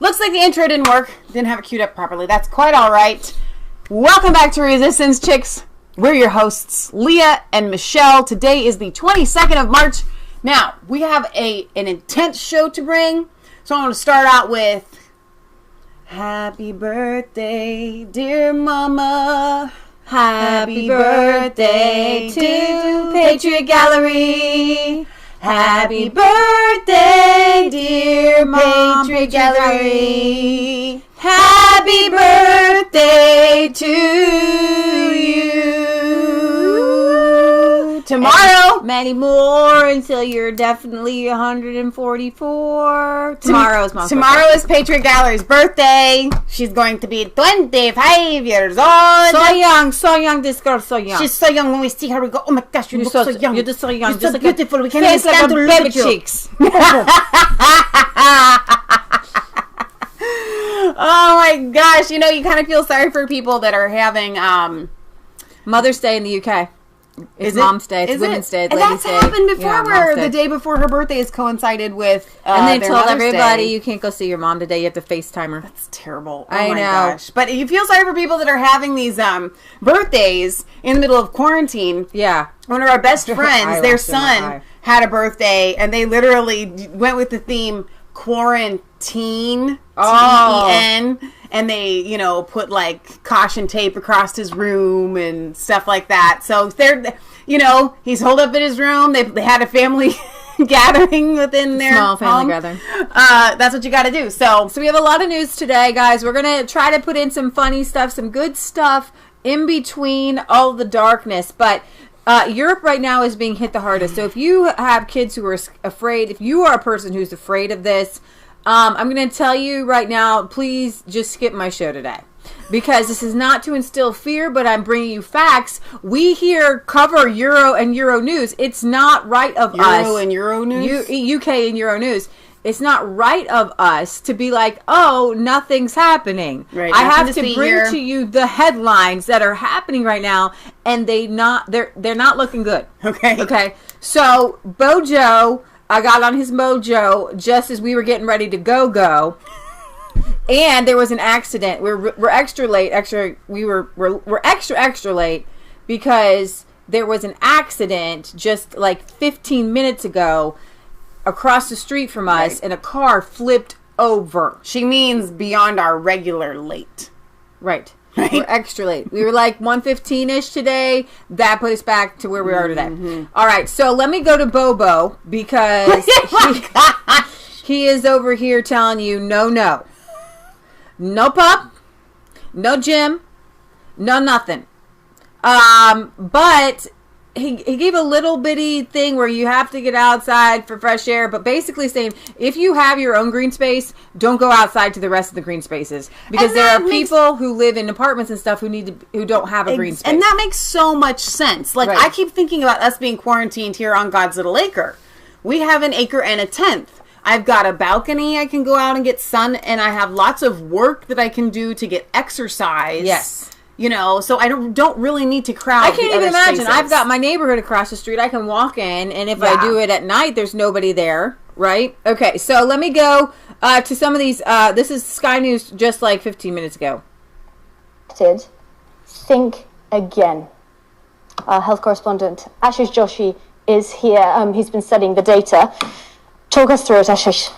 Looks like the intro didn't work. Didn't have it queued up properly. That's quite all right. Welcome back to Resistance Chicks. We're your hosts, Leah and Michelle. Today is the 22nd of March. Now, we have an intense show to bring. So I want to start out with Happy birthday, dear mama. Happy birthday to Patriot Gallery. Happy birthday, dear Mom, Patriot Gallery. Happy birthday to you. Tomorrow. And many more until you're definitely 144. Tomorrow is Mom's Tomorrow is Patriot Gallery's birthday. She's going to be 25 years old. So young, this girl, so young. She's so young. When we see her, we go, oh my gosh, you look so young. You're just so young. You're just so beautiful. We can't even like stand to look baby at you. cheeks. Oh my gosh. You know, you kind of feel sorry for people that are having Mother's Day in the UK. It's Mom's Day. It's Women's Day. It's Ladies' That's Day. happened before, Yeah, where the day before her birthday is coincided with and they their told Mother's everybody Day. you can't go see your mom today. You have to FaceTime her. That's terrible. I my know. Gosh. But you feel sorry for people that are having these birthdays in the middle of quarantine. Yeah. One of our best friends, their son eye. had a birthday, and they literally went with the theme quarantine. Oh. T-E-N. And they, you know, put like caution tape across his room and stuff like that. So they're, you know, he's holed up in his room. They had a family gathering within their small family home. gathering. That's what you got to do. So we have a lot of news today, guys. We're going to try to put in some funny stuff, some good stuff in between all the darkness. But Europe right now is being hit the hardest. So if you have kids who are afraid, if you are a person who's afraid of this, I'm going to tell you right now, please just skip my show today. Because this is not to instill fear, but I'm bringing you facts. We here cover Euro and Euro news. It's not right of us. Euro and Euro news? UK and Euro news. It's not right of us to be like, oh, nothing's happening. Right, I have to see bring here. to you the headlines that are happening right now, and they're not looking good. Okay. So Bojo, I got on his mojo just as we were getting ready to go, and there was an accident. We're extra late. We're extra late because there was an accident just like 15 minutes ago across the street from us, and a car flipped over. She means beyond our regular late. Right. We're extra late. We were like 1:15-ish today. That put us back to where we are today. Mm-hmm. All right, so let me go to Bobo because he is over here telling you no pup, no gym, no nothing. But he gave a little bitty thing where you have to get outside for fresh air, but basically saying if you have your own green space, don't go outside to the rest of the green spaces, because there are people who live in apartments and stuff who don't have a green space. And that makes so much sense. Like, I keep thinking about us being quarantined here on God's Little Acre. We have an acre and a tenth. I've got a balcony I can go out and get sun, and I have lots of work that I can do to get exercise. Yes. You know, so I don't really need to crowd. I can't even imagine. Spaces. I've got my neighborhood across the street I can walk in, and if I do it at night, there's nobody there, right? Okay, so let me go to some of these. This is Sky News just like 15 minutes ago. Think again. Our health correspondent Ashish Joshi is here. He's been studying the data. Talk us through it, Ashish.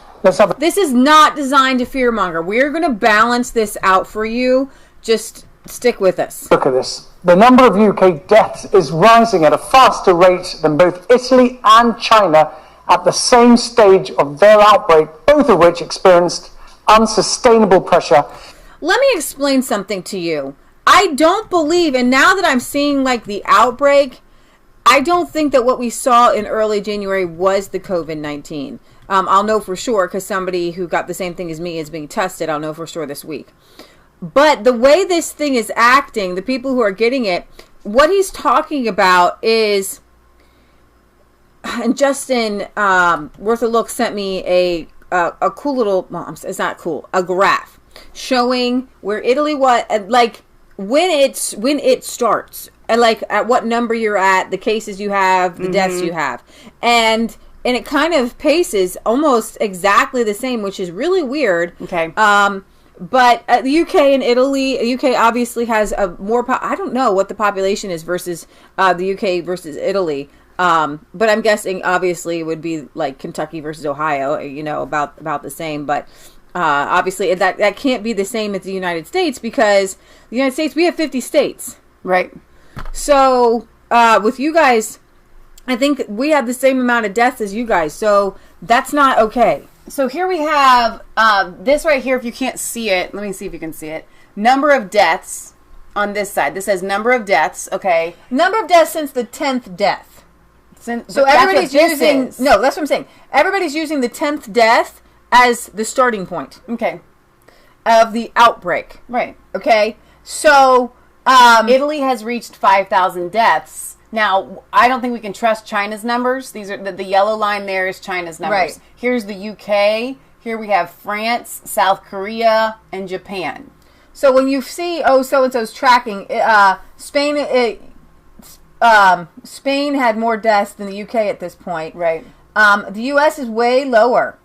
This is not designed to fearmonger. We're going to balance this out for you. Just stick with us. Look at this. The number of UK deaths is rising at a faster rate than both Italy and China at the same stage of their outbreak, both of which experienced unsustainable pressure. Let me explain something to you. I don't believe, and now that I'm seeing like the outbreak, I don't think that what we saw in early January was the COVID-19. I'll know for sure because somebody who got the same thing as me is being tested. I'll know for sure this week. But the way this thing is acting, the people who are getting it, what he's talking about is, and Justin Worth a Look sent me a cool little, well, it's not cool, a graph showing where Italy was, like when it starts, and like at what number you're at, the cases you have, the deaths you have, and and it kind of paces almost exactly the same, which is really weird. Okay. But the UK and Italy, UK obviously has a more, I don't know what the population is versus the UK versus Italy. But I'm guessing obviously it would be like Kentucky versus Ohio, about the same. But obviously that can't be the same as the United States, because the United States, we have 50 states. Right. So with you guys, I think we have the same amount of deaths as you guys. So that's not okay. So here we have this right here. If you can't see it, let me see if you can see it. Number of deaths on this side. This says number of deaths. Okay. Number of deaths since the 10th death. So That's everybody's what this using... is. No, that's what I'm saying. Everybody's using the 10th death as the starting point Okay. of the outbreak. Right. Okay? So... Italy has reached 5,000 deaths. Now, I don't think we can trust China's numbers. These are the yellow line there is China's numbers. Right. Here's the UK. Here we have France, South Korea, and Japan. So when you see, so-and-so's tracking, Spain had more deaths than the UK at this point. Right. The US is way lower.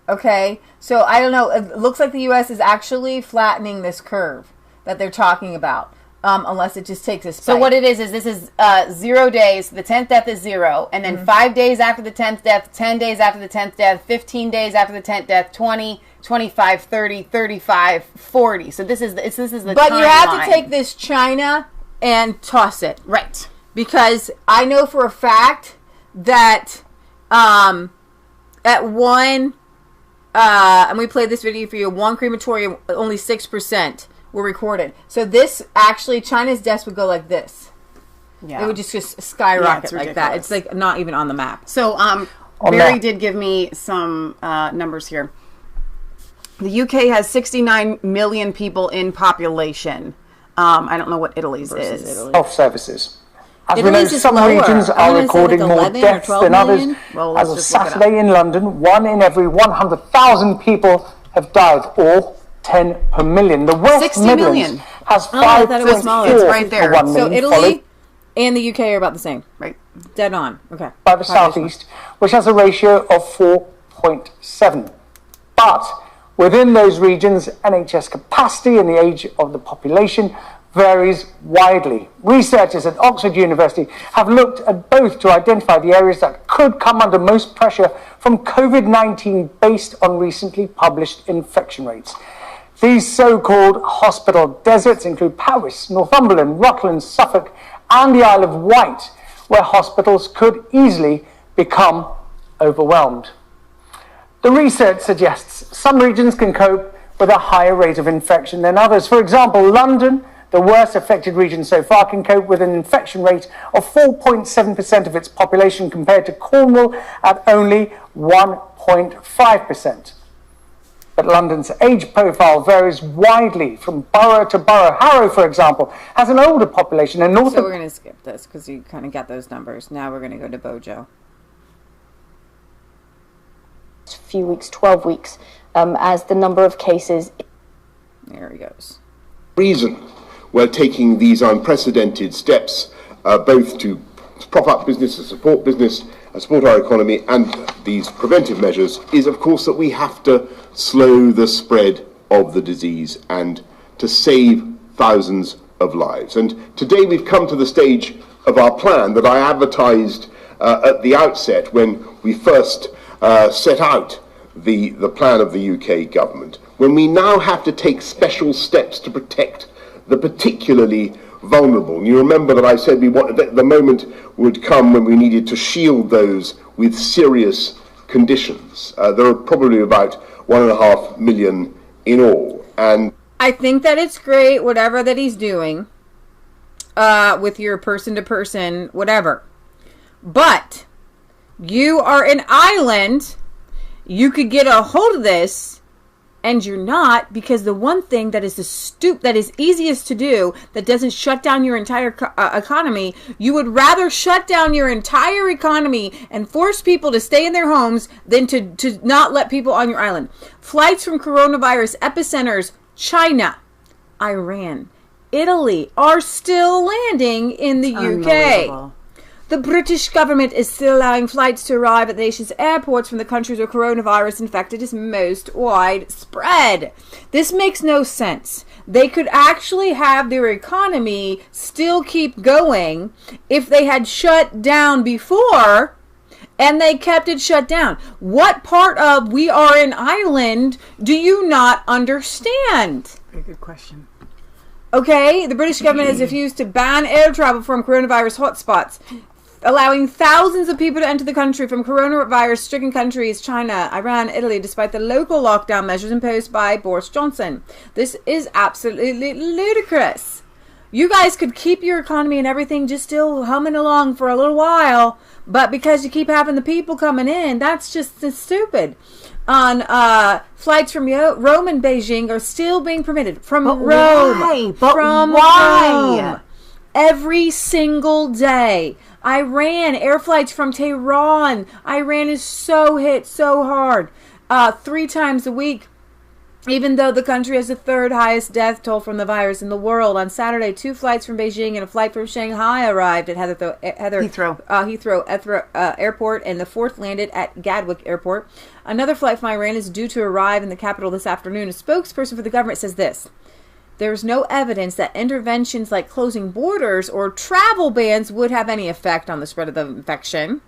Okay? So I don't know. It looks like the US is actually flattening this curve that they're talking about. Unless it just takes a spike. So what it is this is 0 days. The 10th death is 0. And then 5 days after the 10th death, 10 days after the 10th death, 15 days after the 10th death, 20, 25, 30, 35, 40. So this is the But you have timeline. to take this China and toss it. Right. Because I know for a fact that at one, and we played this video for you, one crematorium, only 6% were recorded. So this, actually, China's deaths would go like this. Yeah. It would just skyrocket it's like that. ridiculous. It's like not even on the map. So Barry did give me some numbers here. The UK has 69 million people in population. I don't know what Italy's is. Health services. As we know, Italy's is some lower. regions I are wanna say recording like more 11 or deaths 12 than others. million. Well, As let's of just look it up. Saturday in London, 1 in every 100,000 people have died, or 10 per million. The West 60 Midlands million. has I thought it was smaller. 5.4 It's right there. per 1 So million, Italy followed and the UK are about the same. Right. Dead on. Okay. by the southeast, which has a ratio of 4.7. But within those regions, NHS capacity and the age of the population varies widely. Researchers at Oxford University have looked at both to identify the areas that could come under most pressure from COVID-19 based on recently published infection rates. These so-called hospital deserts include Paris, Northumberland, Rutland, Suffolk, and the Isle of Wight, where hospitals could easily become overwhelmed. The research suggests some regions can cope with a higher rate of infection than others. For example, London, the worst affected region so far, can cope with an infection rate of 4.7% of its population compared to Cornwall at only 1.5%. But London's age profile varies widely from borough to borough. Harrow, for example, has an older population and north So of... we're going to skip this because you kind of got those numbers. Now we're going to go to Bojo. few weeks, 12 weeks, as the number of cases. There he goes. Reason we're taking these unprecedented steps, both to prop up business, to support business, support our economy, and these preventive measures, is of course that we have to slow the spread of the disease and to save thousands of lives. And today we've come to the stage of our plan that I advertised at the outset when we first set out the plan of the UK government, when we now have to take special steps to protect the particularly vulnerable. And you remember that I said the moment would come when we needed to shield those with serious conditions. There are probably about 1.5 million in all. And I think that it's great, whatever that he's doing, with your person-to-person, whatever. But you are an island. You could get a hold of this, and you're not, because the one thing that is that is easiest to do, that doesn't shut down your entire economy, you would rather shut down your entire economy and force people to stay in their homes than to not let people on your island. Flights from coronavirus epicenters, China, Iran, Italy, are still landing in the UK. The British government is still allowing flights to arrive at the nation's airports from the countries where coronavirus infected is most widespread. This makes no sense. They could actually have their economy still keep going if they had shut down before and they kept it shut down. What part of we are an island do you not understand? Very good question. Okay, the British government has refused to ban air travel from coronavirus hotspots, allowing thousands of people to enter the country from coronavirus-stricken countries, China, Iran, Italy, despite the local lockdown measures imposed by Boris Johnson. This is absolutely ludicrous. You guys could keep your economy and everything just still humming along for a little while, but because you keep having the people coming in, that's just stupid. Flights from Rome and Beijing are still being permitted. From Rome. Why? From Rome. Every single day. Iran, air flights from Tehran. Iran is so hit so hard. 3 times a week. Even though the country has the 3rd highest death toll from the virus in the world. On Saturday, 2 flights from Beijing and a flight from Shanghai arrived at Heathrow Airport, and the 4th landed at Gatwick Airport. Another flight from Iran is due to arrive in the capital this afternoon. A spokesperson for the government says this: there is no evidence that interventions like closing borders or travel bans would have any effect on the spread of the infection.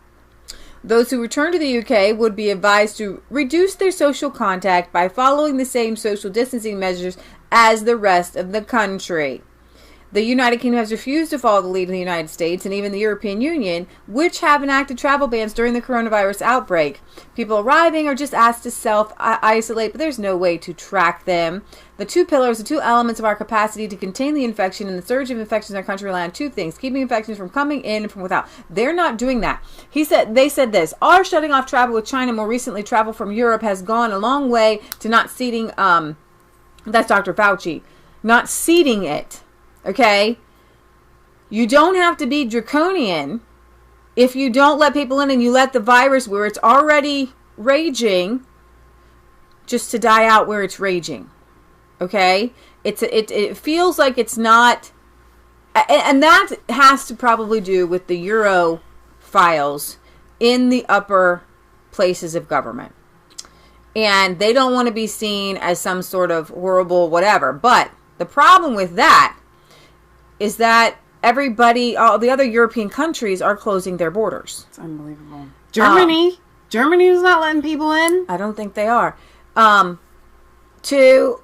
Those who return to the UK would be advised to reduce their social contact by following the same social distancing measures as the rest of the country. The United Kingdom has refused to follow the lead of the United States and even the European Union, which have enacted travel bans during the coronavirus outbreak. People arriving are just asked to self-isolate, but there's no way to track them. The 2 pillars, the 2 elements of our capacity to contain the infection and the surge of infections in our country rely on 2 things: keeping infections from coming in and from without. They're not doing that. They said this: our shutting off travel with China, more recently travel from Europe, has gone a long way to not seeding, that's Dr. Fauci, not seeding it. Okay? You don't have to be draconian if you don't let people in and you let the virus where it's already raging just to die out where it's raging. Okay? It feels like it's not, and that has to probably do with the Euro files in the upper places of government. And they don't want to be seen as some sort of horrible whatever. But the problem with that is that all the other European countries are closing their borders. It's unbelievable. Germany is not letting people in. I don't think they are. I don't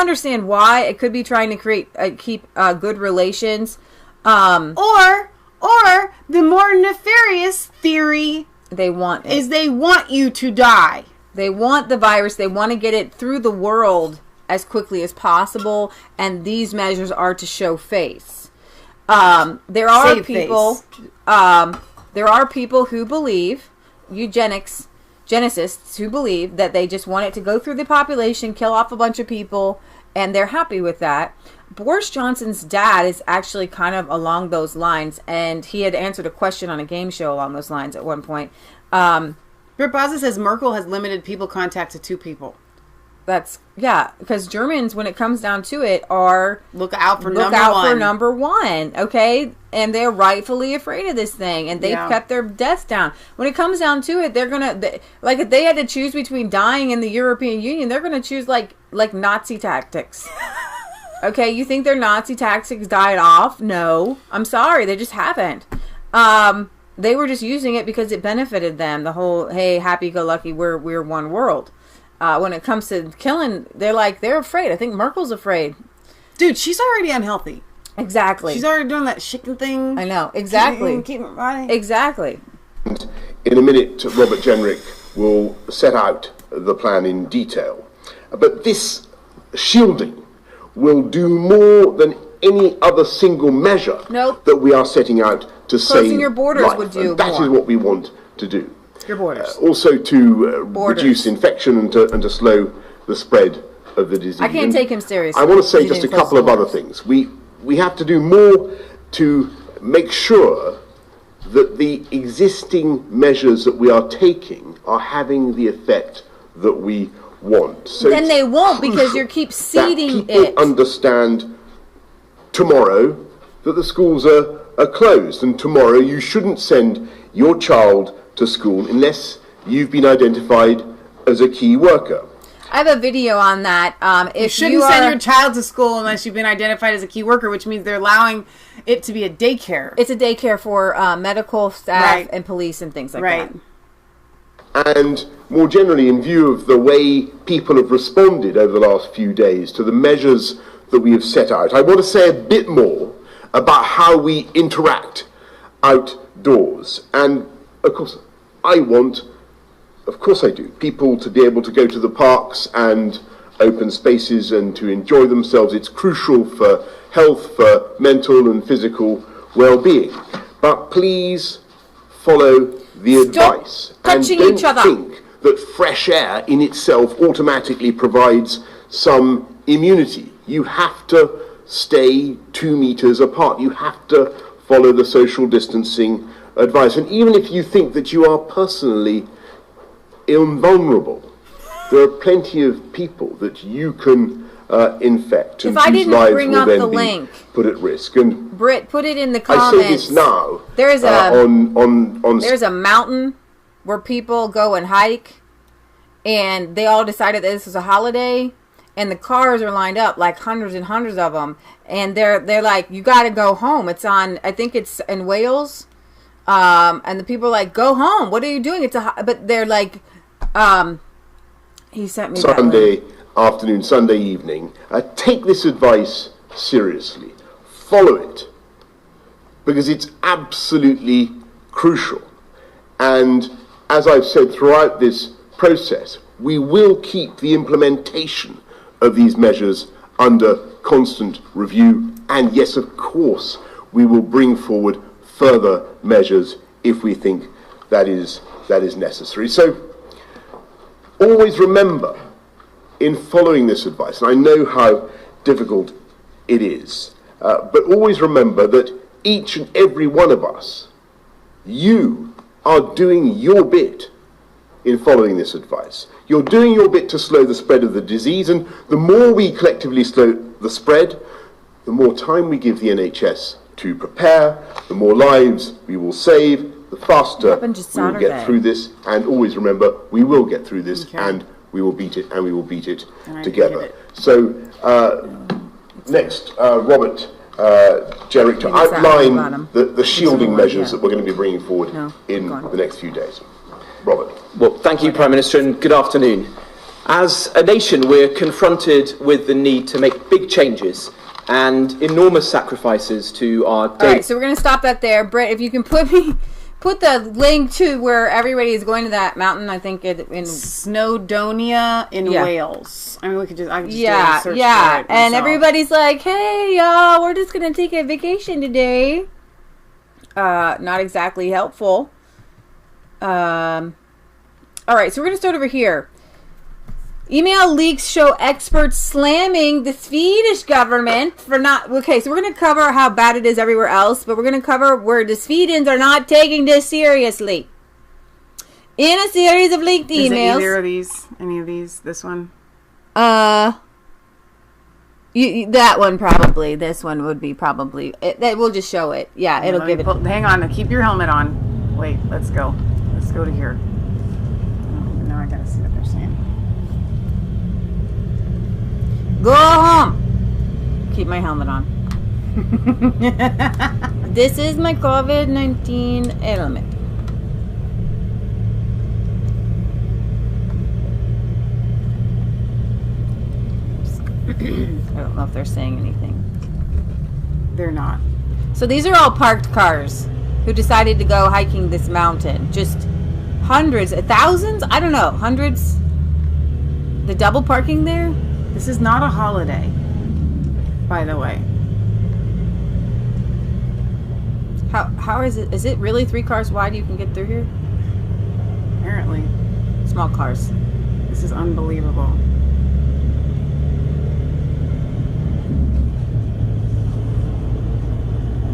understand why. It could be trying to keep good relations. Or the more nefarious theory they want you to die. They want the virus. They want to get it through the world as quickly as possible, and these measures are to show face. There are people who believe, eugenicists who believe that they just want it to go through the population, kill off a bunch of people, and they're happy with that. Boris Johnson's dad is actually kind of along those lines, and he had answered a question on a game show along those lines at one point. Britt Baza says Merkel has limited people contact to 2 people. Because Germans, when it comes down to it, are look out for number one, okay? And they're rightfully afraid of this thing, and they've kept their deaths down. When it comes down to it, they're if they had to choose between dying in the European Union, they're gonna choose like Nazi tactics. Okay, you think their Nazi tactics died off? No, I'm sorry, they just haven't. They were just using it because it benefited them. The whole, hey, happy-go-lucky, we're one world. When it comes to killing, they're afraid. I think Merkel's afraid. Dude, she's already unhealthy. Exactly. She's already doing that chicken thing. I know. Exactly. Keep it running. Exactly. In a minute, Robert Jenrick will set out the plan in detail. But this shielding will do more than any other single measure that we are setting out to save Closing your borders life. would do and that more. is what we want to do. Your borders. Also to reduce infection and to slow the spread of the disease. I can't take him seriously. I want to say just a couple of other things. We have to do more to make sure that the existing measures that we are taking are having the effect that we want. So then they won't, because you keep seeding that people it. Understand tomorrow that the schools are are closed, and tomorrow you shouldn't send your child to school unless you've been identified as a key worker. I have a video on that. You shouldn't send your child to school unless you've been identified as a key worker, which means they're allowing it to be a daycare. It's a daycare for medical staff and police and things like that. And more generally, in view of the way people have responded over the last few days to the measures that we have set out, I want to say a bit more about how we interact outdoors. And of course, I do, people to be able to go to the parks and open spaces and to enjoy themselves. It's crucial for health, for mental and physical well-being. But please follow the advice. Touching and each other. Don't think that fresh air in itself automatically provides some immunity. You have to stay 2 meters apart. You have to follow the social distancing advice. And even if you think that you are personally invulnerable, there are plenty of people that you can infect, and If I whose didn't lives bring will up then the be link, put at risk. And Britt, put it in the I comments. say this now. There's a on there's a mountain where people go and hike, and they all decided that this was a holiday, and the cars are lined up, like hundreds and hundreds of them, and they're like, you got to go home. It's on, I think it's in Wales, and the people are like, go home. What are you doing? But they're like, he sent me Sunday afternoon, Sunday evening. Take this advice seriously. Follow it, because it's absolutely crucial. And as I've said throughout this process, we will keep the implementation of these measures under constant review. And yes, of course, we will bring forward further measures if we think that is necessary. So always remember, in following this advice, and I know how difficult it is, but always remember that each and every one of us, you are doing your bit in following this advice. You're doing your bit to slow the spread of the disease, and the more we collectively slow the spread, the more time we give the NHS to prepare, the more lives we will save, the faster we will get through this. And always remember, we will get through this, and we will beat it, and we will beat it together. So next, Robert Jerrick, to outline the shielding measures that we're going to be bringing forward in the next few days. Robert. Well, thank you, Prime Minister, and good afternoon. As a nation, we're confronted with the need to make big changes and enormous sacrifices to our daily... All right, so we're going to stop that there. Britt, if you can put the link to where everybody is going to that mountain, I think in Snowdonia in Wales. I mean, I could just do a search for it and myself. everybody's like, hey, y'all, we're just going to take a vacation today. Not exactly helpful. All right, so we're going to start over here. Email leaks show experts slamming the Swedish government for not... Okay, so we're going to cover how bad it is everywhere else, but we're going to cover where the Swedes are not taking this seriously. In a series of leaked emails... Is it either of these? Any of these? This one? That one probably. This one would be probably... we'll just show it. Yeah, it'll give it... Hang on, keep your helmet on. Wait, let's go. Let's go to here. Oh, now I gotta see what they're saying. Go home. Keep my helmet on. This is my COVID-19 helmet. I don't know if they're saying anything. They're not. So these are all parked cars who decided to go hiking this mountain. Just hundreds, thousands? I don't know. Hundreds. The double parking there? This is not a holiday, by the way. How is it? Is it really 3 cars wide you can get through here? Apparently. Small cars. This is unbelievable.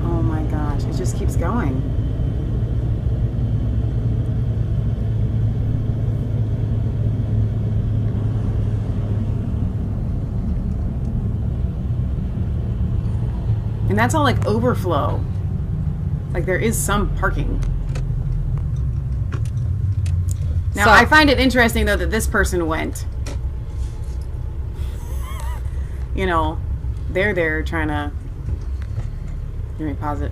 Oh my gosh, it just keeps going. And that's all like overflow. Like, there is some parking. Now, So- I find it interesting, though, that this person went. You know, they're there trying to... Let me pause it.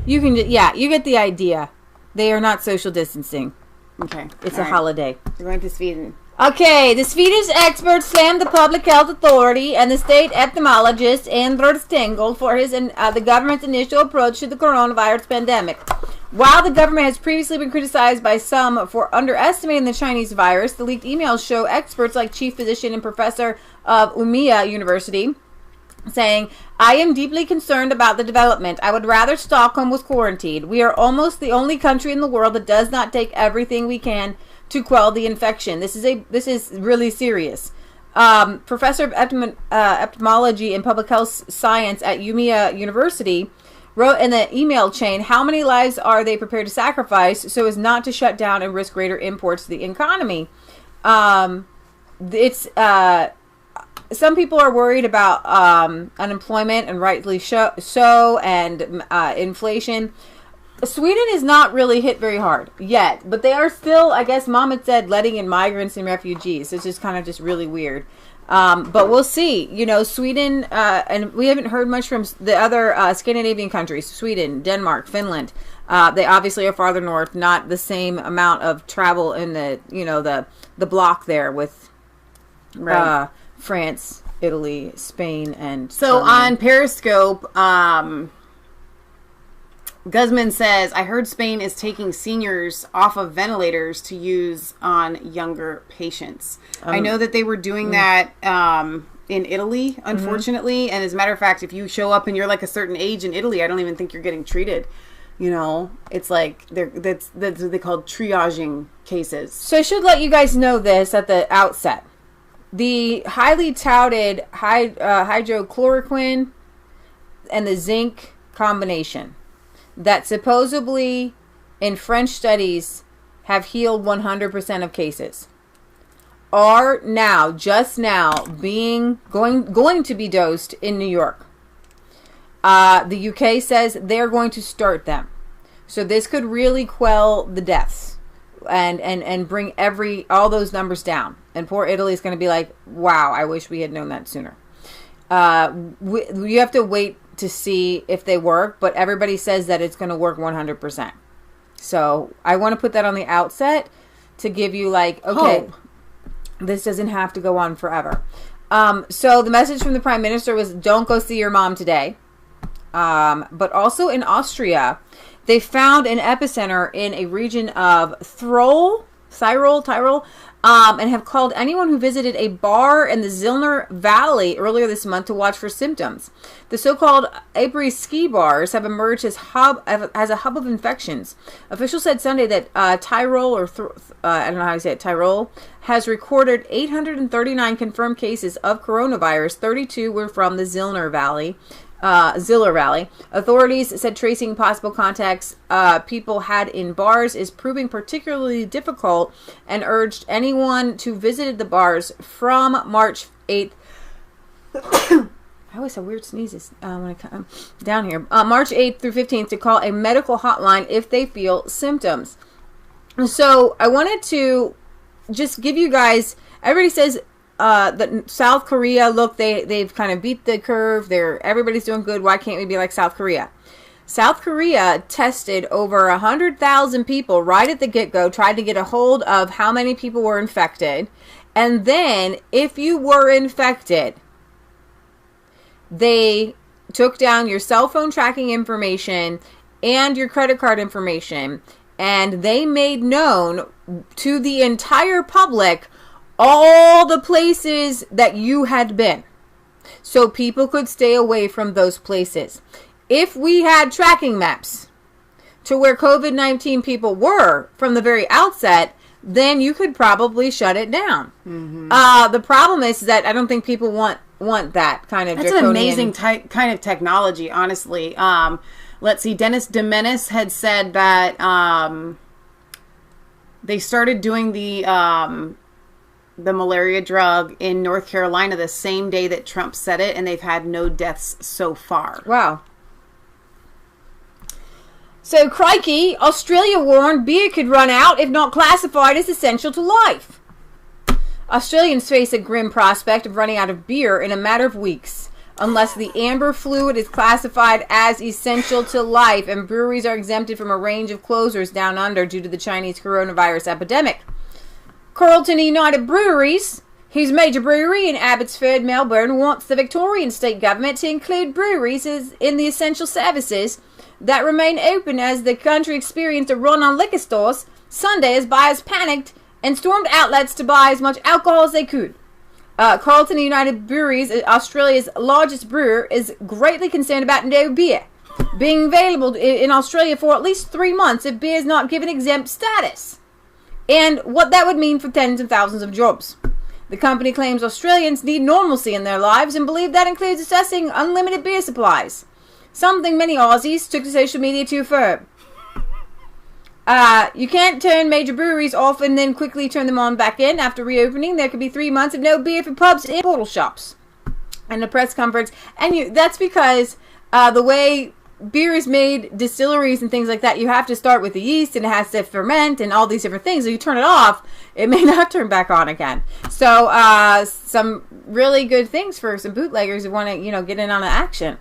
You can, you get the idea. They are not social distancing. Okay. It's all a right. holiday. We're going to Sweden. Okay, the Swedish experts slammed the public health authority and the state epidemiologist Anders Tengel for the government's initial approach to the coronavirus pandemic. While the government has previously been criticized by some for underestimating the Chinese virus, the leaked emails show experts like chief physician and professor of Umeå University saying, "I am deeply concerned about the development. I would rather Stockholm was quarantined. We are almost the only country in the world that does not take everything we can to quell the infection. This is really serious." Professor of epidemiology and public health science at Umeå University wrote in the email chain, "How many lives are they prepared to sacrifice so as not to shut down and risk greater imports to the economy?" Some people are worried about unemployment, and rightly so, and inflation. Sweden is not really hit very hard yet, but they are still, I guess Mom had said, letting in migrants and refugees. It's just kind of just really weird. But we'll see. You know, Sweden, and we haven't heard much from the other Scandinavian countries, Sweden, Denmark, Finland. They obviously are farther north, not the same amount of travel in the, the block there with Right. France, Italy, Spain, and So Germany. on Periscope, Guzman says, "I heard Spain is taking seniors off of ventilators to use on younger patients." I know that they were doing that in Italy, unfortunately. And as a matter of fact, if you show up and you're like a certain age in Italy, I don't even think you're getting treated. You know, it's like that's what they call triaging cases. So I should let you guys know this at the outset. The highly touted hydrochloroquine and the zinc combination that supposedly in French studies have healed 100% of cases are now, just now, going to be dosed in New York. The UK says they're going to start them. So this could really quell the deaths and bring all those numbers down. And poor Italy is going to be like, wow, I wish we had known that sooner. You have to wait to see if they work, but everybody says that it's going to work 100%. So I want to put that on the outset to give you okay, hope. This doesn't have to go on forever. So the message from the Prime Minister was, don't go see your mom today. But also in Austria, they found an epicenter in a region of Tyrol, and have called anyone who visited a bar in the Zillner Valley earlier this month to watch for symptoms. The so-called Abri ski bars have emerged as a hub of infections. Officials said Sunday that Tyrol, I don't know how you say it, Tyrol, has recorded 839 confirmed cases of coronavirus. 32 were from the Ziller Valley. Authorities said tracing possible contacts people had in bars is proving particularly difficult and urged anyone to visit the bars from March 8th. I always have weird sneezes when I come down here. March 8th through 15th to call a medical hotline if they feel symptoms. So I wanted to just give you guys, everybody says that South Korea, look, they've kind of beat the curve. Everybody's doing good. Why can't we be like South Korea? South Korea tested over 100,000 people right at the get-go, tried to get a hold of how many people were infected. And then, if you were infected, they took down your cell phone tracking information and your credit card information. And they made known to the entire public all the places that you had been, so people could stay away from those places. If we had tracking maps to where COVID-19 people were from the very outset, then you could probably shut it down. Mm-hmm. The problem is that I don't think people want that kind of. That's an amazing kind of technology, honestly. Let's see, Dennis Demenis had said that they started doing the malaria drug in North Carolina the same day that Trump said it, and they've had no deaths so far. Wow. So, crikey, Australia warned beer could run out if not classified as essential to life. Australians face a grim prospect of running out of beer in a matter of weeks, unless the amber fluid is classified as essential to life and breweries are exempted from a range of closures down under due to the Chinese coronavirus epidemic. Carlton United Breweries, whose major brewery in Abbotsford, Melbourne, wants the Victorian state government to include breweries in the essential services that remain open as the country experienced a run on liquor stores Sunday as buyers panicked and stormed outlets to buy as much alcohol as they could. Carlton United Breweries, Australia's largest brewer, is greatly concerned about no beer being available in Australia for at least 3 months if beer is not given exempt status, and what that would mean for tens of thousands of jobs. The company claims Australians need normalcy in their lives and believe that includes assessing unlimited beer supplies, something many Aussies took to social media to affirm. You can't turn major breweries off and then quickly turn them on back in. After reopening, there could be 3 months of no beer for pubs and bottle shops. And a press conference. And that's because the way beer is made, distilleries and things like that, you have to start with the yeast and it has to ferment and all these different things. So you turn it off, it may not turn back on again. So some really good things for some bootleggers who want to, get in on the action.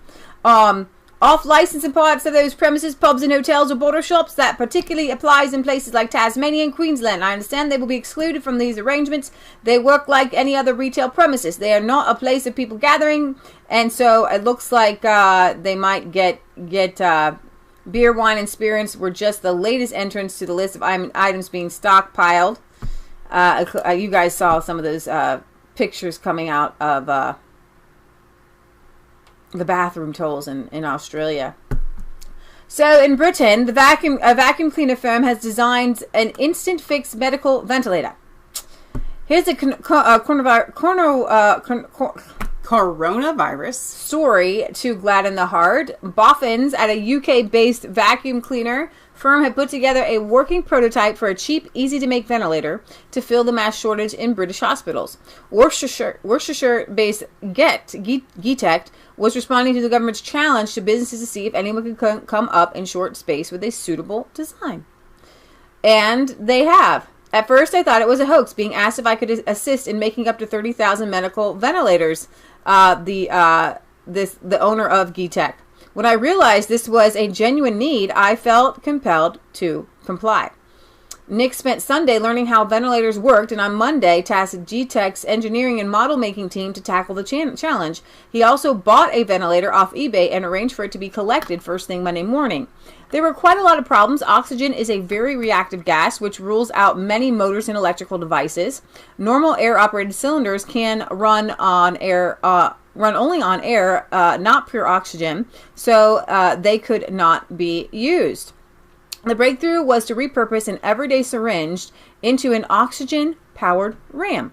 Off-license in parts of those premises, pubs and hotels or bottle shops. That particularly applies in places like Tasmania and Queensland. I understand they will be excluded from these arrangements. They work like any other retail premises. They are not a place of people gathering, and so it looks like they might get beer, wine, and spirits were just the latest entrance to the list of items being stockpiled. You guys saw some of those pictures coming out of the bathroom tolls in Australia. So in Britain, a vacuum cleaner firm has designed an instant fix medical ventilator. Here's a coronavirus story to gladden the heart. Boffins at a UK-based vacuum cleaner firm had put together a working prototype for a cheap, easy-to-make ventilator to fill the mass shortage in British hospitals. Worcestershire-based Getech was responding to the government's challenge to businesses to see if anyone could come up in short space with a suitable design. And they have. At first, I thought it was a hoax, being asked if I could assist in making up to 30,000 medical ventilators, the owner of Getech. When I realized this was a genuine need, I felt compelled to comply. Nick spent Sunday learning how ventilators worked, and on Monday tasked Getech's engineering and model making team to tackle the challenge. He also bought a ventilator off eBay and arranged for it to be collected first thing Monday morning. There were quite a lot of problems. Oxygen is a very reactive gas, which rules out many motors and electrical devices. Normal air-operated cylinders can run only on air, not pure oxygen, so they could not be used. The breakthrough was to repurpose an everyday syringe into an oxygen-powered ram.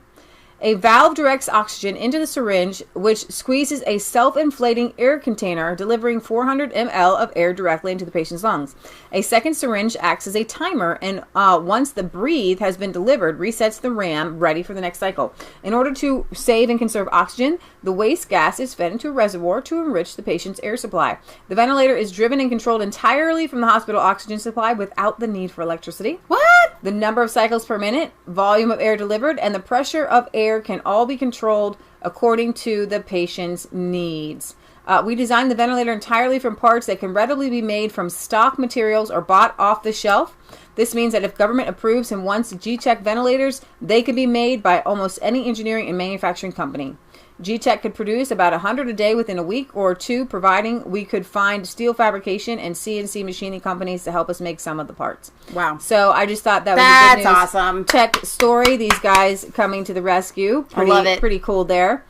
A valve directs oxygen into the syringe, which squeezes a self-inflating air container, delivering 400 ml of air directly into the patient's lungs. A second syringe acts as a timer, and once the breathe has been delivered, resets the ram ready for the next cycle. In order to save and conserve oxygen, the waste gas is fed into a reservoir to enrich the patient's air supply. The ventilator is driven and controlled entirely from the hospital oxygen supply without the need for electricity. What? The number of cycles per minute, volume of air delivered, and the pressure of air can all be controlled according to the patient's needs. We designed the ventilator entirely from parts that can readily be made from stock materials or bought off the shelf. This means that if government approves and wants Getech ventilators, they can be made by almost any engineering and manufacturing company. Getech could produce about 100 a day within a week or two, providing we could find steel fabrication and CNC machining companies to help us make some of the parts. Wow. So I just thought that was a good news. That's awesome. Tech story. These guys coming to the rescue. I love it. Pretty cool there.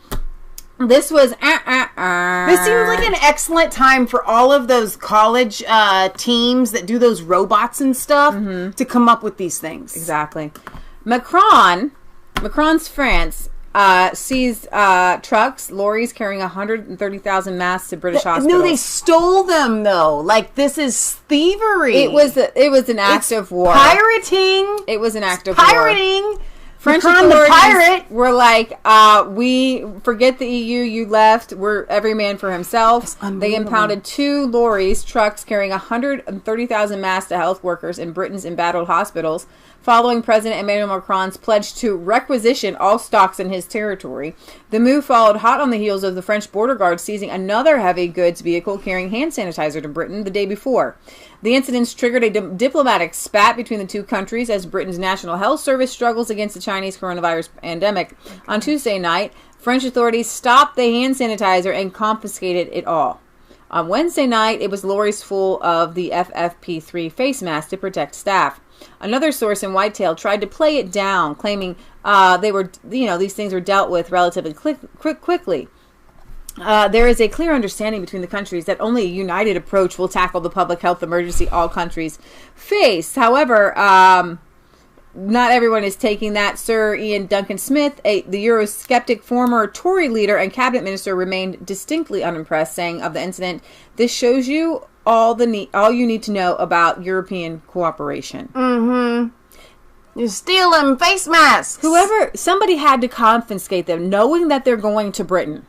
This was This seems like an excellent time for all of those college teams that do those robots and stuff to come up with these things. Exactly. Macron's France sees trucks, lorries carrying 130,000 masks to British hospitals. No, they stole them though. Like, this is thievery. It was an act of war. Pirating. It was an act of war. Pirating French Macron the authorities pirate. were like, we forget the EU, you left, we're every man for himself. They impounded 2 lorries, trucks carrying 130,000 masks to health workers in Britain's embattled hospitals, following President Emmanuel Macron's pledge to requisition all stocks in his territory. The move followed hot on the heels of the French border guard seizing another heavy goods vehicle carrying hand sanitizer to Britain the day before. The incidents triggered a diplomatic spat between the two countries as Britain's National Health Service struggles against the Chinese coronavirus pandemic. On Tuesday night, French authorities stopped the hand sanitizer and confiscated it all. On Wednesday night, it was lorries full of the FFP3 face masks to protect staff. Another source in Whitetail tried to play it down, claiming these things were dealt with relatively quickly. There is a clear understanding between the countries that only a united approach will tackle the public health emergency all countries face. However, not everyone is taking that. Sir Ian Duncan Smith, the Eurosceptic former Tory leader and cabinet minister, remained distinctly unimpressed, saying of the incident, "This shows you all you need to know about European cooperation." You steal them face masks. Somebody had to confiscate them, knowing that they're going to Britain,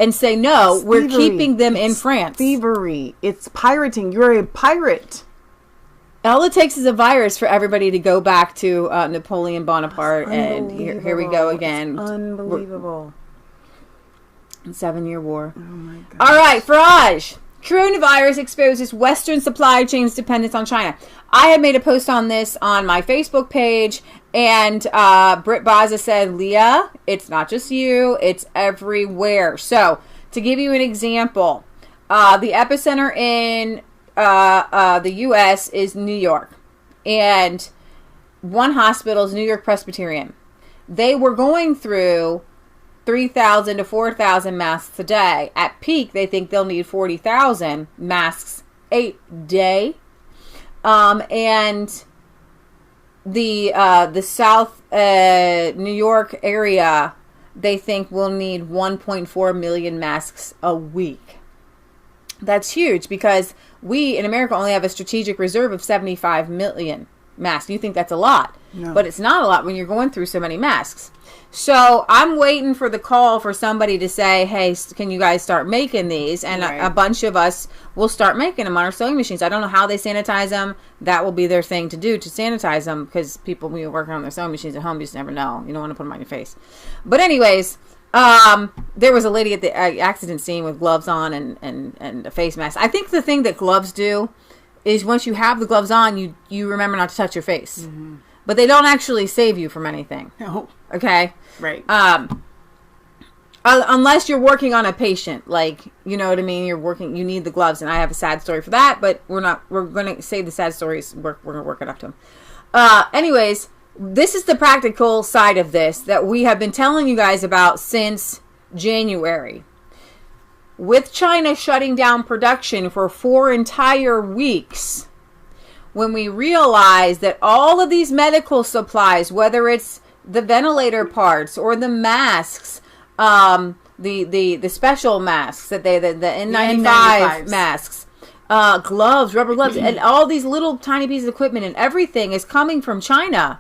and say, no, It's we're thievery. keeping them in France. Thievery. It's pirating. You're a pirate. All it takes is a virus for everybody to go back to Napoleon Bonaparte, and here we go again. It's unbelievable. 7-year war. Oh my God. All right, Farage. Coronavirus exposes Western supply chains dependence on China. I had made a post on this on my Facebook page, and Britt Baza said, Leah, it's not just you, it's everywhere. So, to give you an example, the epicenter in the U.S. is New York, and one hospital is New York Presbyterian. They were going through 3,000 to 4,000 masks a day. At peak, they think they'll need 40,000 masks a day. And the South New York area, they think will need 1.4 million masks a week. That's huge because we in America only have a strategic reserve of 75 million masks. You think that's a lot, but it's not a lot when you're going through so many masks. So I'm waiting for the call for somebody to say, hey, can you guys start making these? And a bunch of us will start making them on our sewing machines. I don't know how they sanitize them. That will be their thing to do, to sanitize them, because people, when you're working on their sewing machines at home, you just never know. You don't want to put them on your face. But anyways, there was a lady at the accident scene with gloves on and a face mask. I think the thing that gloves do is once you have the gloves on, you remember not to touch your face. Mm-hmm. But they don't actually save you from anything. No. Okay? Right. Unless you're working on a patient, like, you know what I mean? You need the gloves, and I have a sad story for that, but we're going to save the sad stories. We're going to work it up to them. Anyways, this is the practical side of this that we have been telling you guys about since January. With China shutting down production for 4 entire weeks, when we realize that all of these medical supplies, whether it's the ventilator parts or the masks, the special masks that the N95 masks, gloves, rubber gloves, and all these little tiny pieces of equipment and everything is coming from China.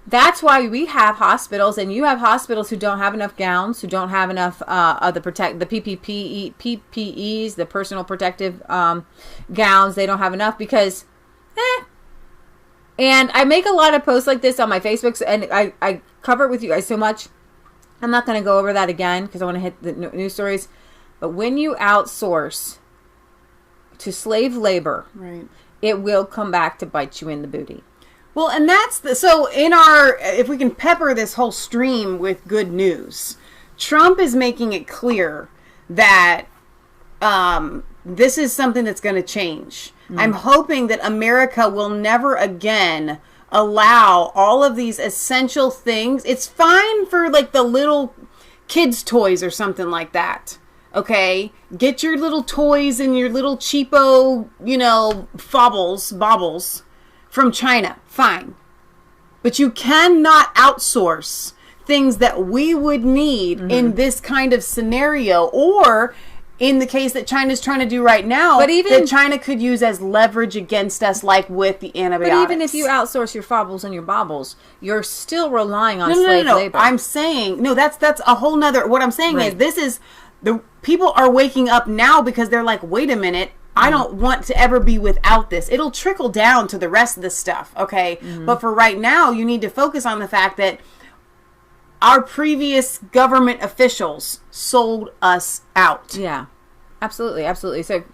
That's why we have hospitals, and you have hospitals who don't have enough gowns, who don't have enough of the PPEs, the personal protective gowns. They don't have enough because, And I make a lot of posts like this on my Facebook, and I cover it with you guys so much. I'm not going to go over that again because I want to hit the news stories. But when you outsource to slave labor, Right. it will come back to bite you in the booty. Well, and that's if we can pepper this whole stream with good news, Trump is making it clear that this is something that's going to change. I'm hoping that America will never again allow all of these essential things. It's fine for like the little kids' toys or something like that. Okay? Get your little toys and your little cheapo, baubles from China. Fine. But you cannot outsource things that we would need in this kind of scenario, or in the case that China's trying to do right now, But even- that China could use as leverage against us, like with the antibiotics. But even if you outsource your fobbles and your bobbles, you're still relying on slave labor. I'm saying, no, that's a whole nother, what I'm saying Right. is, this is, the people are waking up now because they're like, wait a minute, I don't want to ever be without this. It'll trickle down to the rest of the stuff, okay? But for right now, you need to focus on the fact that our previous government officials sold us out. Yeah, absolutely, absolutely. So,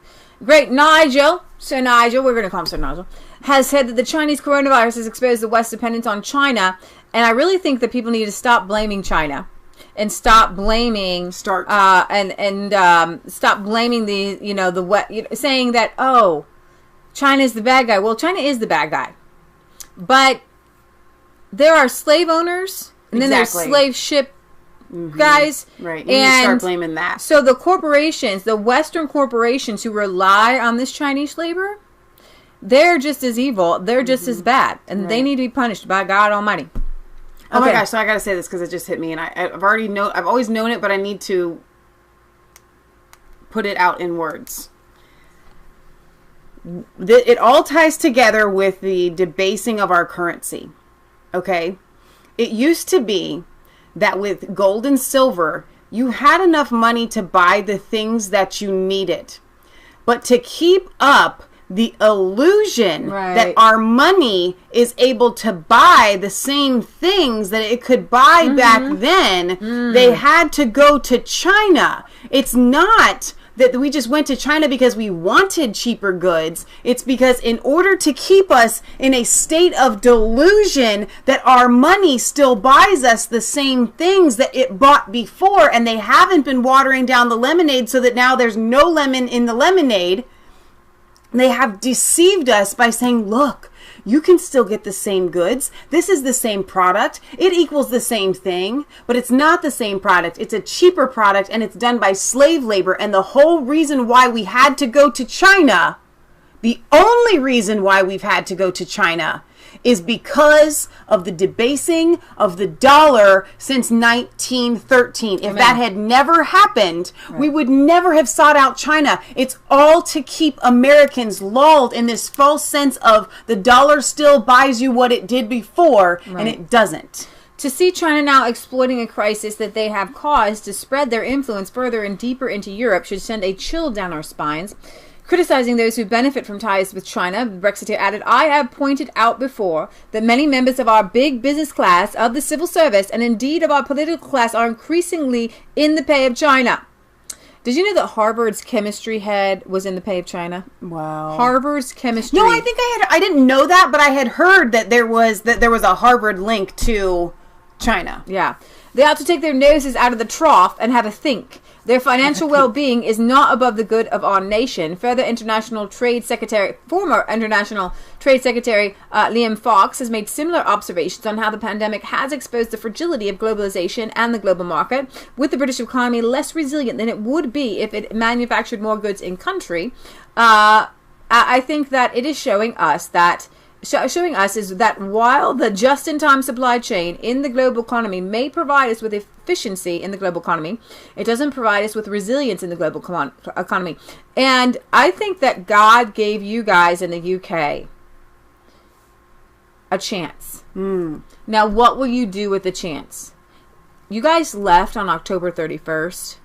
great, Nigel. So Nigel, we're going to call him Sir Nigel, has said that the Chinese coronavirus has exposed the West's dependence on China, and I really think that people need to stop blaming China and stop blaming stop blaming saying that, oh, China's the bad guy. Well, China is the bad guy, but there are slave owners. And then there's slave ship guys. Right. You need to start blaming that. So the corporations, the Western corporations who rely on this Chinese labor, they're just as evil. They're just as bad. And they need to be punished by God Almighty. Oh my gosh, so I got to say this because it just hit me. And I've always known it, but I need to put it out in words. It all ties together with the debasing of our currency. Okay? It used to be that with gold and silver, you had enough money to buy the things that you needed. But to keep up the illusion that our money is able to buy the same things that it could buy back then, they had to go to China. It's not that we just went to China because we wanted cheaper goods. It's because in order to keep us in a state of delusion that our money still buys us the same things that it bought before, and they haven't been watering down the lemonade so that now there's no lemon in the lemonade. They have deceived us by saying, look, you can still get the same goods. This is the same product. It equals the same thing, but it's not the same product. It's a cheaper product, and it's done by slave labor. And the whole reason why we had to go to China, the only reason why we've had to go to China, is because of the debasing of the dollar since 1913. If that had never happened, we would never have sought out China. It's all to keep Americans lulled in this false sense of the dollar still buys you what it did before, and it doesn't. To see China now exploiting a crisis that they have caused to spread their influence further and deeper into Europe should send a chill down our spines. Criticizing those who benefit from ties with China, Brexiteer added, I have pointed out before that many members of our big business class, of the civil service, and indeed of our political class are increasingly in the pay of China. Did you know that Harvard's chemistry head was in the pay of China? Wow. Harvard's chemistry. No, I think I didn't know that, but I had heard that there was a Harvard link to China. Yeah. They ought to take their noses out of the trough and have a think. Their financial well-being is not above the good of our nation. Former International Trade Secretary Liam Fox has made similar observations on how the pandemic has exposed the fragility of globalization and the global market, with the British economy less resilient than it would be if it manufactured more goods in country. I think that it is showing us is that while the just-in-time supply chain in the global economy may provide us with efficiency in the global economy, it doesn't provide us with resilience in the global economy. And I think that God gave you guys in the UK a chance. Now, what will you do with the chance? You guys left on October 31st,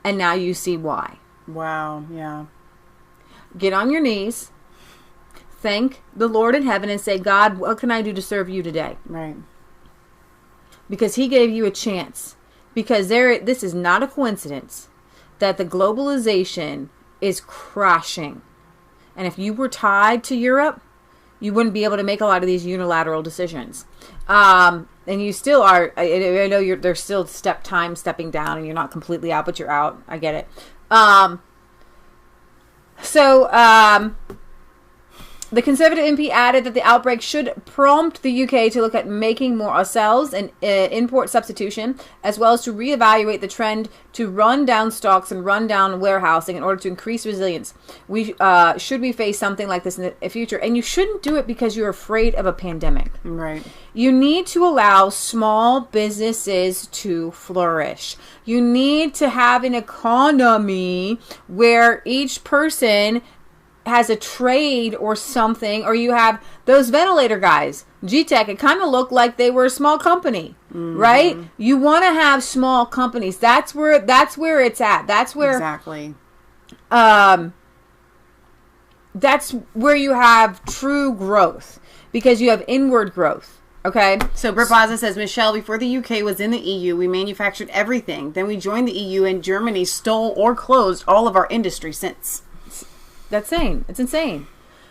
and now you see why. Wow, yeah. Get on your knees. Thank the Lord in heaven and say, God, what can I do to serve you today? Right. Because he gave you a chance. Because this is not a coincidence that the globalization is crashing. And if you were tied to Europe, you wouldn't be able to make a lot of these unilateral decisions. And you still are, I know there's still stepping down and you're not completely out, but you're out. I get it. The Conservative MP added that the outbreak should prompt the UK to look at making more ourselves and import substitution, as well as to reevaluate the trend to run down stocks and run down warehousing in order to increase resilience. We should we face something like this in the future, and you shouldn't do it because you're afraid of a pandemic. Right. You need to allow small businesses to flourish. You need to have an economy where each person has a trade or something, or you have those ventilator guys, G-Tech, it kind of looked like they were a small company, right? You want to have small companies. That's where it's at. That's where Exactly. That's where you have true growth, because you have inward growth. Okay. So Britt Plaza says, Michelle, before the UK was in the EU, we manufactured everything. Then we joined the EU, and Germany stole or closed all of our industry since. That's insane. It's insane.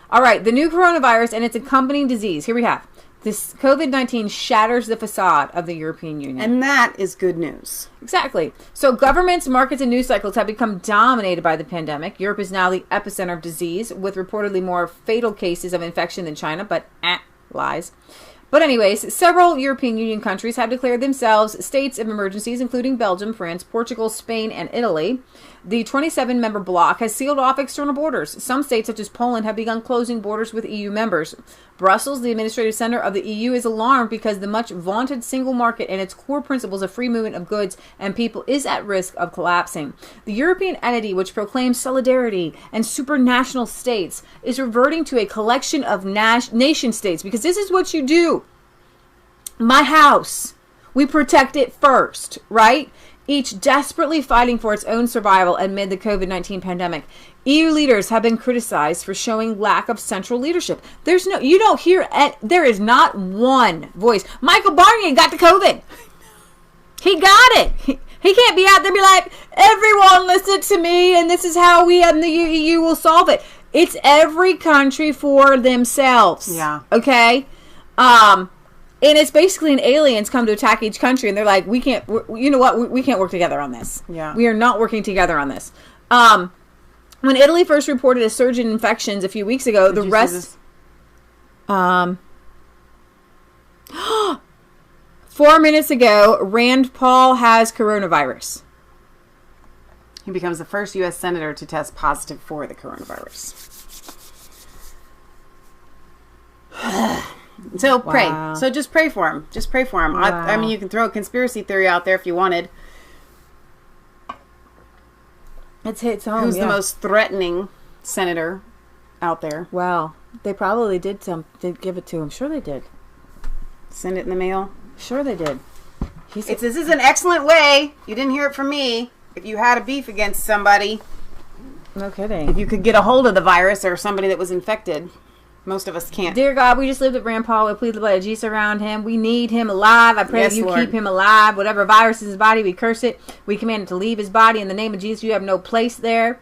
All right. The new coronavirus and its accompanying disease. Here we have. This COVID-19 shatters the facade of the European Union. And that is good news. Exactly. So governments, markets, and news cycles have become dominated by the pandemic. Europe is now the epicenter of disease, with reportedly more fatal cases of infection than China, but lies. But anyways, several European Union countries have declared themselves states of emergencies, including Belgium, France, Portugal, Spain, and Italy. The 27-member bloc has sealed off external borders. Some states, such as Poland, have begun closing borders with EU members. Brussels, the administrative center of the EU, is alarmed because the much vaunted single market and its core principles of free movement of goods and people is at risk of collapsing. The European entity, which proclaims solidarity and supranational states, is reverting to a collection of nation states, because this is what you do. My house, we protect it first, right? Each desperately fighting for its own survival amid the COVID-19 pandemic. EU leaders have been criticized for showing lack of central leadership. You don't hear, there is not one voice. Michael Barnier got the COVID. He got it. He can't be out there and be like, everyone listen to me, and this is how we in the EU will solve it. It's every country for themselves. Yeah. Okay? And it's basically an aliens come to attack each country, and they're like, we can't, you know what, we can't work together on this. Yeah. We are not working together on this. When Italy first reported a surge in infections a few weeks ago, the rest... 4 minutes ago, Rand Paul has coronavirus. He becomes the first U.S. senator to test positive for the coronavirus. So pray. Wow. So just pray for him. Just pray for him. Wow. I mean, you can throw a conspiracy theory out there if you wanted. It's hits home. Who's the most threatening senator out there? Wow. They probably did give it to him. Sure they did. Send it in the mail. Sure they did. This is an excellent way. You didn't hear it from me. If you had a beef against somebody, No kidding. if you could get a hold of the virus or somebody that was infected. Most of us can't. Dear God, we just lived with Rand Paul. We plead the blood of Jesus around him. We need him alive. I pray Yes, that you Lord. keep him alive. Whatever virus is in his body, we curse it. We command it to leave his body. In the name of Jesus, you have no place there.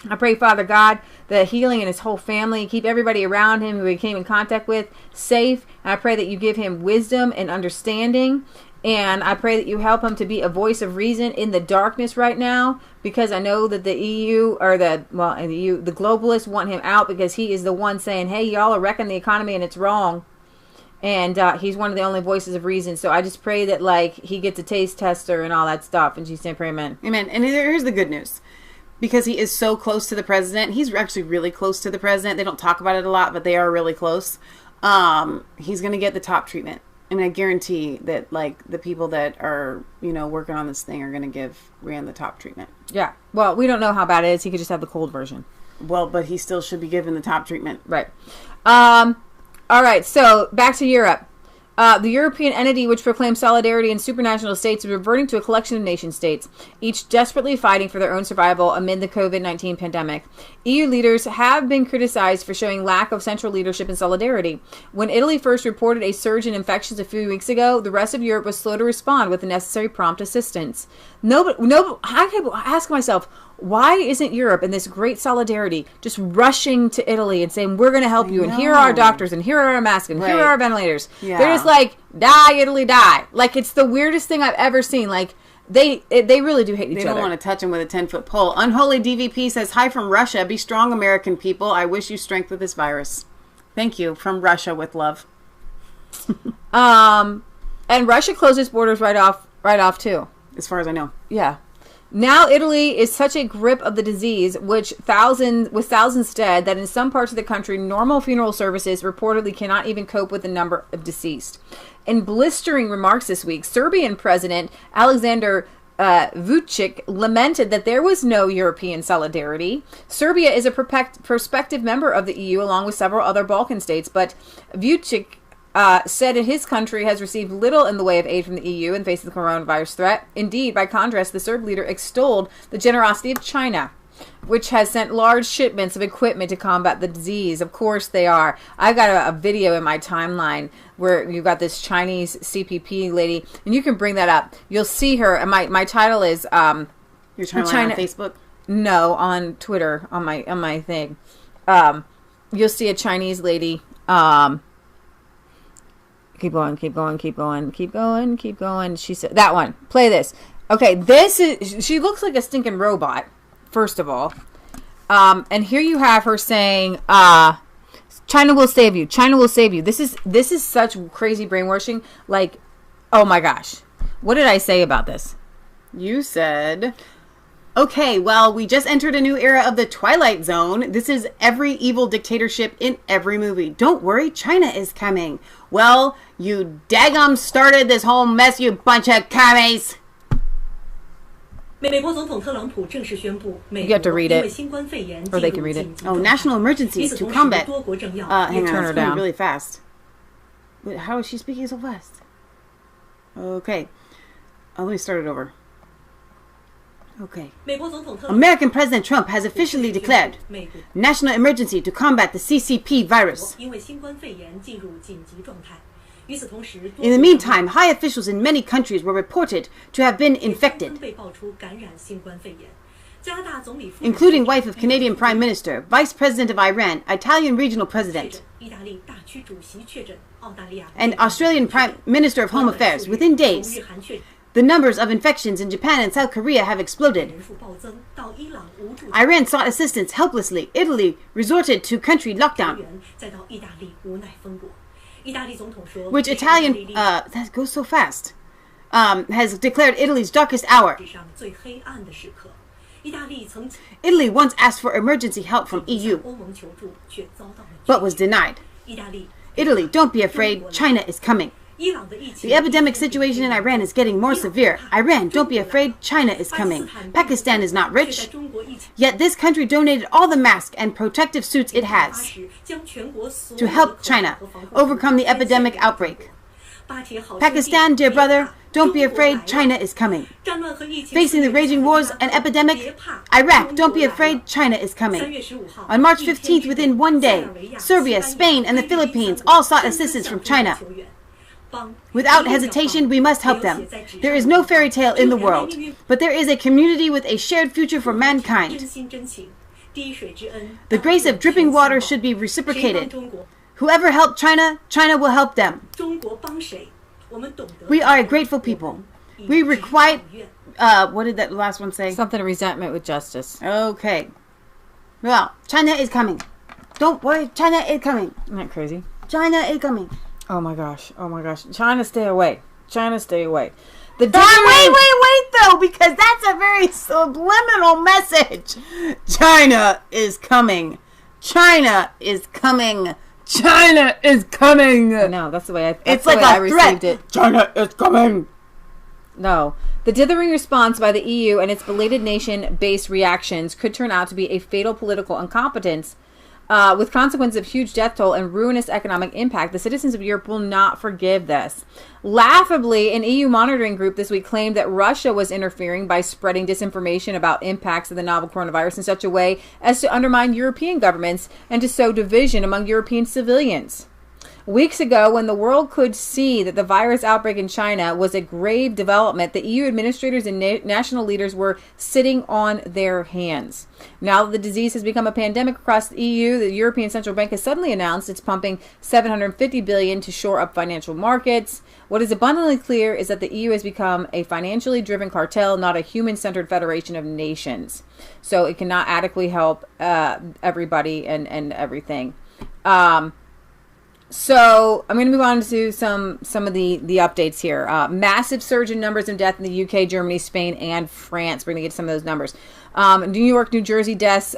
I pray, Father God, that healing in his whole family, keep everybody around him who he came in contact with safe. And I pray that you give him wisdom and understanding. And I pray that you help him to be a voice of reason in the darkness right now, because I know that the EU or the globalists want him out, because he is the one saying, hey, y'all are wrecking the economy and it's wrong. And he's one of the only voices of reason. So I just pray that he gets a taste tester and all that stuff. And Jesus' name, pray, amen. Amen. And here's the good news. Because he is so close to the president, he's actually really close to the president. They don't talk about it a lot, but they are really close. He's going to get the top treatment. I mean, I guarantee that, the people that are, working on this thing are going to give Rand the top treatment. Yeah. Well, we don't know how bad it is. He could just have the cold version. Well, but he still should be given the top treatment. Right. All right. So back to Europe. The European entity, which proclaims solidarity in supranational states, is reverting to a collection of nation states, each desperately fighting for their own survival amid the COVID-19 pandemic. EU leaders have been criticized for showing lack of central leadership and solidarity. When Italy first reported a surge in infections a few weeks ago, the rest of Europe was slow to respond with the necessary prompt assistance. I kept asking myself, why isn't Europe in this great solidarity just rushing to Italy and saying, we're going to help you, and here are our doctors, and here are our masks, and here are our ventilators. Yeah. They're just like, die, Italy, die. It's the weirdest thing I've ever seen. They really do hate each other. They don't want to touch him with a 10-foot pole. Unholy DVP says, hi from Russia. Be strong, American people. I wish you strength with this virus. Thank you. From Russia with love. And Russia closed its borders right off too. As far as I know. Yeah. Now Italy is such a grip of the disease, with thousands dead, that in some parts of the country, normal funeral services reportedly cannot even cope with the number of deceased. In blistering remarks this week, Serbian President Alexander Vucic lamented that there was no European solidarity. Serbia is a prospective member of the EU along with several other Balkan states, but Vucic said that his country has received little in the way of aid from the EU in face of the coronavirus threat. Indeed, by contrast, the Serb leader extolled the generosity of China, which has sent large shipments of equipment to combat the disease. Of course they are. I've got a video in my timeline where you've got this Chinese CPP lady, and you can bring that up. You'll see her, and my title is... Your timeline on Facebook? No, on Twitter, on my thing. You'll see a Chinese lady... Keep going. She said, that one. Play this. Okay, she looks like a stinking robot, first of all. And here you have her saying, China will save you. China will save you. This is such crazy brainwashing. Like, oh my gosh. What did I say about this? You said... Okay, well, we just entered a new era of the Twilight Zone. This is every evil dictatorship in every movie. Don't worry, China is coming. Well, you daggum started this whole mess, you bunch of commies. You have to read it, or they can read it. Oh, national emergencies to combat. Hang on, turn her it's going down really fast. Wait, how is she speaking so fast? Okay, let me start it over. Okay. American President Trump has officially declared national emergency to combat the CCP virus. In the meantime, high officials in many countries were reported to have been infected, including wife of Canadian Prime Minister, Vice President of Iran, Italian Regional President, and Australian Prime Minister of Home Affairs. Within days, the numbers of infections in Japan and South Korea have exploded. Iran sought assistance helplessly. Italy resorted to country lockdown, which Italian, that goes so fast, has declared Italy's darkest hour. Italy once asked for emergency help from EU, but was denied. Italy, don't be afraid, China is coming. The epidemic situation in Iran is getting more severe. Iran, don't be afraid, China is coming. Pakistan is not rich, yet this country donated all the masks and protective suits it has to help China overcome the epidemic outbreak. Pakistan, dear brother, don't be afraid, China is coming. Facing the raging wars and epidemic, Iraq, don't be afraid, China is coming. On March 15th, within one day, Serbia, Spain, and the Philippines all sought assistance from China. Without hesitation, we must help them. There is no fairy tale in the world, but there is a community with a shared future for mankind. The grace of dripping water should be reciprocated. Whoever helped China, China will help them. We are a grateful people. We requite... what did that last one say? Something resentment with justice. Okay. Well, China is coming. Don't worry, China is coming. Isn't that crazy? China is coming. Oh my gosh. China, stay away. China, stay away. Wait, though, because that's a very subliminal message. China is coming. China is coming. China is coming. No, that's the way I received it. China is coming. No. The dithering response by the EU and its belated nation-based reactions could turn out to be a fatal political incompetence. With consequences of huge death toll and ruinous economic impact, the citizens of Europe will not forgive this. Laughably, an EU monitoring group this week claimed that Russia was interfering by spreading disinformation about impacts of the novel coronavirus in such a way as to undermine European governments and to sow division among European civilians. Weeks ago, when the world could see that the virus outbreak in China was a grave development, the EU administrators and national leaders were sitting on their hands. Now that the disease has become a pandemic across the EU, the European Central Bank has suddenly announced it's pumping $750 billion to shore up financial markets. What is abundantly clear is that the EU has become a financially driven cartel, not a human-centered federation of nations. So it cannot adequately help everybody and everything. So I'm going to move on to some of the updates here. Massive surge in numbers of deaths in the UK, Germany, Spain, and France. We're going to get some of those numbers. New York, New Jersey deaths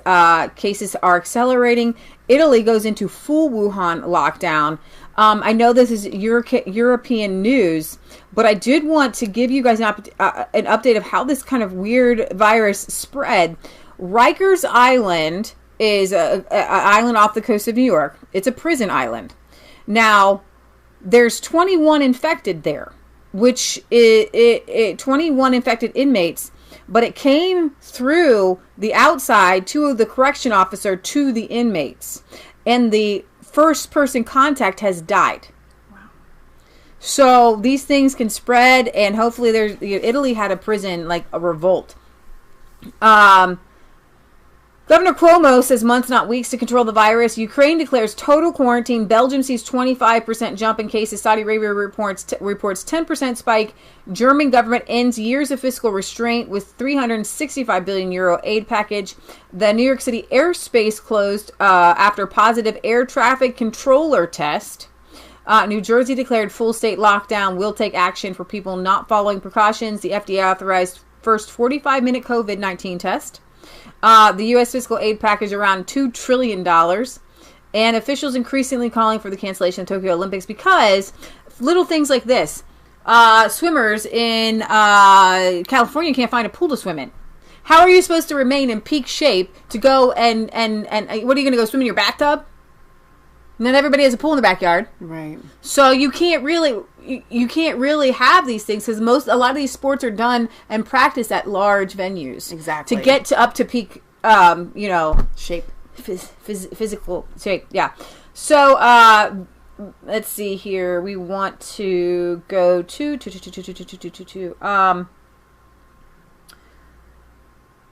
cases are accelerating. Italy goes into full Wuhan lockdown. I know this is European news, but I did want to give you guys an update of how this kind of weird virus spread. Rikers Island is an island off the coast of New York. It's a prison island. Now, there's 21 infected there, which is 21 infected inmates, but it came through the outside to the correction officer to the inmates, and the first person contact has died. Wow. So these things can spread, and hopefully Italy had a prison, like a revolt. Governor Cuomo says months, not weeks, to control the virus. Ukraine declares total quarantine. Belgium sees 25% jump in cases. Saudi Arabia reports 10% spike. German government ends years of fiscal restraint with 365 billion euro aid package. The New York City airspace closed after positive air traffic controller test. New Jersey declared full state lockdown. Will take action for people not following precautions. The FDA authorized first 45-minute COVID-19 test. The U.S. fiscal aid package around $2 trillion. And officials increasingly calling for the cancellation of Tokyo Olympics because little things like this. Swimmers in California can't find a pool to swim in. How are you supposed to remain in peak shape to go and what are you going to go swim in your bathtub? Not everybody has a pool in the backyard. Right. So you can't really have these things because a lot of these sports are done and practiced at large venues. Exactly. To get up to peak, shape. Physical shape. Yeah. So let's see here. We want to go to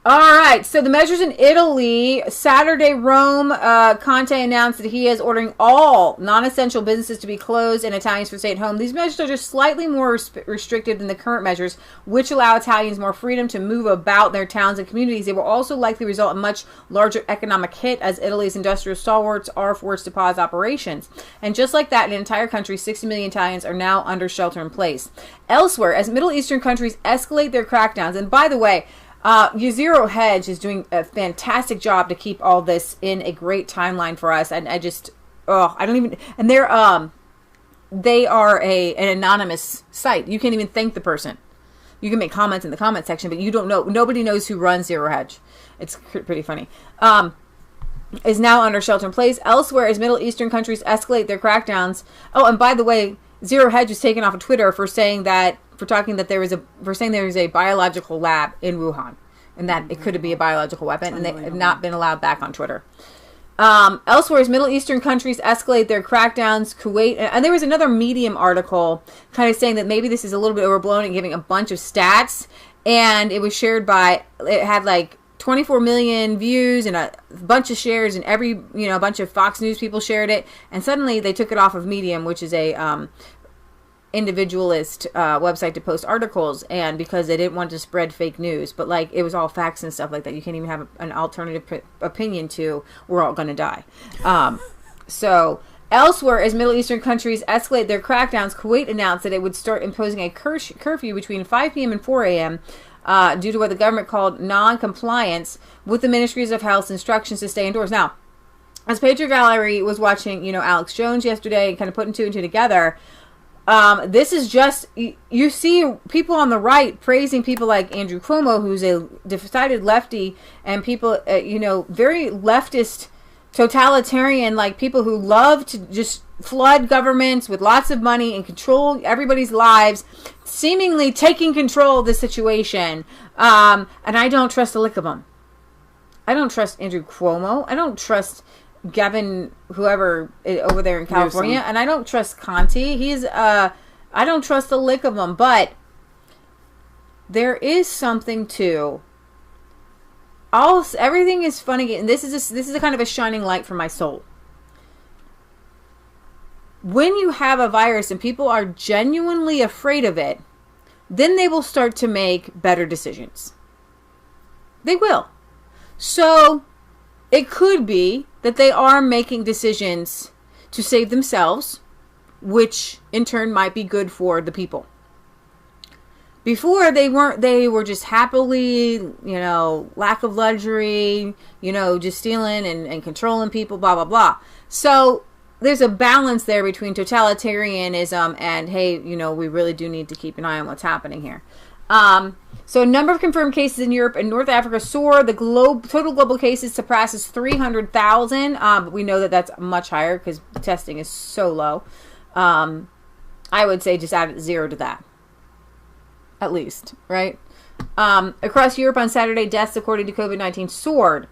all right, so the measures in Italy. Saturday, Rome, Conte announced that he is ordering all non-essential businesses to be closed and Italians to stay at home. These measures are just slightly more restrictive than the current measures, which allow Italians more freedom to move about their towns and communities. They will also likely result in much larger economic hit as Italy's industrial stalwarts are forced to pause operations. And just like that, in the entire country, 60 million Italians are now under shelter in place. Elsewhere, as Middle Eastern countries escalate their crackdowns, and by the way, Zero Hedge is doing a fantastic job to keep all this in a great timeline for us. And they are an anonymous site. You can't even thank the person. You can make comments in the comment section, but you don't know. Nobody knows who runs Zero Hedge. It's pretty funny. Is now under shelter in place. Elsewhere, as Middle Eastern countries escalate their crackdowns. Oh, and by the way, Zero Hedge was taken off of Twitter for saying that there is a biological lab in Wuhan, and that it could be a biological weapon, and they have not been allowed back on Twitter. Elsewhere, as Middle Eastern countries escalate their crackdowns, Kuwait, and there was another Medium article kind of saying that maybe this is a little bit overblown and giving a bunch of stats, and it was shared it had like 24 million views and a bunch of shares, and a bunch of Fox News people shared it, and suddenly they took it off of Medium, which is a individualist website to post articles, and because they didn't want to spread fake news, but like it was all facts and stuff like that. You can't even have an alternative opinion to we're all going to die. So elsewhere, as Middle Eastern countries escalate their crackdowns, Kuwait announced that it would start imposing a curfew between 5 p.m. and 4 a.m. Due to what the government called non-compliance with the Ministries of Health's instructions to stay indoors. Now, as Patriot Gallery was watching, Alex Jones yesterday and kind of putting two and two together, this is just, you see people on the right praising people like Andrew Cuomo, who's a decided lefty, and people, very leftist, totalitarian, like people who love to just flood governments with lots of money and control everybody's lives, seemingly taking control of the situation. And I don't trust a lick of them. I don't trust Andrew Cuomo. I don't trust Gavin, whoever over there in California, and I don't trust Conte. I don't trust a lick of them, but there is something to everything is funny, and this is a kind of a shining light for my soul. When you have a virus and people are genuinely afraid of it, then they will start to make better decisions. They will. So it could be that they are making decisions to save themselves, which in turn might be good for the people. Before they were just happily, lack of luxury, just stealing and controlling people, blah, blah, blah. So there's a balance there between totalitarianism and, hey, we really do need to keep an eye on what's happening here. So a number of confirmed cases in Europe and North Africa soar. The total global cases surpasses 300,000. But we know that that's much higher because the testing is so low. I would say just add 0 to that. At least, right? Across Europe on Saturday, deaths according to COVID-19 soared.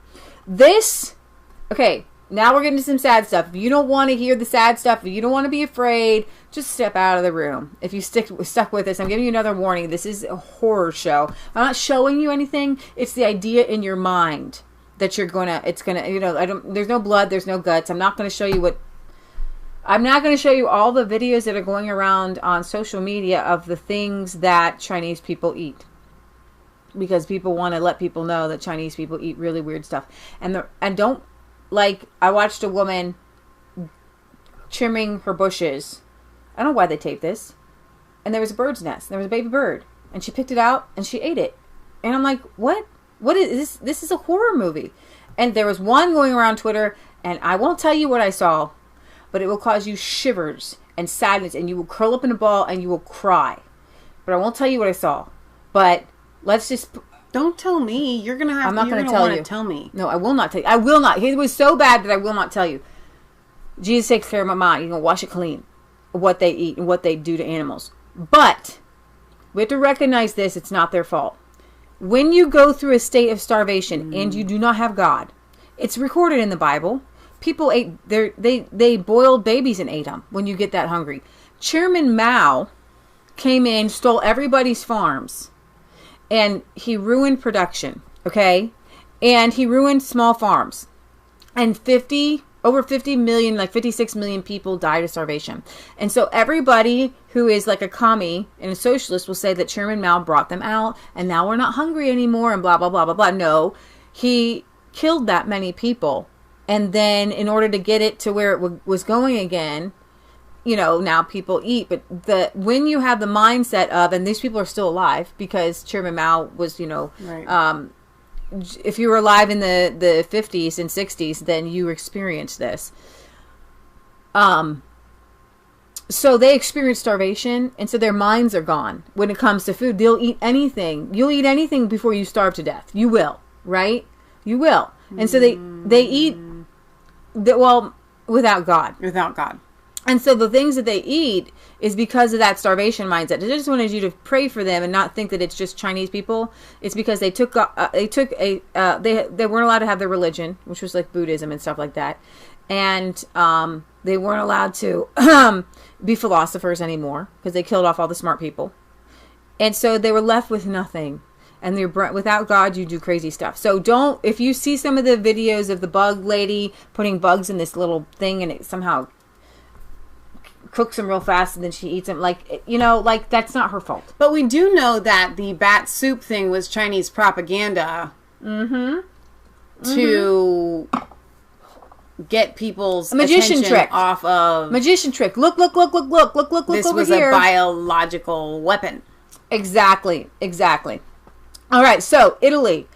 Okay, now we're getting to some sad stuff. If you don't want to hear the sad stuff, if you don't want to be afraid, just step out of the room. If you stuck with us, I'm giving you another warning. This is a horror show. I'm not showing you anything. It's the idea in your mind that there's no blood, there's no guts. I'm not going to show you all the videos that are going around on social media of the things that Chinese people eat. Because people want to let people know that Chinese people eat really weird stuff. I watched a woman trimming her bushes. I don't know why they tape this. And there was a bird's nest. There was a baby bird. And she picked it out and she ate it. And I'm like, what? What is this? This is a horror movie. And there was one going around Twitter, and I won't tell you what I saw, but it will cause you shivers and sadness, and you will curl up in a ball and you will cry. But I won't tell you what I saw. But let's just... Don't tell me. You're going to have I'm not going to tell you. Tell me. No, I will not tell you. I will not. It was so bad that I will not tell you. Jesus takes care of my mind. You're going to wash it clean. What they eat and what they do to animals. But we have to recognize this. It's not their fault. When you go through a state of starvation and you do not have God, it's recorded in the Bible. People they boiled babies and ate them when you get that hungry. Chairman Mao came in, stole everybody's farms, and he ruined production, okay? And he ruined small farms. And over 50 million, like 56 million people died of starvation. And so everybody who is like a commie and a socialist will say that Chairman Mao brought them out and now we're not hungry anymore and blah, blah, blah, blah, blah. No, he killed that many people. And then in order to get it to where it was going again, now people eat. But when you have the mindset of, and these people are still alive because Chairman Mao was, right. If you were alive in the 50s and 60s, then you experienced this. So they experience starvation, and so their minds are gone when it comes to food. They'll eat anything. You'll eat anything before you starve to death. You will, right? You will. And so they eat, without God. Without God. And so the things that they eat is because of that starvation mindset. I just wanted you to pray for them and not think that it's just Chinese people. It's because they weren't allowed to have their religion, which was like Buddhism and stuff like that. And they weren't allowed to be philosophers anymore because they killed off all the smart people. And so they were left with nothing. And without God, you do crazy stuff. So if you see some of the videos of the bug lady putting bugs in this little thing and it somehow cooks them real fast and then she eats them, that's not her fault. But we do know that the bat soup thing was Chinese propaganda to get people's magician trick off of... Magician trick. Look this over was here. A biological weapon. Exactly. All right, so Italy.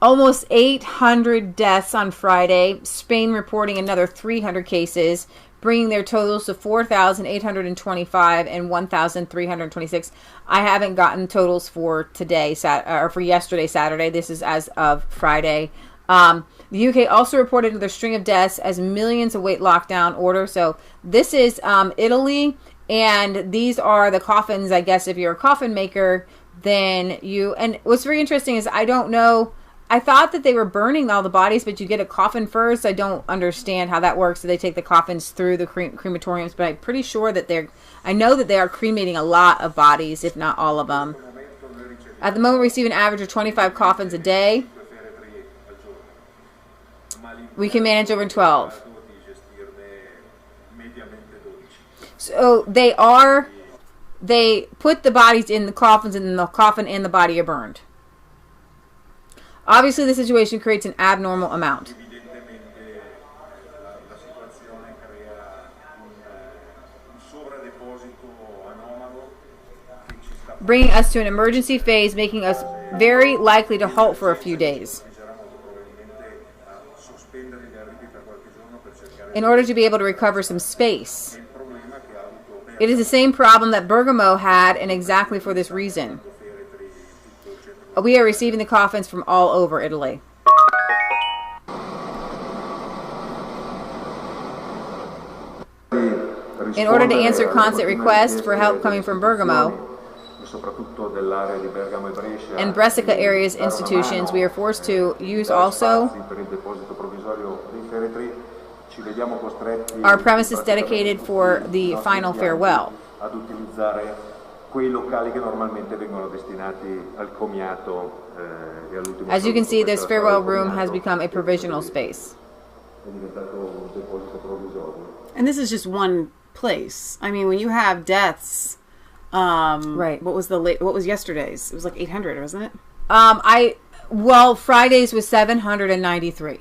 Almost 800 deaths on Friday. Spain reporting another 300 cases, bringing their totals to 4,825 and 1,326. I haven't gotten totals for today, or for yesterday, Saturday. This is as of Friday. The UK also reported another string of deaths as millions await lockdown order. So this is Italy, and these are the coffins, I guess, if you're a coffin maker, then and what's very interesting is I don't know, I thought that they were burning all the bodies, but you get a coffin first. I don't understand how that works. So they take the coffins through the crematoriums, but I'm pretty sure that I know that they are cremating a lot of bodies, if not all of them. At the moment, we receive an average of 25 coffins a day. We can manage over 12. So they put the bodies in the coffins, and then the coffin and the body are burned. Obviously, the situation creates an abnormal amount. bringing us to an emergency phase, making us very likely to halt for a few days in order to be able to recover some space. It is the same problem that Bergamo had, and exactly for this reason. We are receiving the coffins from all over Italy. In order to answer constant requests for help coming from Bergamo and Brescia area's institutions, we are forced to use also our premises dedicated for the final farewell. As you can see, this farewell room has become a provisional space. And this is just one place. I mean, when you have deaths, right? What was yesterday's? It was like 800, wasn't it? Friday's was 793.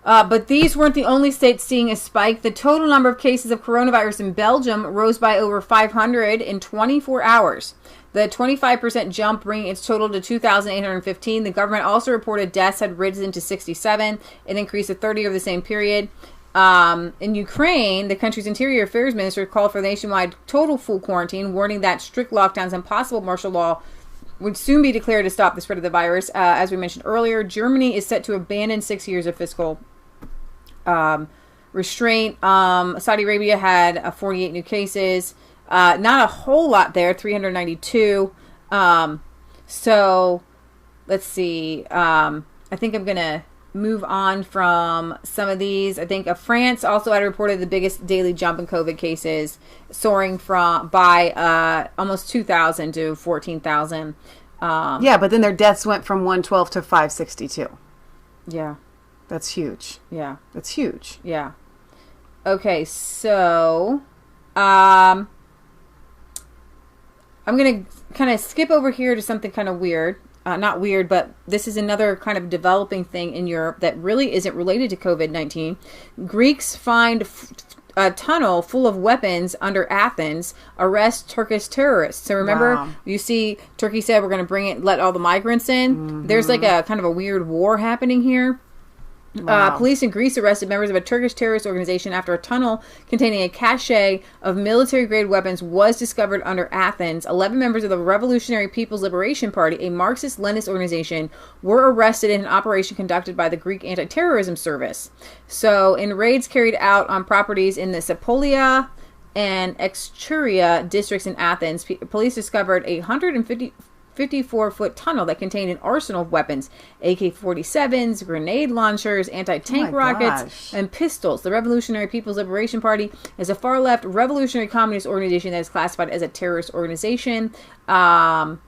But these weren't the only states seeing a spike. The total number of cases of coronavirus in Belgium rose by over 500 in 24 hours. The 25% jump bringing its total to 2,815. The government also reported deaths had risen to 67, an increase of 30 over the same period. In Ukraine, the country's Interior Affairs Minister called for nationwide total full quarantine, warning that strict lockdowns and possible martial law would soon be declared to stop the spread of the virus. As we mentioned earlier, Germany is set to abandon 6 years of fiscal restraint. Saudi Arabia had 48 new cases. Not a whole lot there, 392. So let's see. I think I'm going to move on from some of these. I think France also had reported the biggest daily jump in COVID cases, soaring by almost 2,000 to 14,000. Yeah, but then their deaths went from 112 to 562. Yeah. That's huge. Yeah. That's huge. Yeah. Okay, so I'm going to kind of skip over here to something kind of weird. Not weird, but this is another kind of developing thing in Europe that really isn't related to COVID-19. Greeks find a tunnel full of weapons under Athens, arrest Turkish terrorists. So remember, you see, Turkey said we're going to let all the migrants in. Mm-hmm. There's like a kind of a weird war happening here. Wow. Police in Greece arrested members of a Turkish terrorist organization after a tunnel containing a cache of military-grade weapons was discovered under Athens. 11 members of the Revolutionary People's Liberation Party, a Marxist-Leninist organization, were arrested in an operation conducted by the Greek Anti-Terrorism Service. So, in raids carried out on properties in the Sepolia and Exchuria districts in Athens, police discovered a 54-foot tunnel that contained an arsenal of weapons, AK-47s, grenade launchers, anti-tank rockets, and pistols. The Revolutionary People's Liberation Party is a far-left revolutionary communist organization that is classified as a terrorist organization. The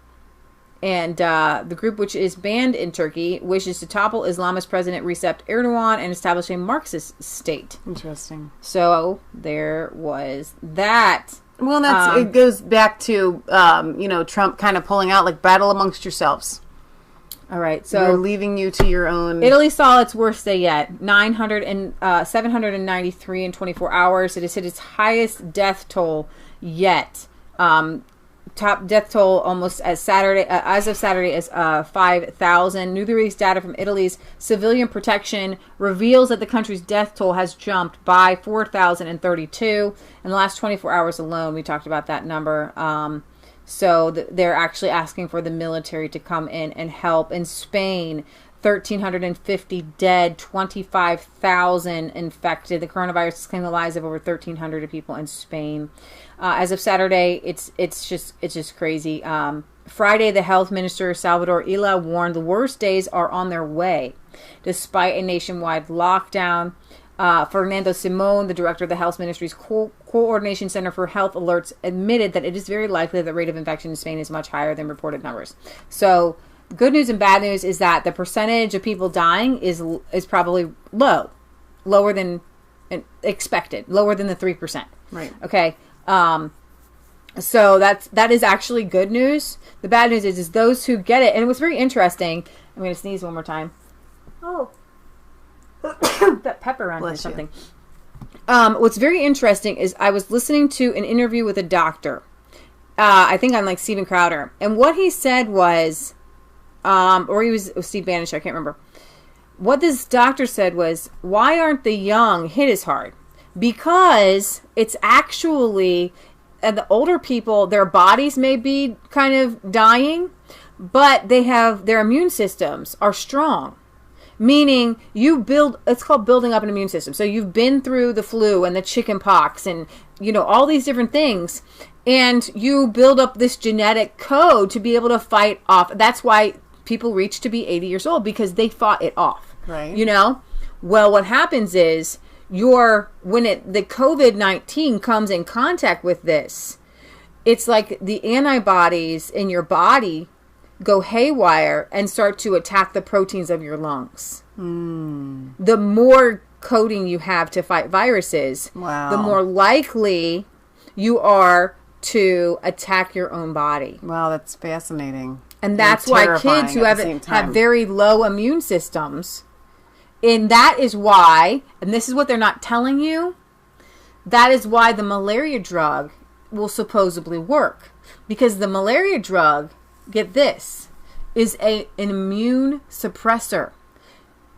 group, which is banned in Turkey, wishes to topple Islamist President Recep Erdogan and establish a Marxist state. Interesting. So there was that. Well, it goes back to, Trump kind of pulling out, like, battle amongst yourselves. All right, so we're leaving you to your own. Italy saw its worst day yet, 793 in 24 hours. It has hit its highest death toll yet. Top death toll almost as of Saturday is 5,000. Newly released data from Italy's civilian protection reveals that the country's death toll has jumped by 4,032 in the last 24 hours alone. We talked about that number. So they're actually asking for the military to come in and help. In Spain, 1,350 dead, 25,000 infected. The coronavirus has claimed the lives of over 1,300 people in Spain. As of Saturday, it's just crazy. Friday, the health minister, Salvador Illa, warned the worst days are on their way. Despite a nationwide lockdown, Fernando Simon, the director of the health ministry's Coordination Center for Health Alerts, admitted that it is very likely that the rate of infection in Spain is much higher than reported numbers. So, good news and bad news is that the percentage of people dying is probably lower than expected, lower than the 3%. Right. Okay. So that is actually good news. The bad news is those who get it, and it was very interesting. I'm going to sneeze one more time. Oh, that pepper on here or something. What's very interesting is I was listening to an interview with a doctor. I think on like Steven Crowder. And what he said was, or he was Steve Banish, I can't remember. What this doctor said was, why aren't the young hit as hard? Because it's actually, the older people, their bodies may be kind of dying, but they have, their immune systems are strong. Meaning it's called building up an immune system. So you've been through the flu and the chicken pox and, all these different things. And you build up this genetic code to be able to fight off. That's why people reach to be 80 years old, because they fought it off. Right. Well, what happens is when the COVID-19 comes in contact with this, it's like the antibodies in your body go haywire and start to attack the proteins of your lungs. The more coding you have to fight viruses, the more likely you are to attack your own body. Wow, that's fascinating. And that's why kids who have very low immune systems, and that is why, and this is what they're not telling you, that is why the malaria drug will supposedly work. Because the malaria drug, get this, is an immune suppressor.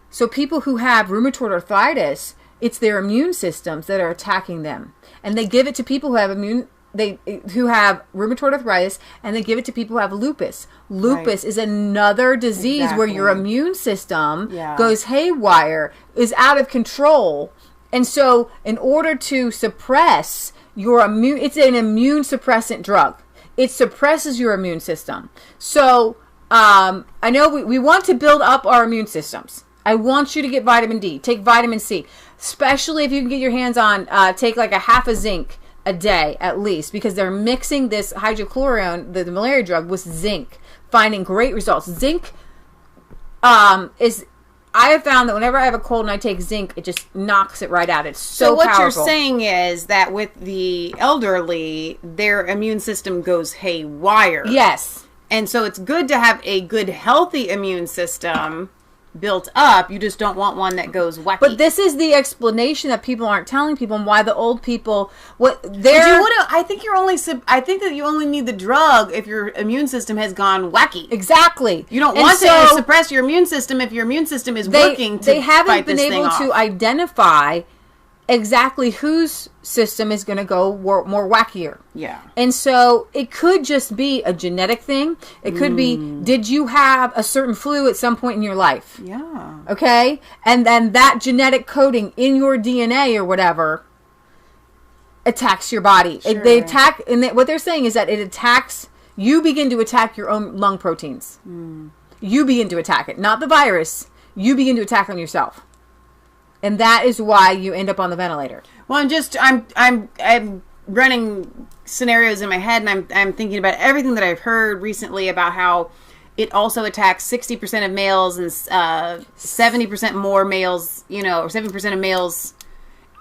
So people who have rheumatoid arthritis, it's their immune systems that are attacking them. And they give it to people who have rheumatoid arthritis, and they give it to people who have lupus. Lupus is another disease where your immune system goes haywire, is out of control. And so in order to suppress your immune, it's an immune suppressant drug. It suppresses your immune system. So I know we want to build up our immune systems. I want you to get vitamin D. Take vitamin C. Especially if you can get your hands on, take like a half a zinc a day at least, because they're mixing this hydrochlorone, the malaria drug, with zinc, finding great results. Zinc I have found that whenever I have a cold and I take zinc, it just knocks it right out. It's so what powerful. You're saying is that with the elderly, their immune system goes haywire. Yes. And so it's good to have a good, healthy immune system built up. You just don't want one that goes wacky. But this is the explanation that people aren't telling people, and why the old people I think that you only need the drug if your immune system has gone wacky. Exactly. You don't want to suppress your immune system if your immune system is working to They haven't fight been this able thing to off. identify exactly whose system is going to go more wackier. Yeah. And so it could just be a genetic thing. It could be, did you have a certain flu at some point in your life? Yeah. Okay? And then that genetic coding in your DNA or whatever attacks your body. Sure. They attack, and what they're saying is that it attacks, you begin to attack your own lung proteins. You begin to attack it. Not the virus. You begin to attack on yourself. And that is why you end up on the ventilator. Well, I'm running scenarios in my head, and I'm thinking about everything that I've heard recently about how it also attacks 60% of males and 70% more males, or 70% of males.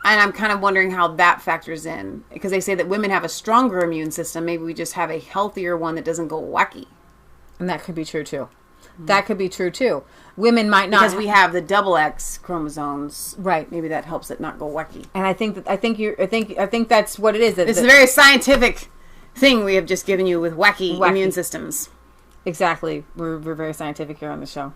And I'm kind of wondering how that factors in, because they say that women have a stronger immune system. Maybe we just have a healthier one that doesn't go wacky. And that could be true too. That could be true too. Women might not, because we have the double X chromosomes. Right. Maybe that helps it not go wacky. And I think that's what it is. It's a very scientific thing we have just given you with wacky. Immune systems. Exactly. We're very scientific here on the show.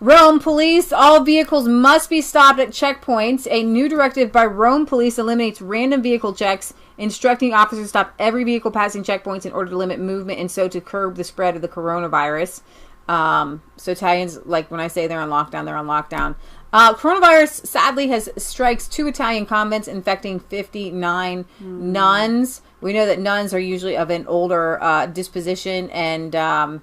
Rome police, all vehicles must be stopped at checkpoints. A new directive by Rome police eliminates random vehicle checks, instructing officers to stop every vehicle passing checkpoints in order to limit movement and so to curb the spread of the coronavirus. So Italians, like when I say they're on lockdown, they're on lockdown. Coronavirus sadly strikes 2 Italian convents, infecting 59 nuns. We know that nuns are usually of an older disposition, and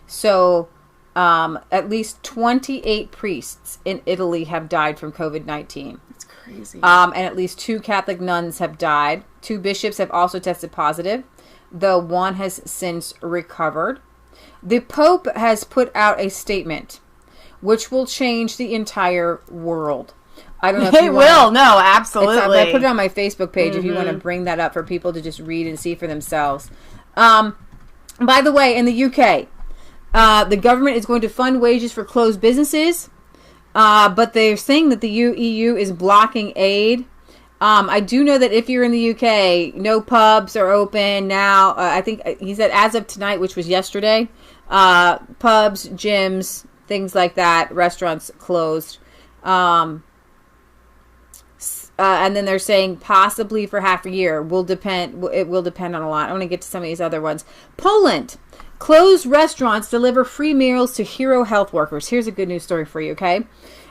so at least 28 priests in Italy have died from COVID-19. That's crazy. And at least 2 Catholic nuns have died. 2 bishops have also tested positive, though one has since recovered. The Pope has put out a statement which will change the entire world. I don't know if you will. No, absolutely. I put it on my Facebook page if you want to bring that up for people to just read and see for themselves. By the way, in the UK, the government is going to fund wages for closed businesses, but they're saying that the EU is blocking aid I do know that if you're in the UK, no pubs are open now. I think he said as of tonight, which was yesterday, pubs, gyms, things like that, restaurants closed. And then they're saying possibly for half a year. It will depend on a lot. I want to get to some of these other ones. Poland. Closed restaurants deliver free meals to hero health workers. Here's a good news story for you, okay?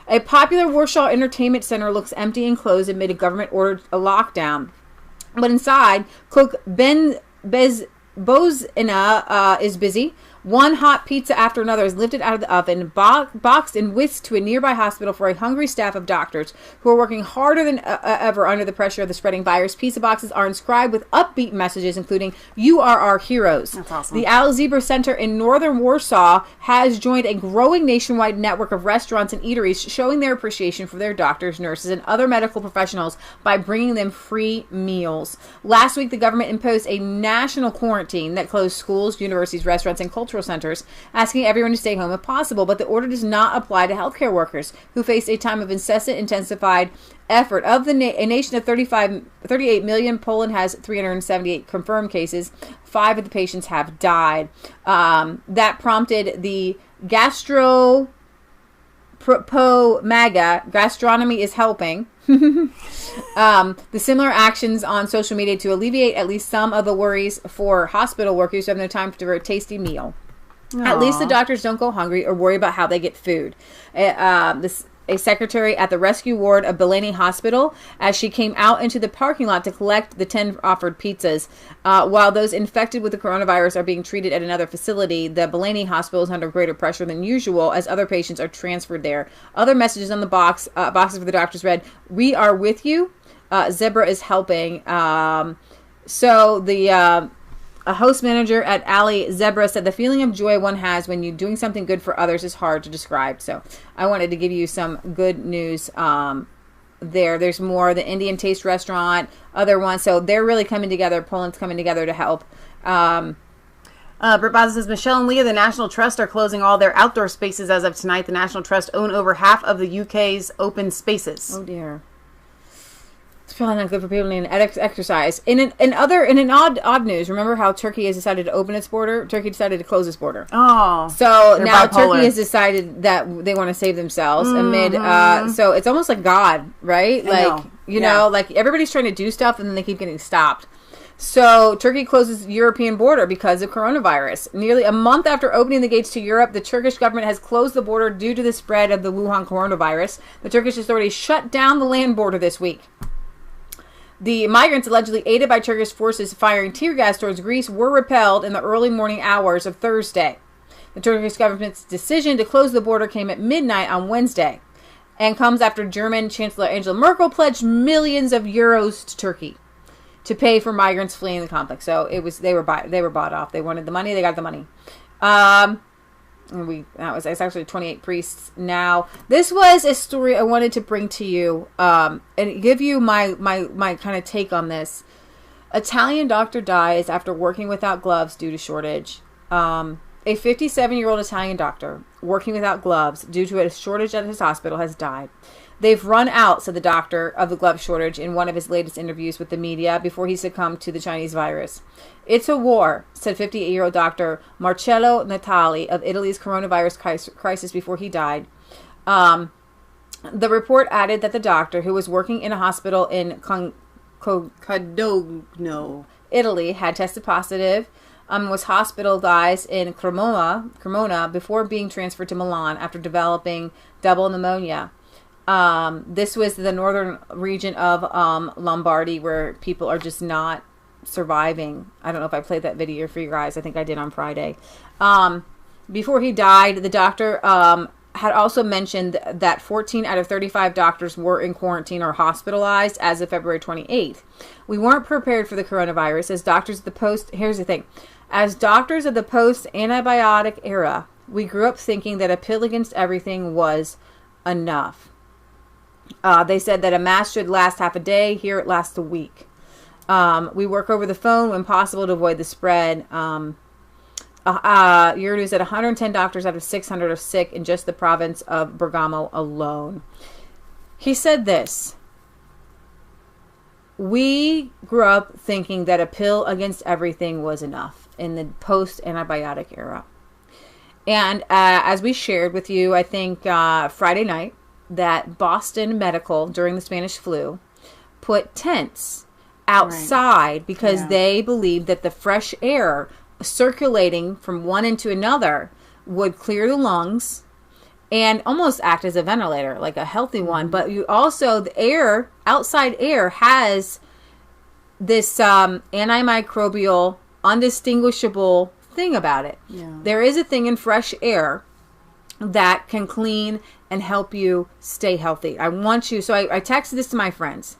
A popular Warsaw entertainment center looks empty and closed amid a government-ordered lockdown. But inside, cook Ben Bozina is busy. One hot pizza after another is lifted out of the oven, boxed and whisked to a nearby hospital for a hungry staff of doctors who are working harder than ever under the pressure of the spreading virus. Pizza boxes are inscribed with upbeat messages, including, "You are our heroes." That's awesome. The Al Zebra Center in northern Warsaw has joined a growing nationwide network of restaurants and eateries showing their appreciation for their doctors, nurses, and other medical professionals by bringing them free meals. Last week, the government imposed a national quarantine that closed schools, universities, restaurants, and cultural centers, asking everyone to stay home if possible. But the order does not apply to healthcare workers who face a time of incessant, intensified effort. Of a nation of 38 million, Poland has 378 confirmed cases. 5 of the patients have died. That prompted the MAGA, gastronomy is helping, the similar actions on social media to alleviate at least some of the worries for hospital workers who have no time for a tasty meal. Aww. At least the doctors don't go hungry or worry about how they get food. A secretary at the rescue ward of Beleni Hospital as she came out into the parking lot to collect the 10 offered pizzas. While those infected with the coronavirus are being treated at another facility, the Beleni Hospital is under greater pressure than usual as other patients are transferred there. Other messages on the boxes for the doctors read, "We are with you. Zebra is helping." A host manager at Ali Zebra said the feeling of joy one has when you're doing something good for others is hard to describe. So I wanted to give you some good news there. There's more. The Indian Taste Restaurant, other ones. So they're really coming together. Poland's coming together to help. Britt Baza says, Michelle and Leah, the National Trust are closing all their outdoor spaces as of tonight. The National Trust own over half of the UK's open spaces. Oh, dear. It's probably not good for people needing exercise. In odd news, remember how Turkey has decided to open its border? Turkey decided to close its border. Oh, so now bipolar. Turkey has decided that they want to save themselves amid. So it's almost like God, right? You know, like everybody's trying to do stuff and then they keep getting stopped. So Turkey closes European border because of coronavirus. Nearly a month after opening the gates to Europe, the Turkish government has closed the border due to the spread of the Wuhan coronavirus. The Turkish authorities shut down the land border this week. The migrants, allegedly aided by Turkish forces firing tear gas towards Greece, were repelled in the early morning hours of Thursday. The Turkish government's decision to close the border came at midnight on Wednesday and comes after German Chancellor Angela Merkel pledged millions of euros to Turkey to pay for migrants fleeing the conflict. So they were bought off. They wanted the money. They got the money. It's actually 28 priests now. This was a story I wanted to bring to you and give you my kind of take on this. Italian doctor dies after working without gloves due to shortage. A 57-year-old Italian doctor working without gloves due to a shortage at his hospital has died. They've run out, said the doctor, of the glove shortage in one of his latest interviews with the media before he succumbed to the Chinese virus. It's a war, said 58-year-old Dr. Marcello Natali of Italy's coronavirus crisis before he died. The report added that the doctor, who was working in a hospital in Cadogno, Italy, had tested positive, was hospitalized in Cremona before being transferred to Milan after developing double pneumonia. This was the northern region of Lombardy where people are just not surviving. I don't know if I played that video for you guys. I think I did on Friday. Before he died, the doctor had also mentioned that 14 out of 35 doctors were in quarantine or hospitalized as of February 28th. We weren't prepared for the coronavirus as doctors of the here's the thing. As doctors of the post-antibiotic era, we grew up thinking that a pill against everything was enough. They said that a mask should last half a day. Here it lasts a week. We work over the phone when possible to avoid the spread. Euronews said 110 doctors out of 600 are sick in just the province of Bergamo alone. He said this. we grew up thinking that a pill against everything was enough in the post-antibiotic era. And as we shared with you, I think Friday night, that Boston Medical, during the Spanish flu, put tents outside because they believed that the fresh air circulating from one into another would clear the lungs and almost act as a ventilator, like a healthy one. But you also, the air, outside air, has this antimicrobial, undistinguishable thing about it. Yeah. There is a thing in fresh air that can clean and help you stay healthy. I want you, so I texted this to my friends.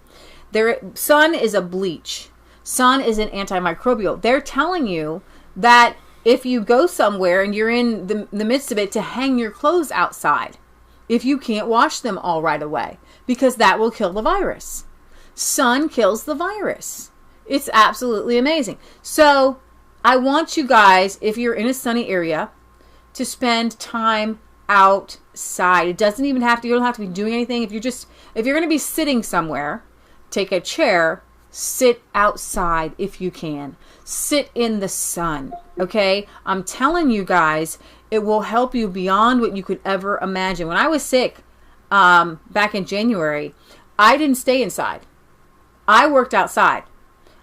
Sun is a bleach. Sun is an antimicrobial. They're telling you that if you go somewhere and you're in the midst of it, to hang your clothes outside if you can't wash them all right away, because that will kill the virus. Sun kills the virus. It's absolutely amazing. So I want you guys, if you're in a sunny area, to spend time outside. It doesn't even have to, you don't have to be doing anything. If you're going to be sitting somewhere, take a chair, sit outside if you can. Sit in the sun, okay? I'm telling you guys, it will help you beyond what you could ever imagine. When I was sick back in January, I didn't stay inside. I worked outside.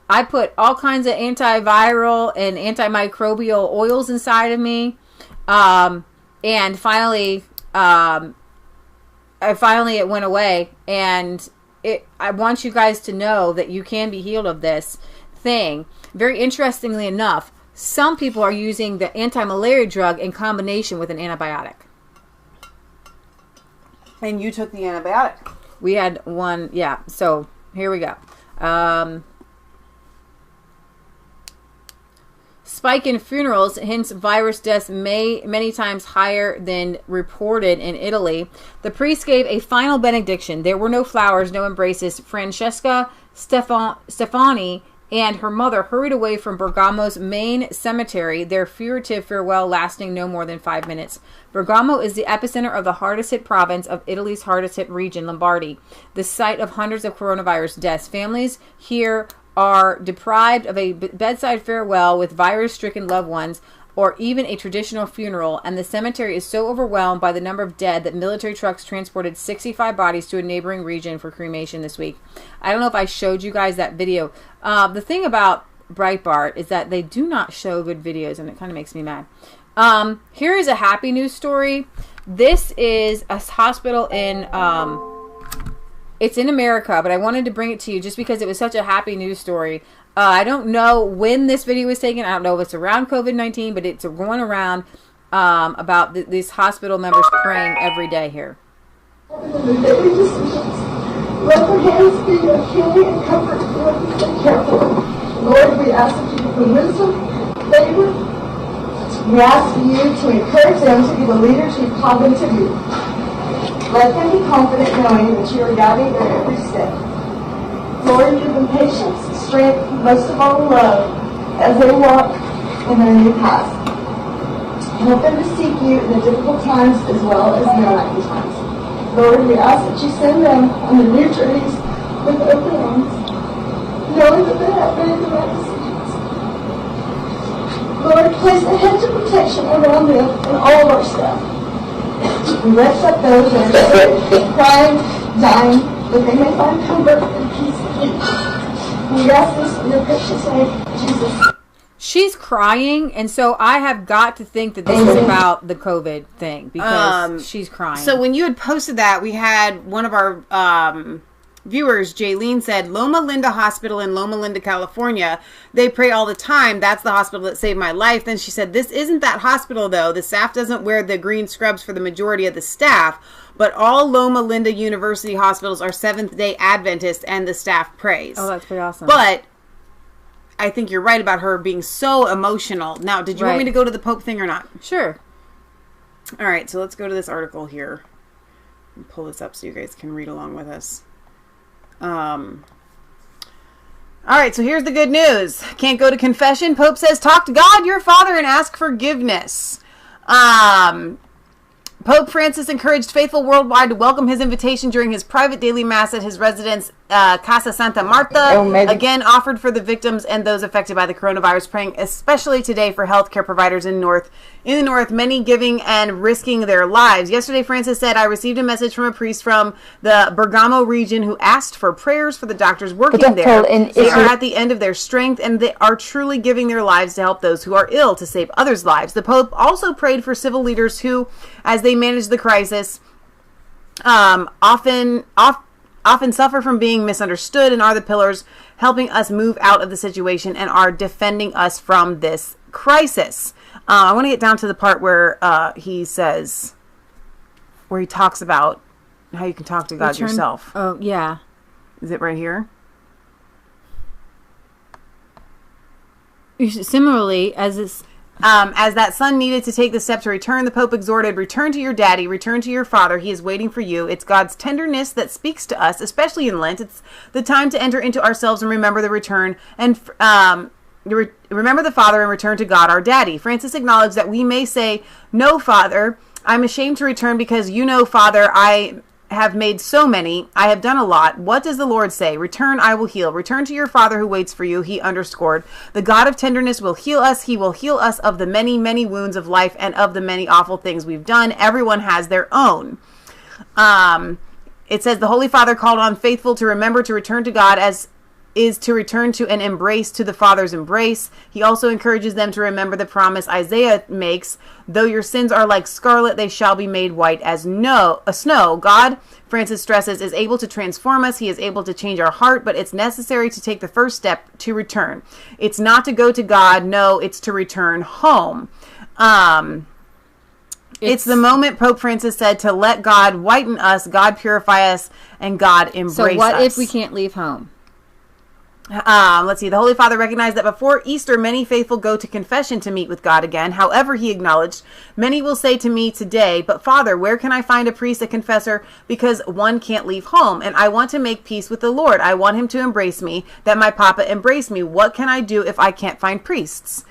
I put all kinds of antiviral and antimicrobial oils inside of me. And finally it went away. And I want you guys to know that you can be healed of this thing. Very interestingly enough, some people are using the anti-malaria drug in combination with an antibiotic. And you took the antibiotic. We had one, yeah. So here we go. Spike in funerals hints virus deaths many times higher than reported in Italy. The priest gave a final benediction. There were no flowers, no embraces. Francesca Stefani and her mother hurried away from Bergamo's main cemetery, their furtive farewell lasting no more than 5 minutes. Bergamo is the epicenter of the hardest hit province of Italy's hardest hit region, Lombardy, the site of hundreds of coronavirus deaths. Families here are deprived of a bedside farewell with virus-stricken loved ones, or even a traditional funeral, and the cemetery is so overwhelmed by the number of dead that military trucks transported 65 bodies to a neighboring region for cremation this week. I don't know if I showed you guys that video. The thing about Breitbart is that they do not show good videos, and it kind of makes me mad. Here is a happy news story. This is a hospital in... it's in America, but I wanted to bring it to you just because it was such a happy news story. I don't know when this video was taken. I don't know if it's around COVID-19, but it's going around about these hospital members praying every day here. Let the hands be of healing and comfort and careful. Lord, we ask that you give them wisdom, favor. We ask you to encourage them to be the leaders you've called them to be. Let them be confident knowing that you are guiding their every step. Lord, give them patience, strength, most of all love, as they walk in their new path. Help them to seek you in the difficult times as well as the unlikely times. Lord, we ask that you send them on their new journeys with open arms, knowing that they have made the right decisions. Lord, place a hedge of protection around them and all of our staff. We lift up those that are sick, crying, dying, that they may find comfort and peace in you. We ask this in your precious name, Jesus. She's crying, and so I have got to think that this is about the COVID thing, because she's crying. So when you had posted that, we had one of our viewers, Jaylene, said, Loma Linda Hospital in Loma Linda, California. They pray all the time. That's the hospital that saved my life. Then she said, this isn't that hospital, though. The staff doesn't wear the green scrubs for the majority of the staff, but all Loma Linda University hospitals are Seventh-day Adventist, and the staff prays. Oh, that's pretty awesome. But I think you're right about her being so emotional. Now, did you want me to go to the Pope thing or not? Sure. All right, so let's go to this article here. And pull this up so you guys can read along with us. All right, so here's the good news. Can't go to confession. Pope says, talk to God, your Father, and ask forgiveness. Pope Francis encouraged faithful worldwide to welcome his invitation during his private daily mass at his residence Casa Santa Marta, again offered for the victims and those affected by the coronavirus, praying especially today for healthcare providers in the north, many giving and risking their lives. Yesterday, Francis said, I received a message from a priest from the Bergamo region who asked for prayers for the doctors working there. They are at the end of their strength, and they are truly giving their lives to help those who are ill, to save others' lives. The Pope also prayed for civil leaders who, as they manage the crisis, often suffer from being misunderstood and are the pillars helping us move out of the situation and are defending us from this crisis. I want to get down to the part where he talks about how you can talk to God yourself. Oh, yeah. Is it right here? Similarly, as that son needed to take the step to return, the Pope exhorted, return to your daddy, return to your father. He is waiting for you. It's God's tenderness that speaks to us, especially in Lent. It's the time to enter into ourselves and remember the return and remember the Father and return to God, our daddy. Francis acknowledged that we may say, no, Father, I'm ashamed to return because you know, Father, I have made so many. I have done a lot. What does the Lord say? Return, I will heal. Return to your Father who waits for you. He underscored. The God of tenderness will heal us. He will heal us of the many, many wounds of life and of the many awful things we've done. Everyone has their own. It says the Holy Father called on faithful to remember to return to God as is to return to an embrace to the Father's embrace. He also encourages them to remember the promise Isaiah makes, though your sins are like scarlet, they shall be made white as snow. God, Francis stresses, is able to transform us. He is able to change our heart, but it's necessary to take the first step to return. It's not to go to God. No, it's to return home. It's the moment, Pope Francis said, to let God whiten us, God purify us, and God embrace us. So what if we can't leave home? Let's see. The Holy Father recognized that before Easter, many faithful go to confession to meet with God again. However, he acknowledged, many will say to me today, but Father, where can I find a priest, a confessor, because one can't leave home, and I want to make peace with the Lord. I want him to embrace me, that my Papa embrace me. What can I do if I can't find priests?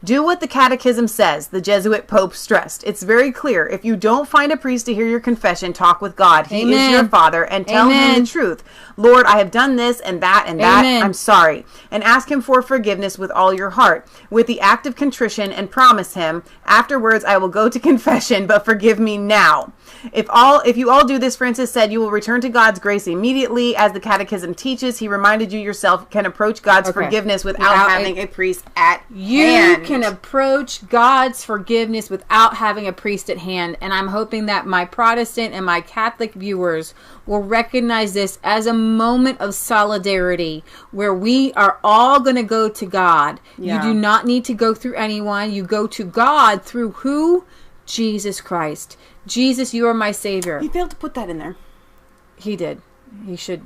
Do what the Catechism says, the Jesuit Pope stressed. It's very clear. If you don't find a priest to hear your confession, talk with God. He is your Father, and tell him the truth. Lord, I have done this and that and that. I'm sorry. And ask him for forgiveness with all your heart, with the act of contrition, and promise him, afterwards I will go to confession, but forgive me now. If you all do this, Francis said, you will return to God's grace immediately. As the Catechism teaches, he reminded you yourself can approach God's forgiveness without having a priest at hand. You can approach God's forgiveness without having a priest at hand. And I'm hoping that my Protestant and my Catholic viewers will recognize this as a moment of solidarity where we are all going to go to God. Yeah. You do not need to go through anyone. You go to God through who? Jesus Christ. Jesus, you are my Savior. He failed to put that in there. He did. He should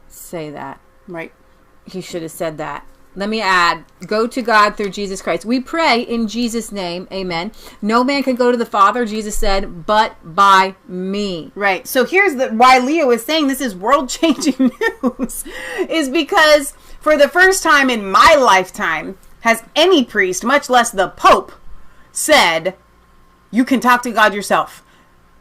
say that. Right. He should have said that. Let me add, go to God through Jesus Christ. We pray in Jesus' name, amen. No man can go to the Father, Jesus said, but by me. Right. So here's why Leah was saying this is world-changing news, is because for the first time in my lifetime has any priest, much less the Pope, said, you can talk to God yourself.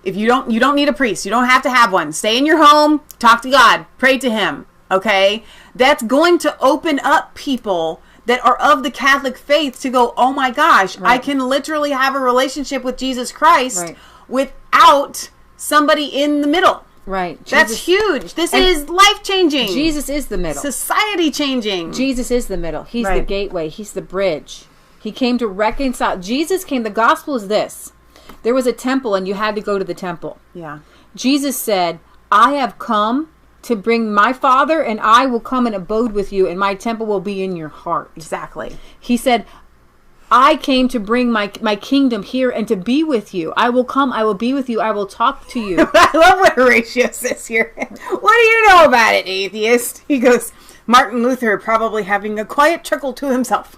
If you don't need a priest. You don't have to have one. Stay in your home, talk to God, pray to him. Okay? That's going to open up people that are of the Catholic faith to go, oh my gosh, right. I can literally have a relationship with Jesus Christ without somebody in the middle. Right. That's huge. This is life-changing. Jesus is the middle. Society-changing. Jesus is the middle. He's the gateway. He's the bridge. He came to reconcile. Jesus came. The gospel is this. There was a temple and you had to go to the temple. Yeah. Jesus said, I have come to bring my Father, and I will come and abode with you, and my temple will be in your heart. Exactly. He said, I came to bring my kingdom here and to be with you. I will come, I will be with you, I will talk to you. I love what Horatio says here. What do you know about it, atheist? He goes, Martin Luther probably having a quiet chuckle to himself.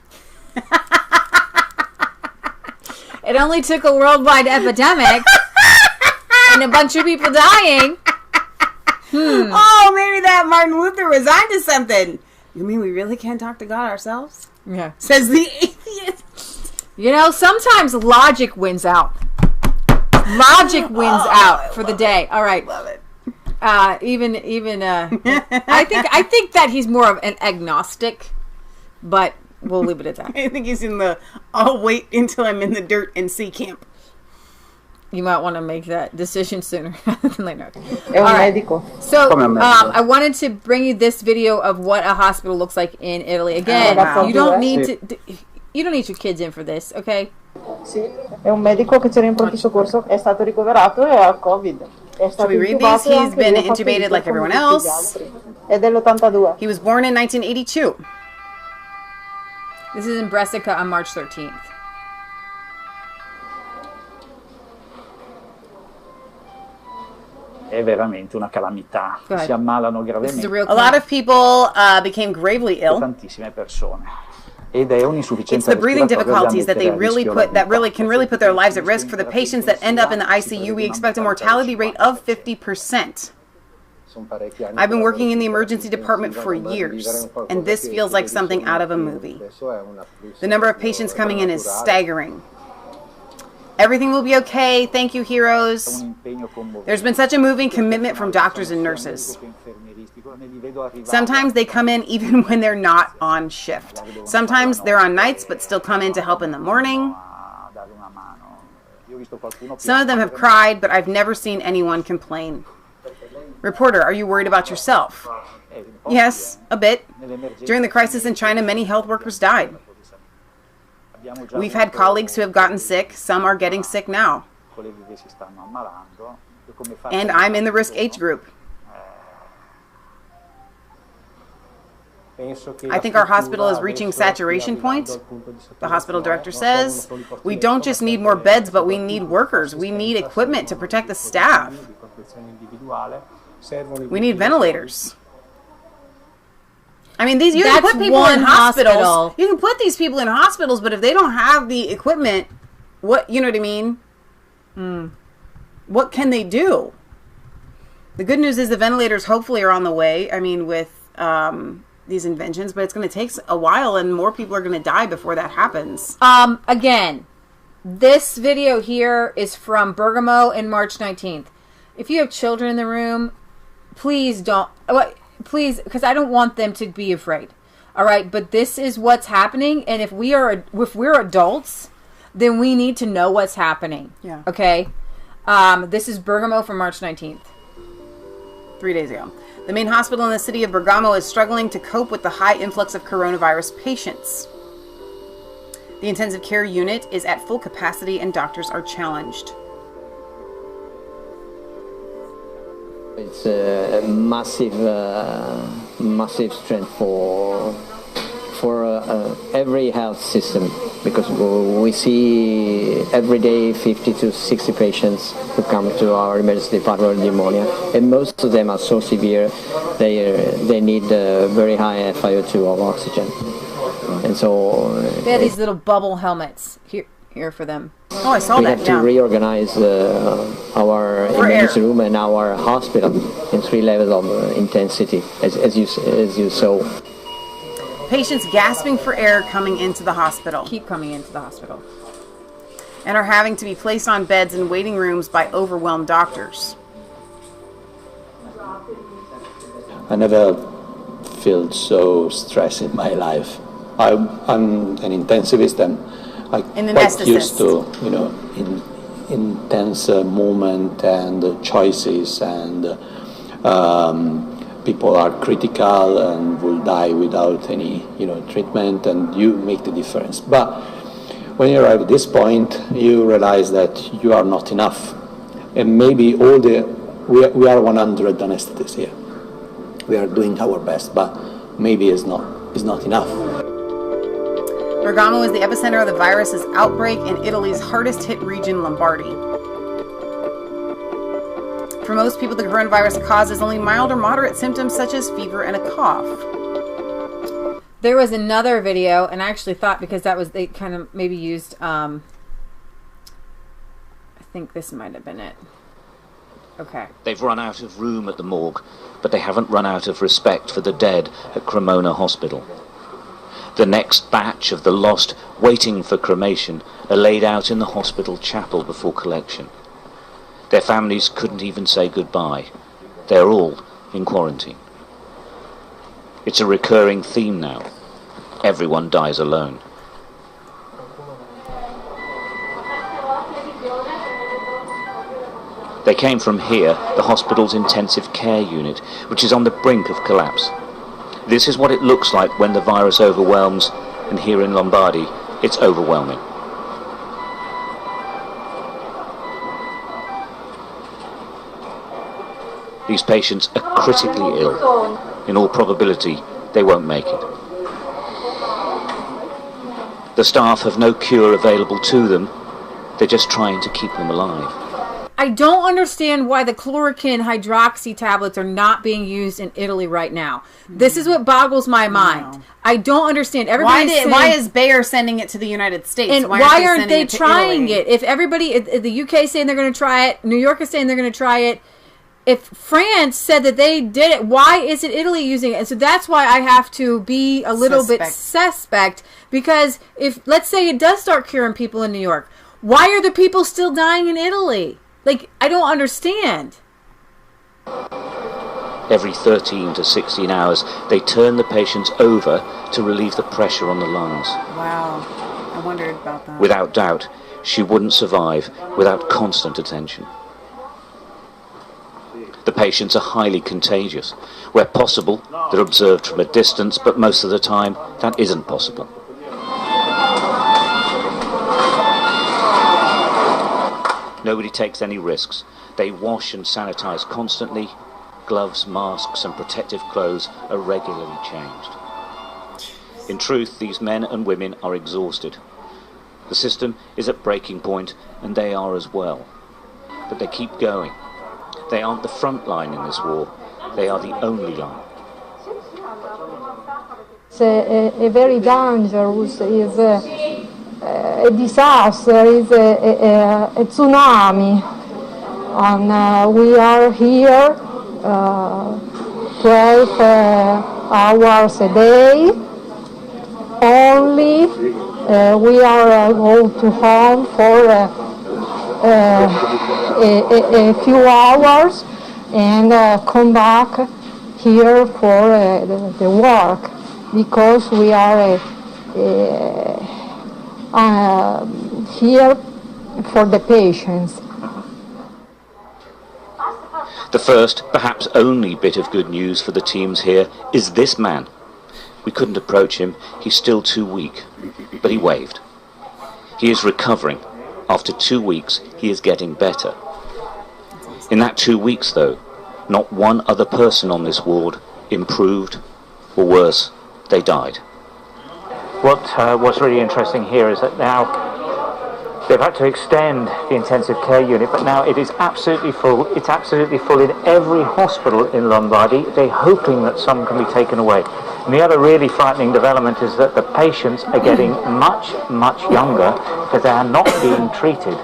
It only took a worldwide epidemic and a bunch of people dying. Oh, maybe that Martin Luther was onto something. You mean we really can't talk to God ourselves? Yeah. Says the atheist. You know, sometimes logic wins out. Logic wins out for the day. All right. Love it. I think that he's more of an agnostic, but we'll leave it at that. I think he's in the I'll wait until I'm in the dirt and see camp. You might want to make that decision sooner rather than later. È un medico. So, I wanted to bring you this video of what a hospital looks like in Italy. Again, you don't need your kids in for this, okay? Sì, è un medico che c'era in pronto soccorso, è stato ricoverato e ha Covid. So we read these. He's been intubated like everyone else. È dell'82. He was born in 1982. This is in Brescia on March 13th. È veramente una calamità. Si ammalano gravemente. A lot of people became gravely ill. Tantissime persone. Ed è It's the breathing difficulties that can really put their lives at risk. For the patients that end up in the ICU, we expect a mortality rate of 50%. I've been working in the emergency department for years, and this feels like something out of a movie. The number of patients coming in is staggering. Everything will be okay. Thank you, heroes. There's been such a moving commitment from doctors and nurses. Sometimes they come in even when they're not on shift. Sometimes they're on nights but still come in to help in the morning. Some of them have cried, but I've never seen anyone complain. Reporter, are you worried about yourself? Yes, a bit. During the crisis in China, many health workers died. We've had colleagues who have gotten sick. Some are getting sick now. And I'm in the risk age group. I think our hospital is reaching saturation point. The hospital director says, we don't just need more beds, but we need workers. We need equipment to protect the staff. We need ventilators. I mean, you can put people in hospitals. You can put these people in hospitals, but if they don't have the equipment, you know what I mean? What can they do? The good news is the ventilators hopefully are on the way. I mean, with these inventions, but it's going to take a while, and more people are going to die before that happens. Again, this video here is from Bergamo in March 19th. If you have children in the room, please don't. Please, because I don't want them to be afraid. All right, but this is what's happening, and if we're adults, then we need to know what's happening. Yeah. Okay. This is Bergamo from March 19th. 3 days ago. The main hospital in the city of Bergamo is struggling to cope with the high influx of coronavirus patients. The intensive care unit is at full capacity, and doctors are challenged. It's a massive strength for every health system, because we see every day 50 to 60 patients who come to our emergency department with pneumonia, and most of them are so severe they need very high FiO2 of oxygen, and so they have these little bubble helmets here for them. Oh, I saw that. We have to reorganize our emergency room and our hospital in 3 levels of intensity, as you saw. Patients gasping for air coming into the hospital. Keep coming into the hospital. And are having to be placed on beds in waiting rooms by overwhelmed doctors. I never felt so stressed in my life. I'm an intensivist, and I'm quite used to, intense moment and choices, and people are critical and will die without any, treatment, and you make the difference. But when you arrive at this point, you realize that you are not enough, and maybe we are 100 anesthetists here. We are doing our best, but maybe it's not enough. Bergamo is the epicenter of the virus's outbreak in Italy's hardest hit region, Lombardy. For most people, the coronavirus causes only mild or moderate symptoms such as fever and a cough. There was another video, and I actually thought, because they kind of maybe used, I think this might have been it. Okay. They've run out of room at the morgue, but they haven't run out of respect for the dead at Cremona Hospital. The next batch of the lost waiting for cremation are laid out in the hospital chapel before collection. Their families couldn't even say goodbye. They're all in quarantine. It's a recurring theme now. Everyone dies alone. They came from here, the hospital's intensive care unit, which is on the brink of collapse. This is what it looks like when the virus overwhelms, and here in Lombardy, it's overwhelming. These patients are critically ill. In all probability, they won't make it. The staff have no cure available to them. They're just trying to keep them alive. I don't understand why the chloroquine hydroxy tablets are not being used in Italy right now. This is what boggles my mind. I don't understand. Why is Bayer sending it to the United States? And why aren't they trying it? If everybody, if the UK is saying they're going to try it, New York is saying they're going to try it, if France said that they did it, why isn't Italy using it? And so that's why I have to be a little bit suspect, because if, let's say it does start curing people in New York, why are the people still dying in Italy? Like, I don't understand. Every 13 to 16 hours, they turn the patients over to relieve the pressure on the lungs. Wow. I wondered about that. Without doubt, she wouldn't survive without constant attention. The patients are highly contagious. Where possible, they're observed from a distance, but most of the time, that isn't possible. Nobody takes any risks. They wash and sanitize constantly. Gloves, masks, and protective clothes are regularly changed. In truth, these men and women are exhausted. The system is at breaking point, and they are as well. But they keep going. They aren't the front line in this war. They are the only line. It's a very dangerous, is a disaster, is a tsunami. And we are here 12 hours a day. Only we are going to home for a few hours and come back here for the work, because we are here for the patients. The first, perhaps only bit of good news for the teams here is this man. We couldn't approach him, he's still too weak, but he waved. He is recovering. After 2 weeks, he is getting better. In that 2 weeks, though, not one other person on this ward improved, or worse, they died. What's really interesting here is that now they've had to extend the intensive care unit, but now it is absolutely full. It's absolutely full in every hospital in Lombardy. They're hoping that some can be taken away. And the other really frightening development is that the patients are getting much, much younger because they are not being treated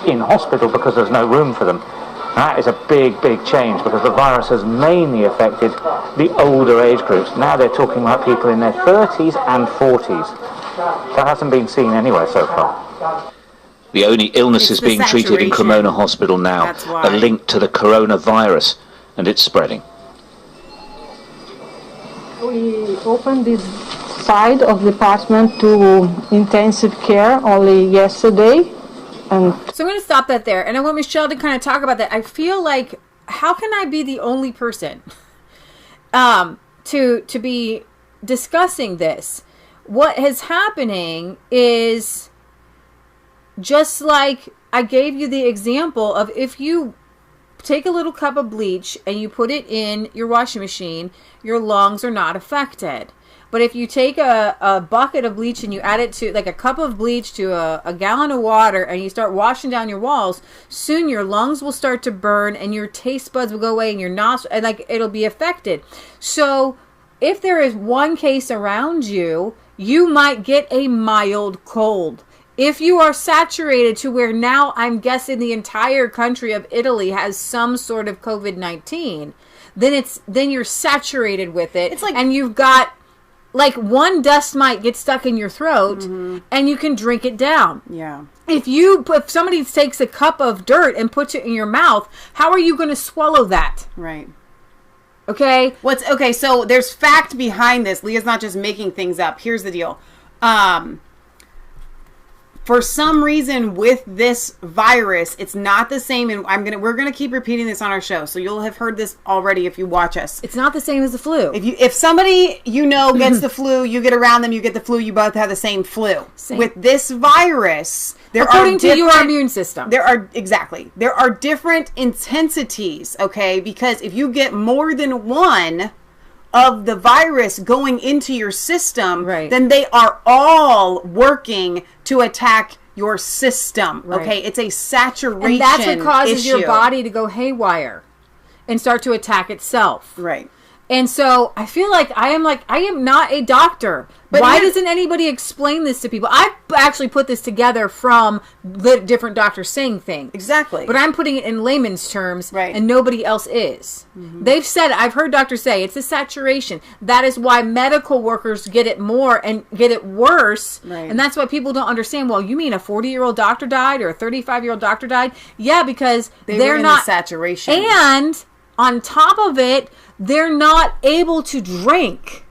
in hospital because there's no room for them. And that is a big, big change, because the virus has mainly affected the older age groups. Now they're talking about people in their 30s and 40s. That hasn't been seen anywhere so far. The only illnesses being treated in Cremona Hospital now are linked to the coronavirus, and it's spreading. We opened this side of the department to intensive care only yesterday. So I'm going to stop that there, and I want Michelle to kind of talk about that. I feel like, how can I be the only person to be discussing this? What is happening is, just like I gave you the example of, if you take a little cup of bleach and you put it in your washing machine, your lungs are not affected. But if you take a bucket of bleach and you add it to, like a cup of bleach to a gallon of water, and you start washing down your walls, soon your lungs will start to burn and your taste buds will go away and your nostrils, and like it'll be affected. So if there is one case around you, you might get a mild cold. If you are saturated to where now I'm guessing the entire country of Italy has some sort of COVID-19, then you're saturated with it. It's like, and you've got, like, one dust mite get stuck in your throat, and you can drink it down. Yeah. If somebody takes a cup of dirt and puts it in your mouth, how are you going to swallow that? Right. Okay? Okay, so there's fact behind this. Leah's not just making things up. Here's the deal. For some reason with this virus, it's not the same, and we're gonna keep repeating this on our show, so you'll have heard this already if you watch us. It's not the same as the flu. If somebody gets the flu, you get around them, you get the flu, you both have the same flu. Same. With this virus, according to your immune system, there are different intensities, okay? Because if you get more than one of the virus going into your system, then they are all working to attack your system. Okay, it's a saturation. And that's what causes issue. your body to go haywire and start to attack itself. Right. And so I feel like I am not a doctor. But why doesn't anybody explain this to people? I've actually put this together from the different doctors saying things. Exactly. But I'm putting it in layman's terms, right, and nobody else is. Mm-hmm. They've said, I've heard doctors say, it's a saturation. That is why medical workers get it more and get it worse. Right. And that's why people don't understand, well, you mean a 40-year-old doctor died or a 35-year-old doctor died? Yeah, because they're in not the saturation. And on top of it, they're not able to drink.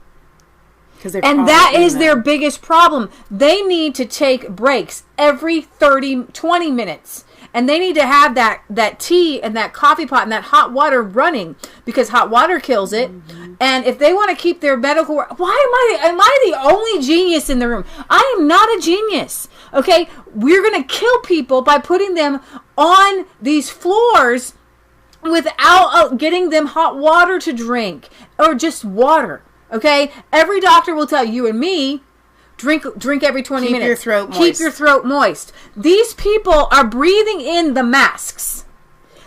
And that is their biggest problem. They need to take breaks every 20 minutes. And they need to have that tea and that coffee pot and that hot water running, because hot water kills it. Mm-hmm. And if they want to keep their medical... Why am I the only genius in the room? I am not a genius. Okay? We're going to kill people by putting them on these floors without getting them hot water to drink, or just water. Okay? Every doctor will tell you and me, drink every 20 minutes. Keep your throat moist. Keep your throat moist. These people are breathing in the masks.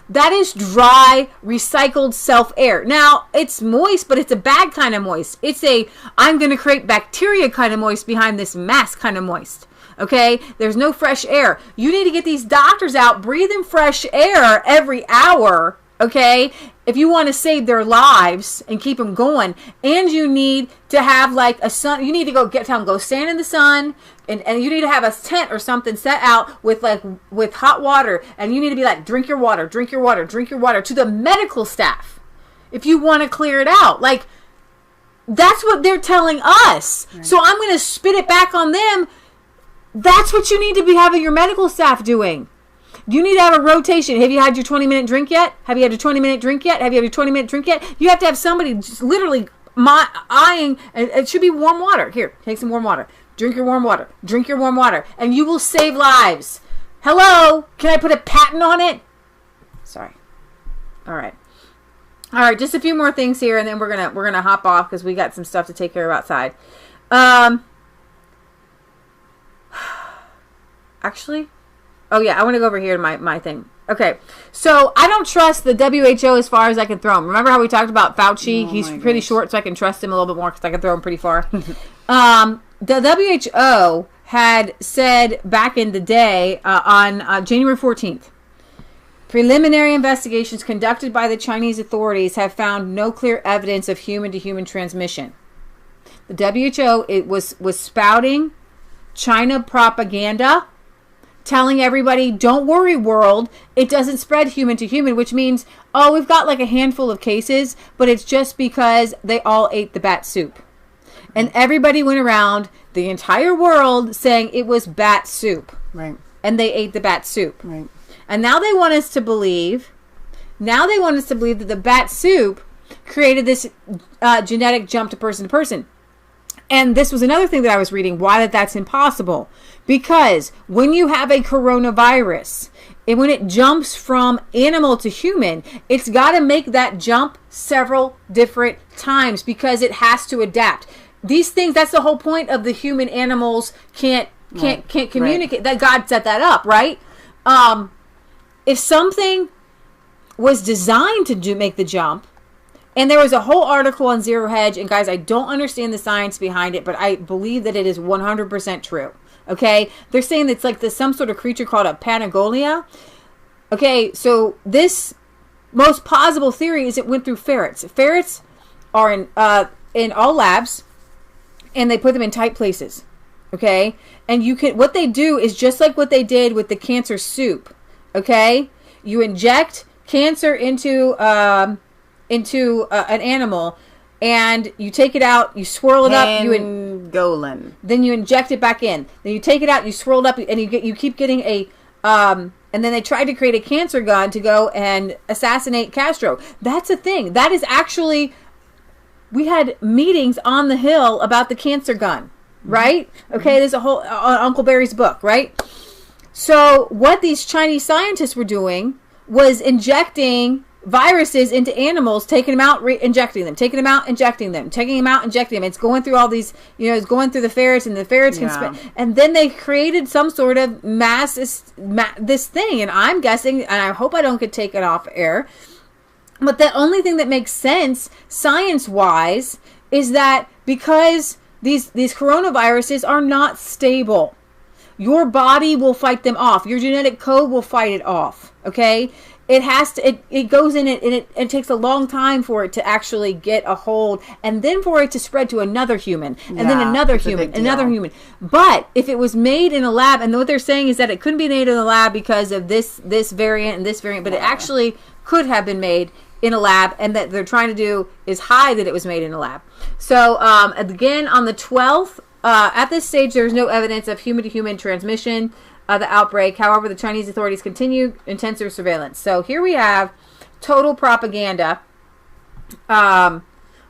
That is dry, recycled self-air. Now, it's moist, but it's a bad kind of moist. It's I'm going to create bacteria kind of moist behind this mask kind of moist. Okay? There's no fresh air. You need to get these doctors out breathing fresh air every hour. Okay, if you want to save their lives and keep them going, and you need to have like a sun, you need to tell them, go stand in the sun, and you need to have a tent or something set out with hot water, and you need to be like, drink your water, drink your water, drink your water, to the medical staff, if you want to clear it out. Like, that's what they're telling us. Right. So I'm going to spit it back on them. That's what you need to be having your medical staff doing. You need to have a rotation. Have you had your 20-minute drink yet? Have you had your 20-minute drink yet? Have you had your 20-minute drink yet? You have to have somebody just literally eyeing, and it should be warm water. Here, take some warm water. Drink your warm water. Drink your warm water. And you will save lives. Hello? Can I put a patent on it? Sorry. All right. All right, just a few more things here, and then we're gonna hop off because we got some stuff to take care of outside. Actually... Oh, yeah, I want to go over here to my thing. Okay, so I don't trust the WHO as far as I can throw him. Remember how we talked about Fauci? He's pretty short, so I can trust him a little bit more because I can throw him pretty far. The WHO had said back in the day on January 14th, preliminary investigations conducted by the Chinese authorities have found no clear evidence of human-to-human transmission. The WHO was spouting China propaganda, telling everybody, don't worry, world, it doesn't spread human to human, which means, oh, we've got like a handful of cases, but it's just because they all ate the bat soup. And everybody went around the entire world saying it was bat soup. Right. And they ate the bat soup. Right. And now they want us to believe, that the bat soup created this genetic jump to person. And this was another thing that I was reading, why that's impossible. Because when you have a coronavirus, and when it jumps from animal to human, it's got to make that jump several different times because it has to adapt. These things, that's the whole point of the human animals can't communicate. Right. That God set that up, right? If something was designed to make the jump, and there was a whole article on Zero Hedge, and guys, I don't understand the science behind it, but I believe that it is 100% true. Okay? They're saying it's like some sort of creature called a Panagolia. Okay, so this most plausible theory is it went through ferrets. Ferrets are in all labs, and they put them in tight places. Okay? And what they do is just like what they did with the cancer soup. Okay? You inject cancer into an animal, and you take it out, you swirl it up, then you inject it back in. Then you take it out, you swirl it up, and you keep getting a and then they tried to create a cancer gun to go and assassinate Castro. That's a thing. That is actually, we had meetings on the Hill about the cancer gun, right? Okay, there's a whole Uncle Barry's book, right? So what these Chinese scientists were doing was injecting viruses into animals, taking them out, injecting them, taking them out, injecting them, taking them out, injecting them. It's going through all these, it's going through the ferrets, and the ferrets can and then they created some sort of this thing. And I'm guessing, and I hope I don't get taken off air, but the only thing that makes sense science-wise is that because these coronaviruses are not stable, your body will fight them off. Your genetic code will fight it off. Okay. It has to, it goes in it, and it takes a long time for it to actually get a hold, and then for it to spread to another human, and then another human, another human. But if it was made in a lab, and what they're saying is that it couldn't be made in a lab because of this variant and this variant, but it actually could have been made in a lab, and that they're trying to do is hide that it was made in a lab. So again, on the 12th, at this stage, there's no evidence of human-to-human transmission. The outbreak. However, the Chinese authorities continue intensive surveillance. So here we have total propaganda. World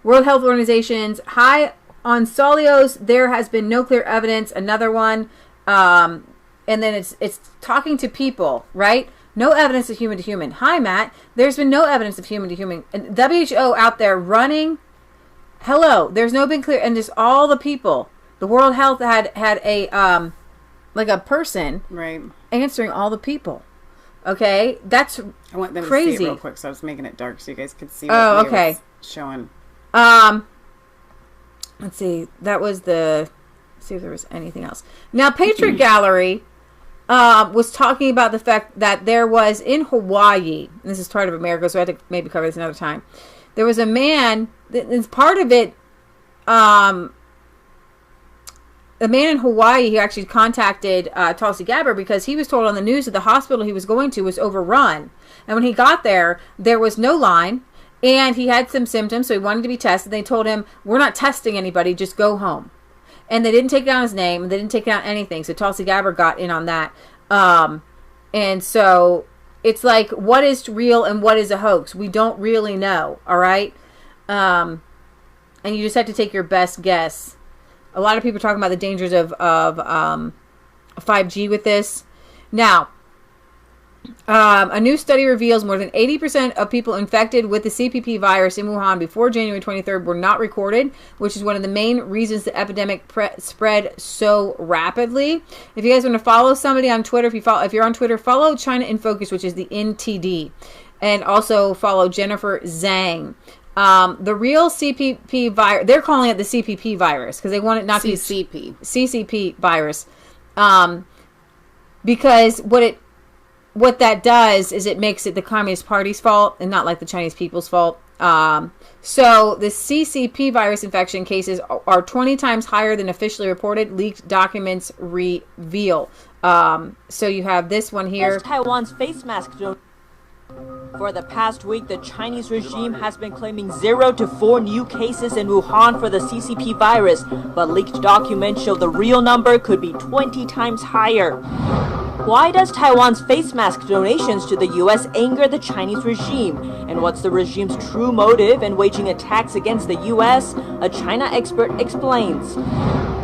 Health Organization's high on Solios. There has been no clear evidence. Another one, and then it's talking to people, right? No evidence of human to human. Hi, Matt. There's been no evidence of human to human. And WHO out there running. Hello. There's no been clear, and just all the people. The World Health had a like a person answering all the people. Okay, that's I want them crazy. to see it real quick, so I was making it dark so you guys could see what okay. was showing. Let's see. That was let's see if there was anything else. Now, Patriot Gallery was talking about the fact that there was in Hawaii, and this is part of America, so I had to maybe cover this another time. There was a man, it's part of it, a man in Hawaii who actually contacted Tulsi Gabbard because he was told on the news that the hospital he was going to was overrun. And when he got there, there was no line, and he had some symptoms, so he wanted to be tested. They told him, we're not testing anybody, just go home. And they didn't take down his name, and they didn't take down anything, so Tulsi Gabbard got in on that. And so it's like, what is real and what is a hoax? We don't really know, all right? And you just have to take your best guess. A lot of people are talking about the dangers of 5G with this. Now, a new study reveals more than 80% of people infected with the CPP virus in Wuhan before January 23rd were not recorded, which is one of the main reasons the epidemic spread so rapidly. If you guys want to follow somebody on Twitter, if you're on Twitter, follow China in Focus, which is the NTD, and also follow Jennifer Zhang. The real CPP virus, they're calling it the CPP virus because they want it not to be CCP virus. Because what that does is it makes it the Communist Party's fault and not like the Chinese people's fault. So the CCP virus infection cases are 20 times higher than officially reported, leaked documents reveal. So you have this one here. Taiwan's face mask. For the past week, the Chinese regime has been claiming 0 to 4 new cases in Wuhan for the CCP virus, but leaked documents show the real number could be 20 times higher. Why does Taiwan's face mask donations to the U.S. anger the Chinese regime? And what's the regime's true motive in waging attacks against the U.S.? A China expert explains.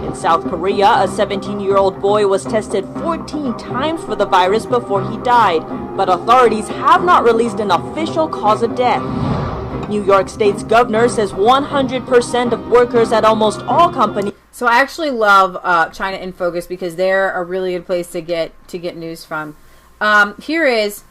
In South Korea, a 17-year-old boy was tested 14 times for the virus before he died, but authorities have not released an official cause of death. New York State's governor says 100% of workers at almost all companies. So I actually love China in Focus because they're a really good place to get news from. Here is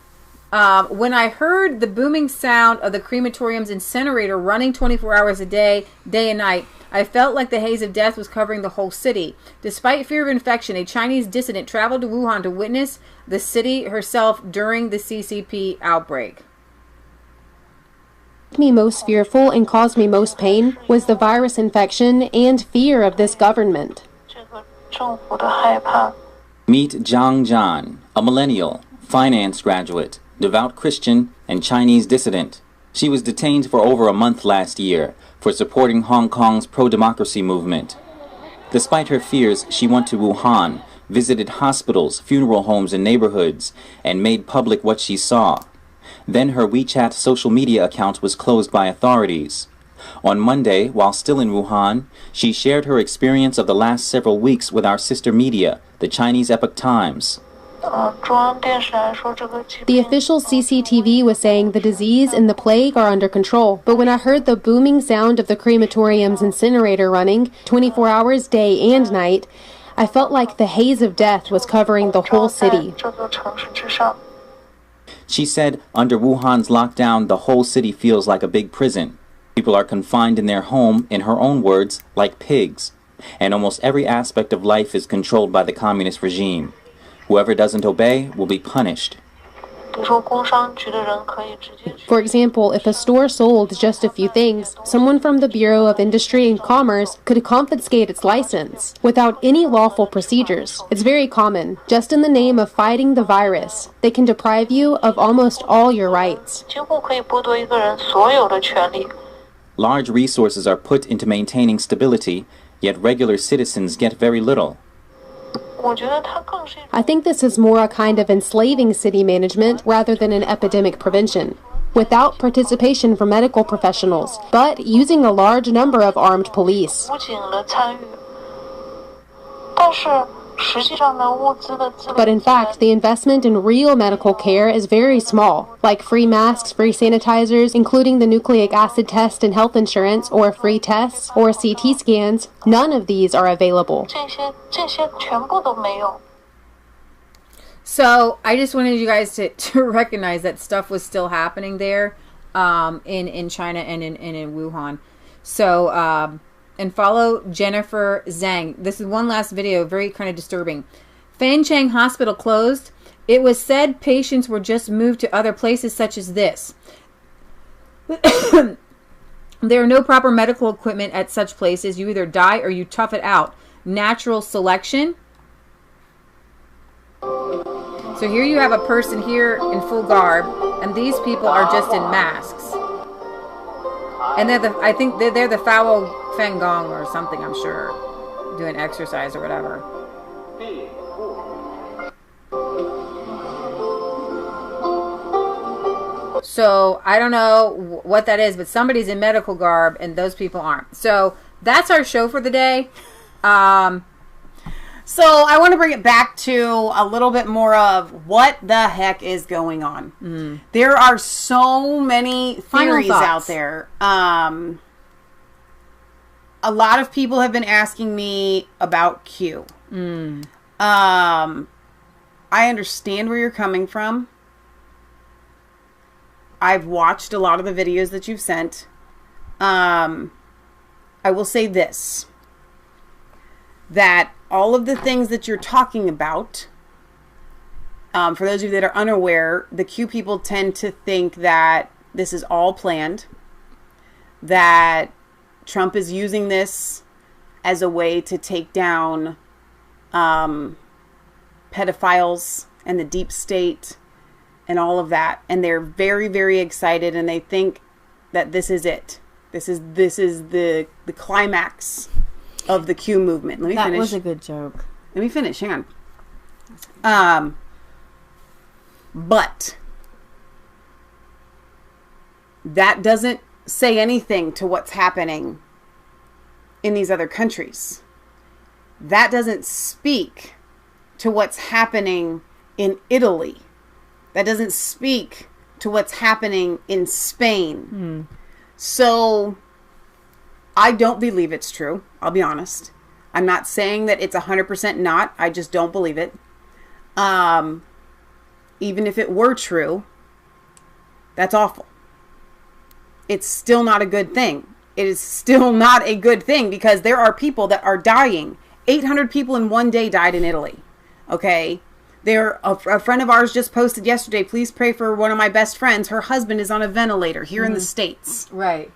when I heard the booming sound of the crematorium's incinerator running 24 hours a day, day and night. I felt like the haze of death was covering the whole city. Despite fear of infection, a Chinese dissident traveled to Wuhan to witness the city herself during the CCP outbreak. Me most fearful and caused me most pain was the virus infection and fear of this government. Meet Zhang Zhan, a millennial, finance graduate, devout Christian, and Chinese dissident. She was detained for over a month last year for supporting Hong Kong's pro-democracy movement. Despite her fears, she went to Wuhan, visited hospitals, funeral homes, and neighborhoods, and made public what she saw. Then her WeChat social media account was closed by authorities. On Monday, while still in Wuhan, she shared her experience of the last several weeks with our sister media, the Chinese Epoch Times. The official CCTV was saying the disease and the plague are under control, but when I heard the booming sound of the crematorium's incinerator running 24 hours day and night, I felt like the haze of death was covering the whole city. She said under Wuhan's lockdown, the whole city feels like a big prison. People are confined in their home, in her own words, like pigs. And almost every aspect of life is controlled by the communist regime. Whoever doesn't obey will be punished. For example, if a store sold just a few things, someone from the Bureau of Industry and Commerce could confiscate its license without any lawful procedures. It's very common. Just in the name of fighting the virus, they can deprive you of almost all your rights. Large resources are put into maintaining stability, yet regular citizens get very little. I think this is more a kind of enslaving city management rather than an epidemic prevention, without participation from medical professionals, but using a large number of armed police. But in fact, the investment in real medical care is very small, like free masks, free sanitizers, including the nucleic acid test and health insurance, or free tests, or CT scans. None of these are available. So I just wanted you guys to recognize that stuff was still happening there in China and in Wuhan. So and follow Jennifer Zhang. This is one last video, very kind of disturbing. Fancheng Hospital closed. It was said patients were just moved to other places such as this. There are no proper medical equipment at such places. You either die or you tough it out. Natural selection. So here you have a person here in full garb, and these people are just in masks. And I think they're the Fao Fengong or something, I'm sure, doing exercise or whatever. So I don't know what that is, but somebody's in medical garb and those people aren't. So that's our show for the day. So I want to bring it back to a little bit more of what the heck is going on. There are so many theories out there. A lot of people have been asking me about Q. I understand where you're coming from. I've watched a lot of the videos that you've sent. I will say this, that all of the things that you're talking about, for those of you that are unaware, the Q people tend to think that this is all planned, that Trump is using this as a way to take down pedophiles and the deep state and all of that. And they're very, very excited, and they think that this is it. This is the climax of the Q movement. Let me finish. That was a good joke. Let me finish. Hang on. But that doesn't say anything to what's happening in these other countries. That doesn't speak to what's happening in Italy. That doesn't speak to what's happening in Spain. So I don't believe it's true. I'll be honest. I'm not saying that it's 100% not. I just don't believe it. Even if it were true, that's awful. It's still not a good thing. It is still not a good thing because there are people that are dying. 800 people in one day died in Italy. Okay? A friend of ours just posted yesterday, please pray for one of my best friends. Her husband is on a ventilator here in the States. Right.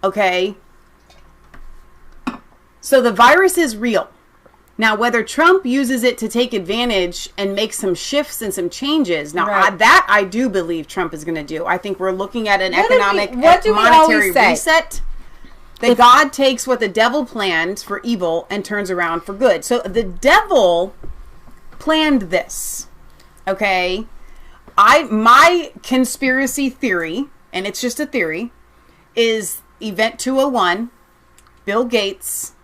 Okay? So the virus is real. Now, whether Trump uses it to take advantage and make some shifts and some changes, now Right. that I do believe Trump is going to do. I think we're looking at an economic what do we monetary always say? reset. That God takes what the devil planned for evil and turns around for good. So the devil planned this. Okay? My conspiracy theory, and it's just a theory, is Event 201, Bill Gates,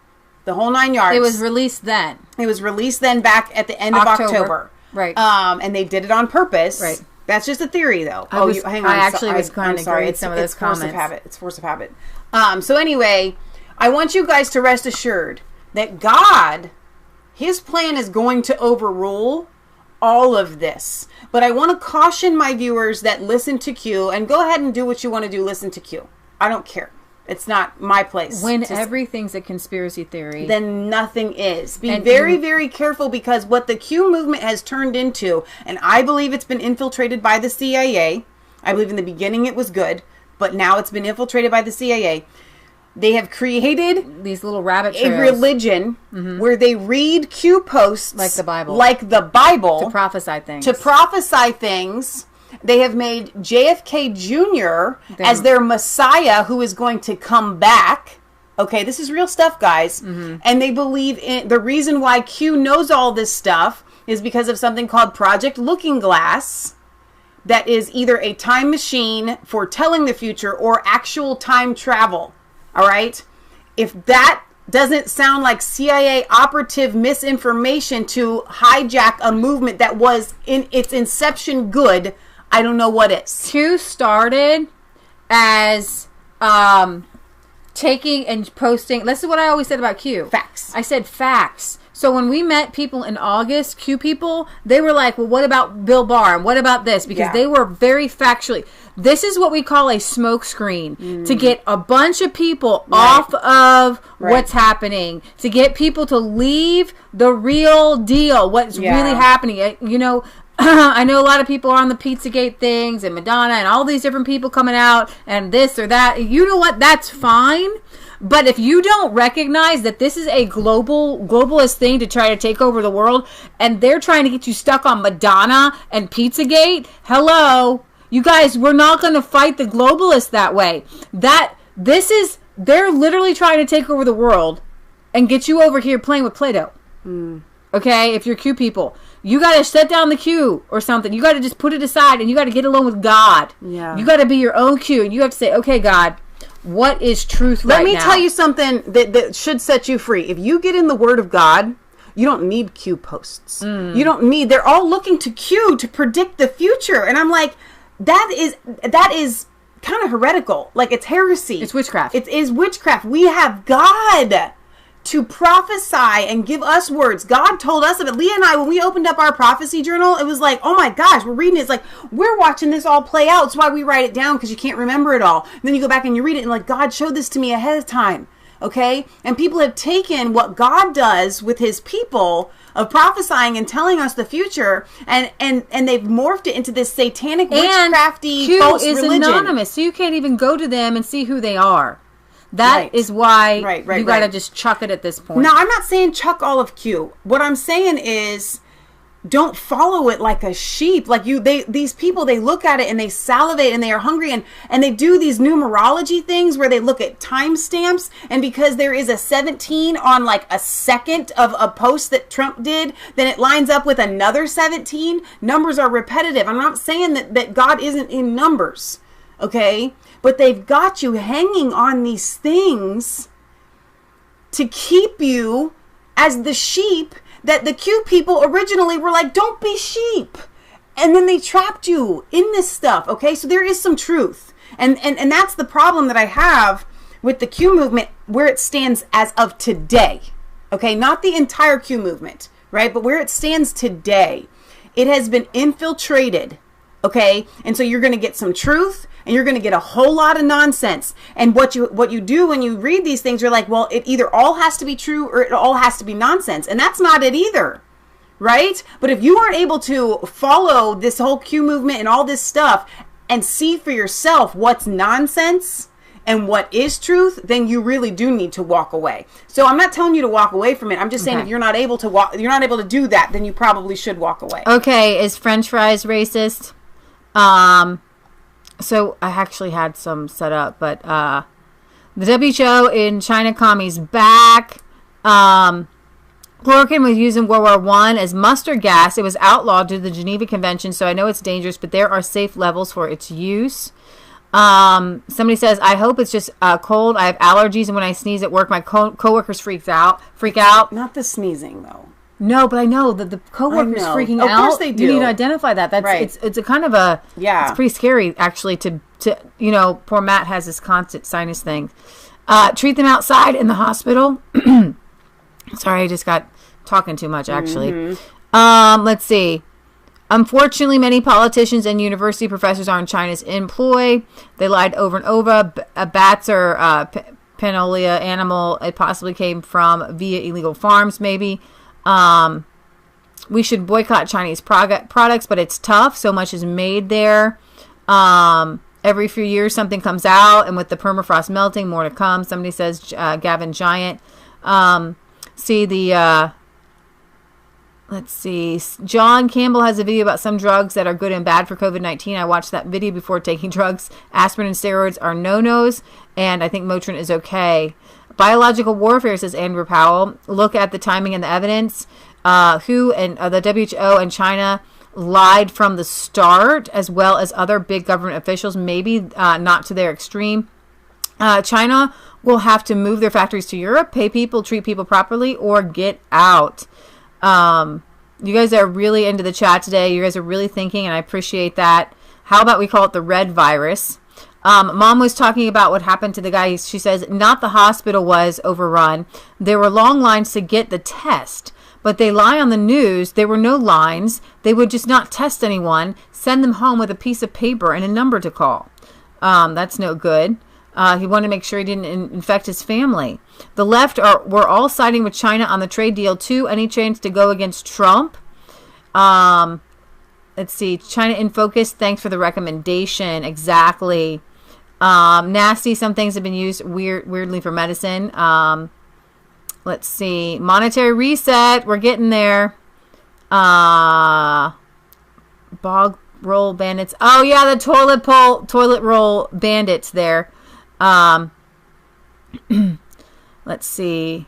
the whole 9 yards. It was released then. It was released then back at the end of October. Right. And they did it on purpose. Right. That's just a theory, though. I actually was going to agree with some of those Force comments. of habit. It's force of habit. So anyway, I want you guys to rest assured that God, his plan is going to overrule all of this. But I want to caution my viewers that listen to Q, and go ahead and do what you want to do. Listen to Q. I don't care. It's not my place. When everything's a conspiracy theory, then nothing is. Be very, very careful, because what the Q movement has turned into, and I believe it's been infiltrated by the CIA. I believe in the beginning it was good, but now it's been infiltrated by the CIA. They have created these little rabbit a trails. religion where they read Q posts like the Bible, to prophesy things. They have made JFK Jr. as their messiah who is going to come back. Okay, this is real stuff, guys. And they believe in the reason why Q knows all this stuff is because of something called Project Looking Glass. That is either a time machine foretelling the future or actual time travel. All right? If that doesn't sound like CIA operative misinformation to hijack a movement that was in its inception good, I don't know what is. Q started as taking and posting. This is what I always said about Q. Facts. I said facts. So when we met people in August, Q people, they were like, well, what about Bill Barr? And what about this? Because they were very factually. This is what we call a smoke screen to get a bunch of people off of what's happening, to get people to leave the real deal, what's really happening. You know, I know a lot of people are on the Pizzagate things and Madonna and all these different people coming out and this or that. You know what? That's fine. But if you don't recognize that this is a globalist thing to try to take over the world, and they're trying to get you stuck on Madonna and Pizzagate, hello, you guys, we're not going to fight the globalists that way. They're literally trying to take over the world and get you over here playing with Play-Doh. Okay, if you're Q people, you got to shut down the Q or something. You got to just put it aside, and you got to get along with God. Yeah. You got to be your own Q, and you have to say, okay, God, what is truth right now? Let me tell you something that should set you free. If you get in the Word of God, you don't need Q posts. You don't need. They're all looking to Q to predict the future, and I'm like, that is kind of heretical. Like, it's heresy. It's witchcraft. It is witchcraft. We have God to prophesy and give us words. God told us of it. Leah and I, when we opened up our prophecy journal, it was like, oh my gosh, we're reading it. It's like, we're watching this all play out. That's why we write it down, because you can't remember it all. And then you go back and you read it and like, God showed this to me ahead of time. Okay? And people have taken what God does with his people of prophesying and telling us the future, and they've morphed it into this satanic, witchcrafty, false religion. Q is anonymous, so you can't even go to them and see who they are. That is why you got to just chuck it at this point. Now, I'm not saying chuck all of Q. What I'm saying is, don't follow it like a sheep. Like these people, they look at it and they salivate and they are hungry, and they do these numerology things where they look at timestamps, and because there is a 17 on like a second of a post that Trump did, then it lines up with another 17. Numbers are repetitive. I'm not saying that God isn't in numbers, okay? But they've got you hanging on these things to keep you as the sheep that the Q people originally were like, don't be sheep. And then they trapped you in this stuff, okay? So there is some truth. And that's the problem that I have with the Q movement where it stands as of today, okay? Not the entire Q movement, right? But where it stands today. It has been infiltrated, okay? And so you're going to get some truth, and you're going to get a whole lot of nonsense. And what you do when you read these things, you're like, well, it either all has to be true or it all has to be nonsense. And that's not it either, right? But if you aren't able to follow this whole Q movement and all this stuff and see for yourself what's nonsense and what is truth, then you really do need to walk away. So I'm not telling you to walk away from it. I'm just saying if you're not able to do that, then you probably should walk away. Okay, is French fries racist? So I actually had some set up, but the WHO in China commies back. Chloroquine was used in World War I as mustard gas. It was outlawed due to the Geneva Convention, so I know it's dangerous, but there are safe levels for its use. Somebody says, I hope it's just cold. I have allergies, and when I sneeze at work, my coworkers freak out. Not the sneezing, though. No, but I know that the coworkers freaking out. Of course they do. You need to identify that. That's right. It's a kind of a It's pretty scary actually to poor Matt has this constant sinus thing. Treat them outside in the hospital. Sorry, I just got talking too much actually. Let's see. Unfortunately, many politicians and university professors are in China's employ. They lied over and over. Bats are Panolia animal. It possibly came from via illegal farms, maybe. We should boycott Chinese products, but it's tough. So much is made there. Every few years, something comes out, and with the permafrost melting, more to come. Somebody says Gavin Giant. Let's see. John Campbell has a video about some drugs that are good and bad for COVID-19. I watched that video before taking drugs. Aspirin and steroids are no-nos, and I think Motrin is okay. Biological warfare, says Andrew Powell. Look at the timing and the evidence. WHO and the WHO and China lied from the start, as well as other big government officials, maybe not to their extreme. China will have to move their factories to Europe, pay people, treat people properly, or get out. You guys are really into the chat today. You guys are really thinking, and I appreciate that. How about we call it the red virus? Mom was talking about what happened to the guy. She says, not the hospital was overrun. There were long lines to get the test, but they lie on the news. There were no lines. They would just not test anyone, send them home with a piece of paper and a number to call. That's no good. He wanted to make sure he didn't infect his family. The left were all siding with China on the trade deal too. Any chance to go against Trump? Let's see. China in focus. Thanks for the recommendation. Exactly. Nasty. Some things have been used weirdly for medicine. Let's see. Monetary reset. We're getting there. Bog roll bandits. Oh yeah, the toilet roll bandits there. Let's see.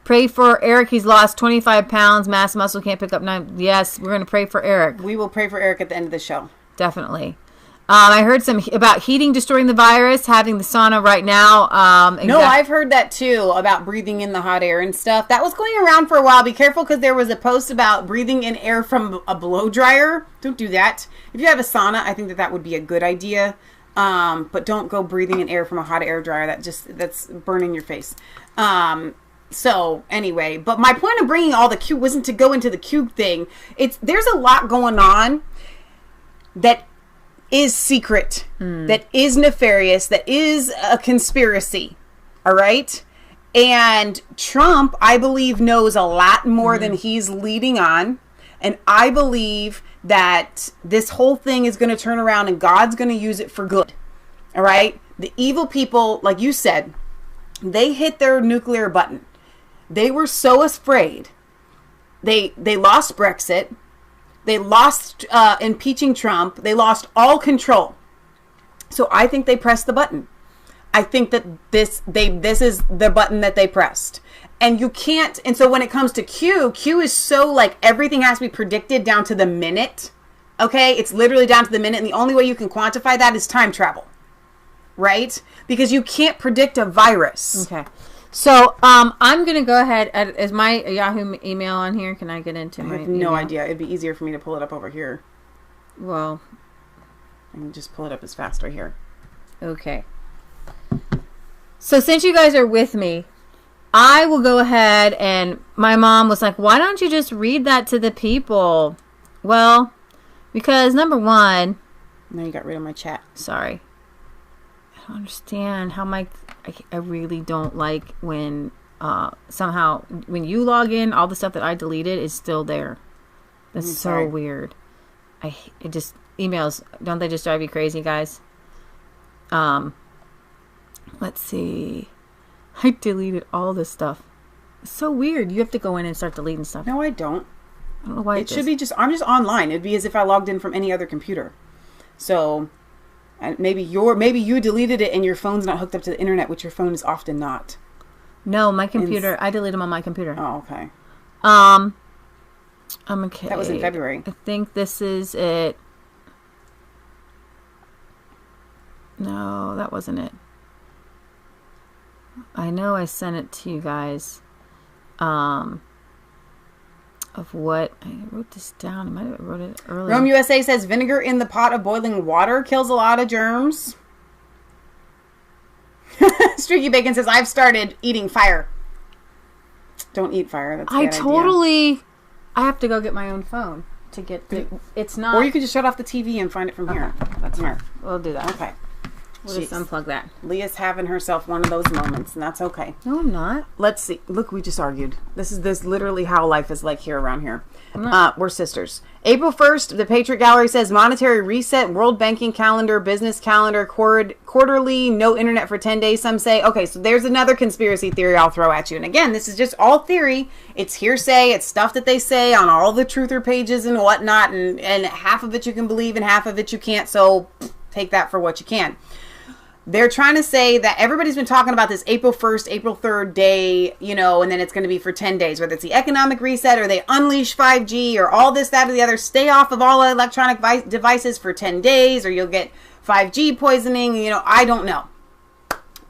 Pray for Eric. He's lost 25 pounds. Mass muscle, can't pick up 9. Yes, we're going to pray for Eric. We will pray for Eric at the end of the show. Definitely. I heard some about heating destroying the virus, having the sauna right now. No, I've heard that too, about breathing in the hot air and stuff. That was going around for a while. Be careful, because there was a post about breathing in air from a blow dryer. Don't do that. If you have a sauna, I think that would be a good idea. But don't go breathing in air from a hot air dryer. That's burning your face. So anyway, but my point of bringing all the cube wasn't to go into the cube thing. There's a lot going on that is secret, that is nefarious, that is a conspiracy. All right. And Trump, I believe, knows a lot more than he's leading on. And I believe that this whole thing is going to turn around and God's going to use it for good. All right. The evil people, like you said, they hit their nuclear button. They were so afraid. They lost Brexit. They lost impeaching Trump. They lost all control. So I think they pressed the button. I think that this is the button that they pressed. And you can't, and so when it comes to Q is so like everything has to be predicted down to the minute. Okay? It's literally down to the minute, and the only way you can quantify that is time travel. Right? Because you can't predict a virus. Okay. So, I'm going to go ahead. Is my Yahoo email on here? Can I get into my I have no email? idea. It'd be easier for me to pull it up over here. Well, I can just pull it up as fast right here. Okay. So, since you guys are with me, I will go ahead, and my mom was like, why don't you just read that to the people? Well, because number one... Now you got rid of my chat. Sorry. I don't understand how I really don't like when somehow when you log in, all the stuff that I deleted is still there. That's so weird. Emails, don't they just drive you crazy, guys? Let's see. I deleted all this stuff. It's so weird. You have to go in and start deleting stuff. No, I don't. I don't know why it should be just. I'm just online. It'd be as if I logged in from any other computer. So, maybe you deleted it and your phone's not hooked up to the internet, which your phone is often not. No, my computer. I deleted them on my computer. Oh, okay. I'm okay. That was in February. I think this is it. No, that wasn't it. I know I sent it to you guys. Of what I wrote this down. I might have wrote it earlier. Rome USA says vinegar in the pot of boiling water kills a lot of germs. Streaky Bacon says I've started eating fire. Don't eat fire. That's a bad idea. I have to go get my own phone to get the. It's not. Or you could just shut off the TV and find it from here. That's smart. We'll do that. Okay. We'll just unplug that. Leah's having herself one of those moments, and that's okay. No, I'm not. Let's see. Look, we just argued. This is literally how life is like here around here. We're sisters. April 1st, the Patriot Gallery says monetary reset, world banking calendar, business calendar, quarterly, no internet for 10 days, some say. Okay, so there's another conspiracy theory I'll throw at you. And again, this is just all theory. It's hearsay. It's stuff that they say on all the truther pages and whatnot. And half of it you can believe and half of it you can't. So take that for what you can. They're trying to say that everybody's been talking about this April 1st, April 3rd day, and then it's going to be for 10 days, whether it's the economic reset or they unleash 5G or all this, that, or the other. Stay off of all electronic devices for 10 days or you'll get 5G poisoning. I don't know.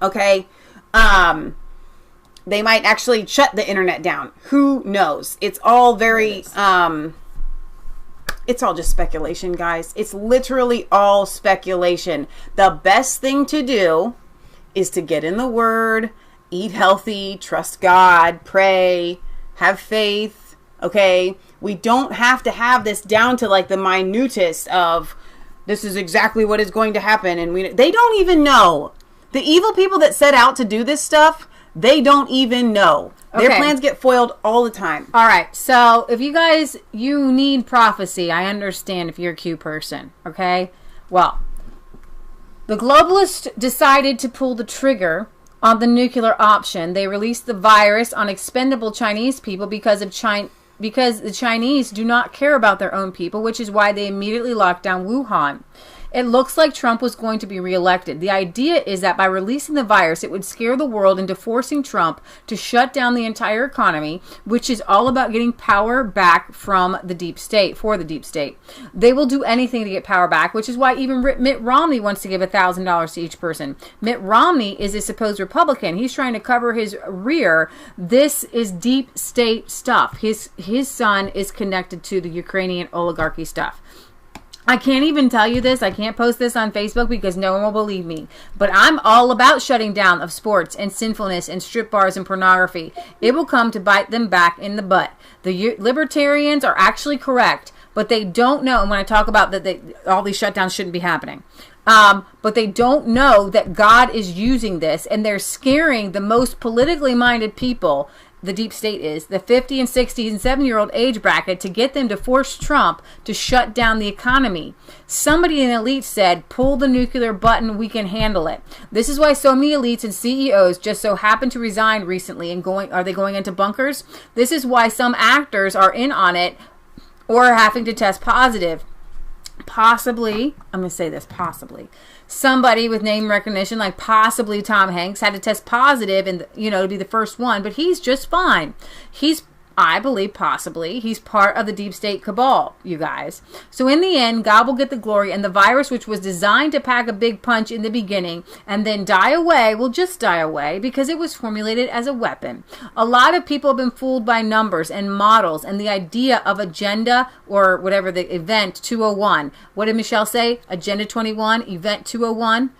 Okay. They might actually shut the internet down. Who knows? It's all very... It's all just speculation, guys. It's literally all speculation. The best thing to do is to get in the Word, eat healthy, trust God, pray, have faith, okay? We don't have to have this down to like the minutest of this is exactly what is going to happen. And they don't even know. The evil people that set out to do this stuff, they don't even know. Their plans get foiled all the time. All right. So if you need prophecy, I understand if you're a Q person. Okay. Well, the globalists decided to pull the trigger on the nuclear option. They released the virus on expendable Chinese people because the Chinese do not care about their own people, which is why they immediately locked down Wuhan. It looks like Trump was going to be reelected. The idea is that by releasing the virus, it would scare the world into forcing Trump to shut down the entire economy, which is all about getting power back from the deep state, for the deep state. They will do anything to get power back, which is why even Mitt Romney wants to give $1,000 to each person. Mitt Romney is a supposed Republican. He's trying to cover his rear. This is deep state stuff. His son is connected to the Ukrainian oligarchy stuff. I can't even tell you this. I can't post this on Facebook because no one will believe me. But I'm all about shutting down of sports and sinfulness and strip bars and pornography. It will come to bite them back in the butt. The libertarians are actually correct, but they don't know. And when I talk about that, all these shutdowns shouldn't be happening. But they don't know that God is using this, and they're scaring the most politically minded people. The deep state is the 50 and 60 and 70-year-old age bracket to get them to force Trump to shut down the economy. Somebody in the elite said, pull the nuclear button, we can handle it. This is why so many elites and CEOs just so happen to resign recently and are they going into bunkers? This is why some actors are in on it or are having to test positive. Possibly, I'm going to say this, possibly. Somebody with name recognition, like possibly Tom Hanks, had to test positive and, to be the first one, but he's just fine. I believe possibly he's part of the deep state cabal, you guys. So in the end, God will get the glory, and the virus, which was designed to pack a big punch in the beginning and then die away, will just die away because it was formulated as a weapon. A lot of people have been fooled by numbers and models and the idea of agenda or whatever the event 201. What did Michelle say? Agenda 21, event 201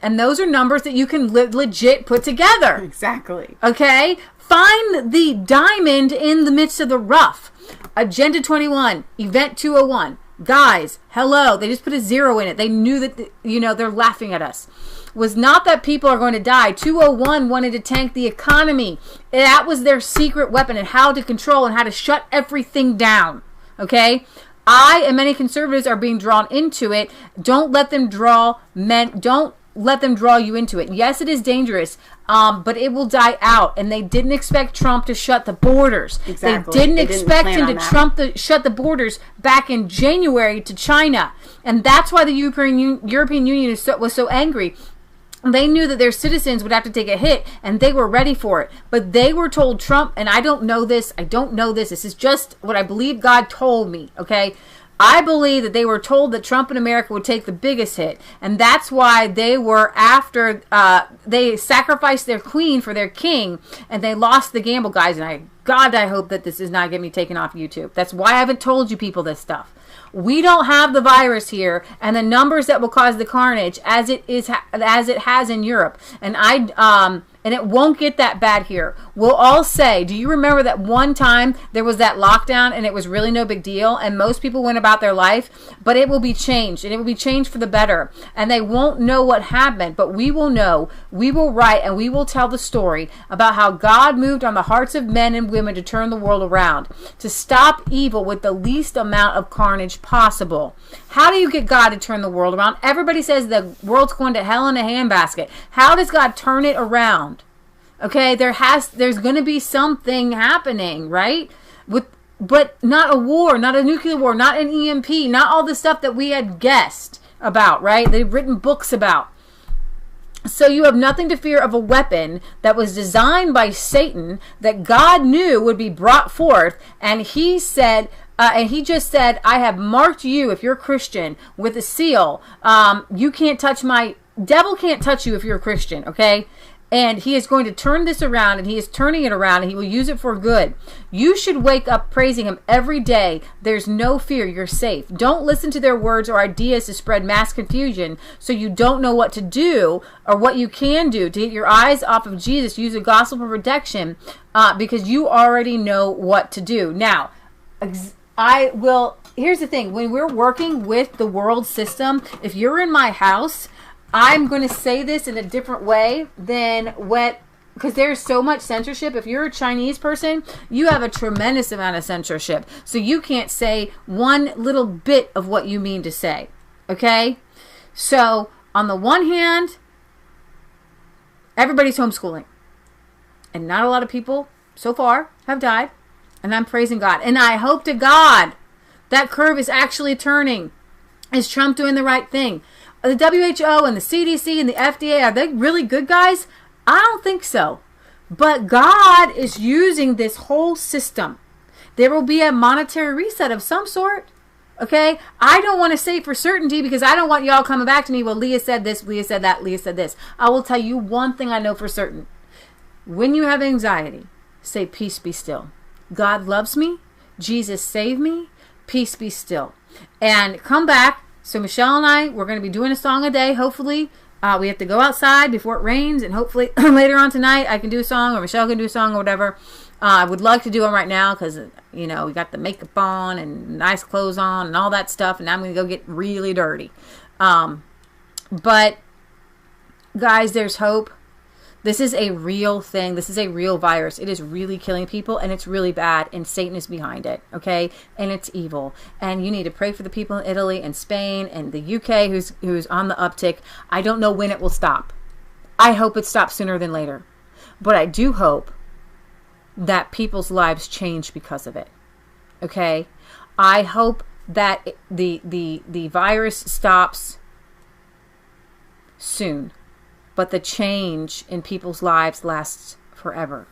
and those are numbers that you can legit put together. Exactly. Okay? Find the diamond in the midst of the rough. Agenda 21, Event 201. Guys, hello. They just put a 0 in it. They knew that, they're laughing at us. Was not that people are going to die. 201 wanted to tank the economy. That was their secret weapon and how to control and how to shut everything down. Okay? I and many conservatives are being drawn into it. Don't let them draw men. Don't let them draw you into it. Yes, it is dangerous, but it will die out. And they didn't expect Trump to shut the borders. Exactly. They didn't expect him to shut the borders back in January to China. And that's why the European Union was so angry. They knew that their citizens would have to take a hit, and they were ready for it. But they were told Trump, and I don't know this, this is just what I believe God told me, okay? I believe that they were told that Trump and America would take the biggest hit. And that's why they were they sacrificed their queen for their king, and they lost the gamble, guys. And I hope that this does not get me taken off YouTube. That's why I haven't told you people this stuff. We don't have the virus here, and the numbers that will cause the carnage as it has in Europe, and it won't get that bad here. We'll all say, do you remember that one time there was that lockdown and it was really no big deal, and most people went about their life? But it will be changed, and it will be changed for the better, and they won't know what happened, but we will know. We will write, and we will tell the story about how God moved on the hearts of men and women to turn the world around, to stop evil with the least amount of carnage possible. How do you get God to turn the world around? Everybody says the world's going to hell in a handbasket. How does God turn it around? Okay, there's going to be something happening, right? But not a war, not a nuclear war, not an EMP, not all the stuff that we had guessed about, right? They've written books about. So you have nothing to fear of a weapon that was designed by Satan that God knew would be brought forth, and he said, and he just said, I have marked you, if you're a Christian, with a seal. You can't touch devil can't touch you if you're a Christian, okay? And he is going to turn this around, and he is turning it around, and he will use it for good. You should wake up praising him every day. There's no fear. You're safe. Don't listen to their words or ideas to spread mass confusion so you don't know what to do or what you can do to get your eyes off of Jesus. Use the gospel for protection because you already know what to do. Now, here's the thing. When we're working with the world system, if you're in my house, I'm going to say this in a different way than because there's so much censorship. If you're a Chinese person, you have a tremendous amount of censorship. So you can't say one little bit of what you mean to say. Okay? So, on the one hand, everybody's homeschooling. And not a lot of people, so far, have died. And I'm praising God. And I hope to God that curve is actually turning. Is Trump doing the right thing? The WHO and the CDC and the FDA, are they really good guys? I don't think so. But God is using this whole system. There will be a monetary reset of some sort. Okay? I don't want to say for certainty because I don't want y'all coming back to me, well, Leah said this, Leah said that, Leah said this. I will tell you one thing I know for certain. When you have anxiety, say, peace be still. God loves me. Jesus saved me. Peace be still. And come back. So Michelle and I, we're going to be doing a song a day, hopefully. We have to go outside before it rains, and hopefully later on tonight I can do a song, or Michelle can do a song, or whatever. I would like to do them right now because, we got the makeup on and nice clothes on and all that stuff, and now I'm going to go get really dirty. But, guys, there's hope. This is a real thing. This is a real virus. It is really killing people, and it's really bad, and Satan is behind it, okay? And it's evil. And you need to pray for the people in Italy and Spain and the UK who's on the uptick. I don't know when it will stop. I hope it stops sooner than later. But I do hope that people's lives change because of it, okay? I hope that the virus stops soon. But the change in people's lives lasts forever.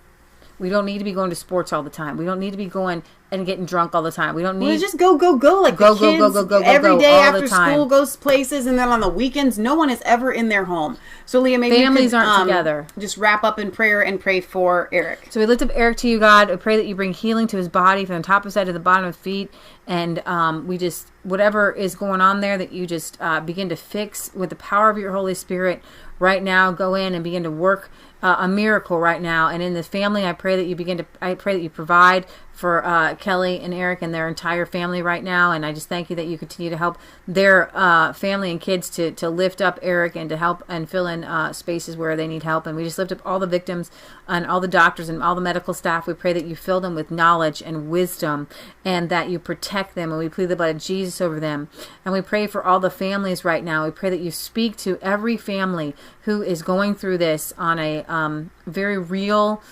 We don't need to be going to sports all the time. We don't need to be going and getting drunk all the time. We don't need... just go. Like go, the kids go, every day all after the time. School goes places, and then on the weekends, no one is ever in their home. So, Leah, maybe families you could, aren't together. Just wrap up in prayer and pray for Eric. So we lift up Eric to you, God. I pray that you bring healing to his body from the top of his head to the bottom of his feet. And we just, whatever is going on there, that you just begin to fix with the power of your Holy Spirit right now. Go in and begin to work a miracle right now. And in the family, I pray that you provide for Kelly and Eric and their entire family right now. And I just thank you that you continue to help their family and kids to lift up Eric and to help and fill in spaces where they need help. And we just lift up all the victims and all the doctors and all the medical staff. We pray that you fill them with knowledge and wisdom and that you protect them. And we plead the blood of Jesus over them. And we pray for all the families right now. We pray that you speak to every family who is going through this on a very real,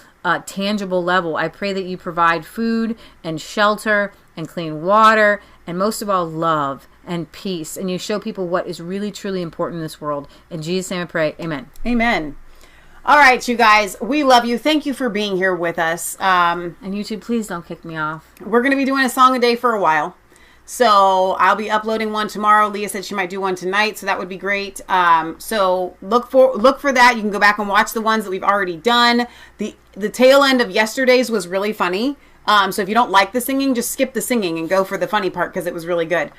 tangible level. I pray that you provide food and shelter and clean water and most of all love and peace, and you show people what is really truly important in this world. In Jesus' name I pray, amen. Amen. All right, you guys, we love you. Thank you for being here with us. And YouTube, please don't kick me off. We're going to be doing a song a day for a while. So I'll be uploading one tomorrow. Leah said she might do one tonight, so that would be great. So look for that. You can go back and watch the ones that we've already done. The tail end of yesterday's was really funny. So if you don't like the singing, just skip the singing and go for the funny part because it was really good.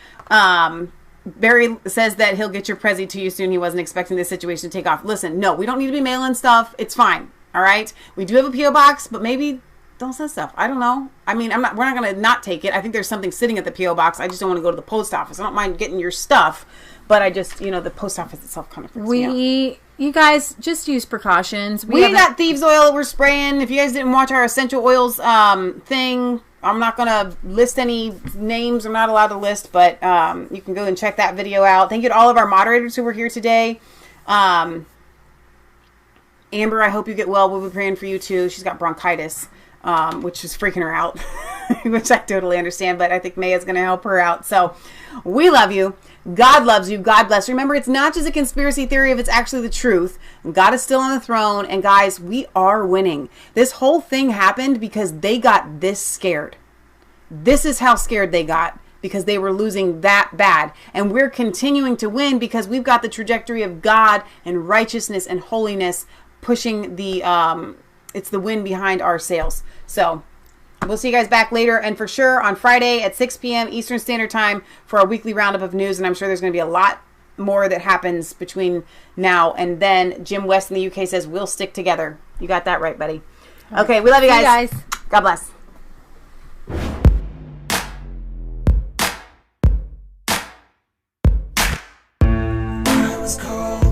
Barry says that he'll get your Prezi to you soon. He wasn't expecting this situation to take off. Listen, no, we don't need to be mailing stuff. It's fine. All right. We do have a P.O. box, but maybe don't send stuff. I don't know. I mean, we're not going to not take it. I think there's something sitting at the P.O. box. I just don't want to go to the post office. I don't mind getting your stuff, but I just, the post office itself kind of freaks me out. You guys just use precautions. We got thieves oil that we're spraying. If you guys didn't watch our essential oils thing, I'm not going to list any names. I'm not allowed to list, but you can go and check that video out. Thank you to all of our moderators who were here today. Amber, I hope you get well. We'll be praying for you too. She's got bronchitis, which is freaking her out, which I totally understand, but I think Maya's going to help her out. So we love you. God loves you. God bless. Remember, it's not just a conspiracy theory if it's actually the truth. God is still on the throne. And guys, we are winning. This whole thing happened because they got this scared. This is how scared they got, because they were losing that bad. And we're continuing to win because we've got the trajectory of God and righteousness and holiness pushing it's the wind behind our sails. So we'll see you guys back later, and for sure on Friday at 6 p.m. Eastern Standard Time for our weekly roundup of news, and I'm sure there's going to be a lot more that happens between now and then. Jim West in the UK says, we'll stick together. You got that right, buddy. Okay, we love you guys. God bless. I was cold.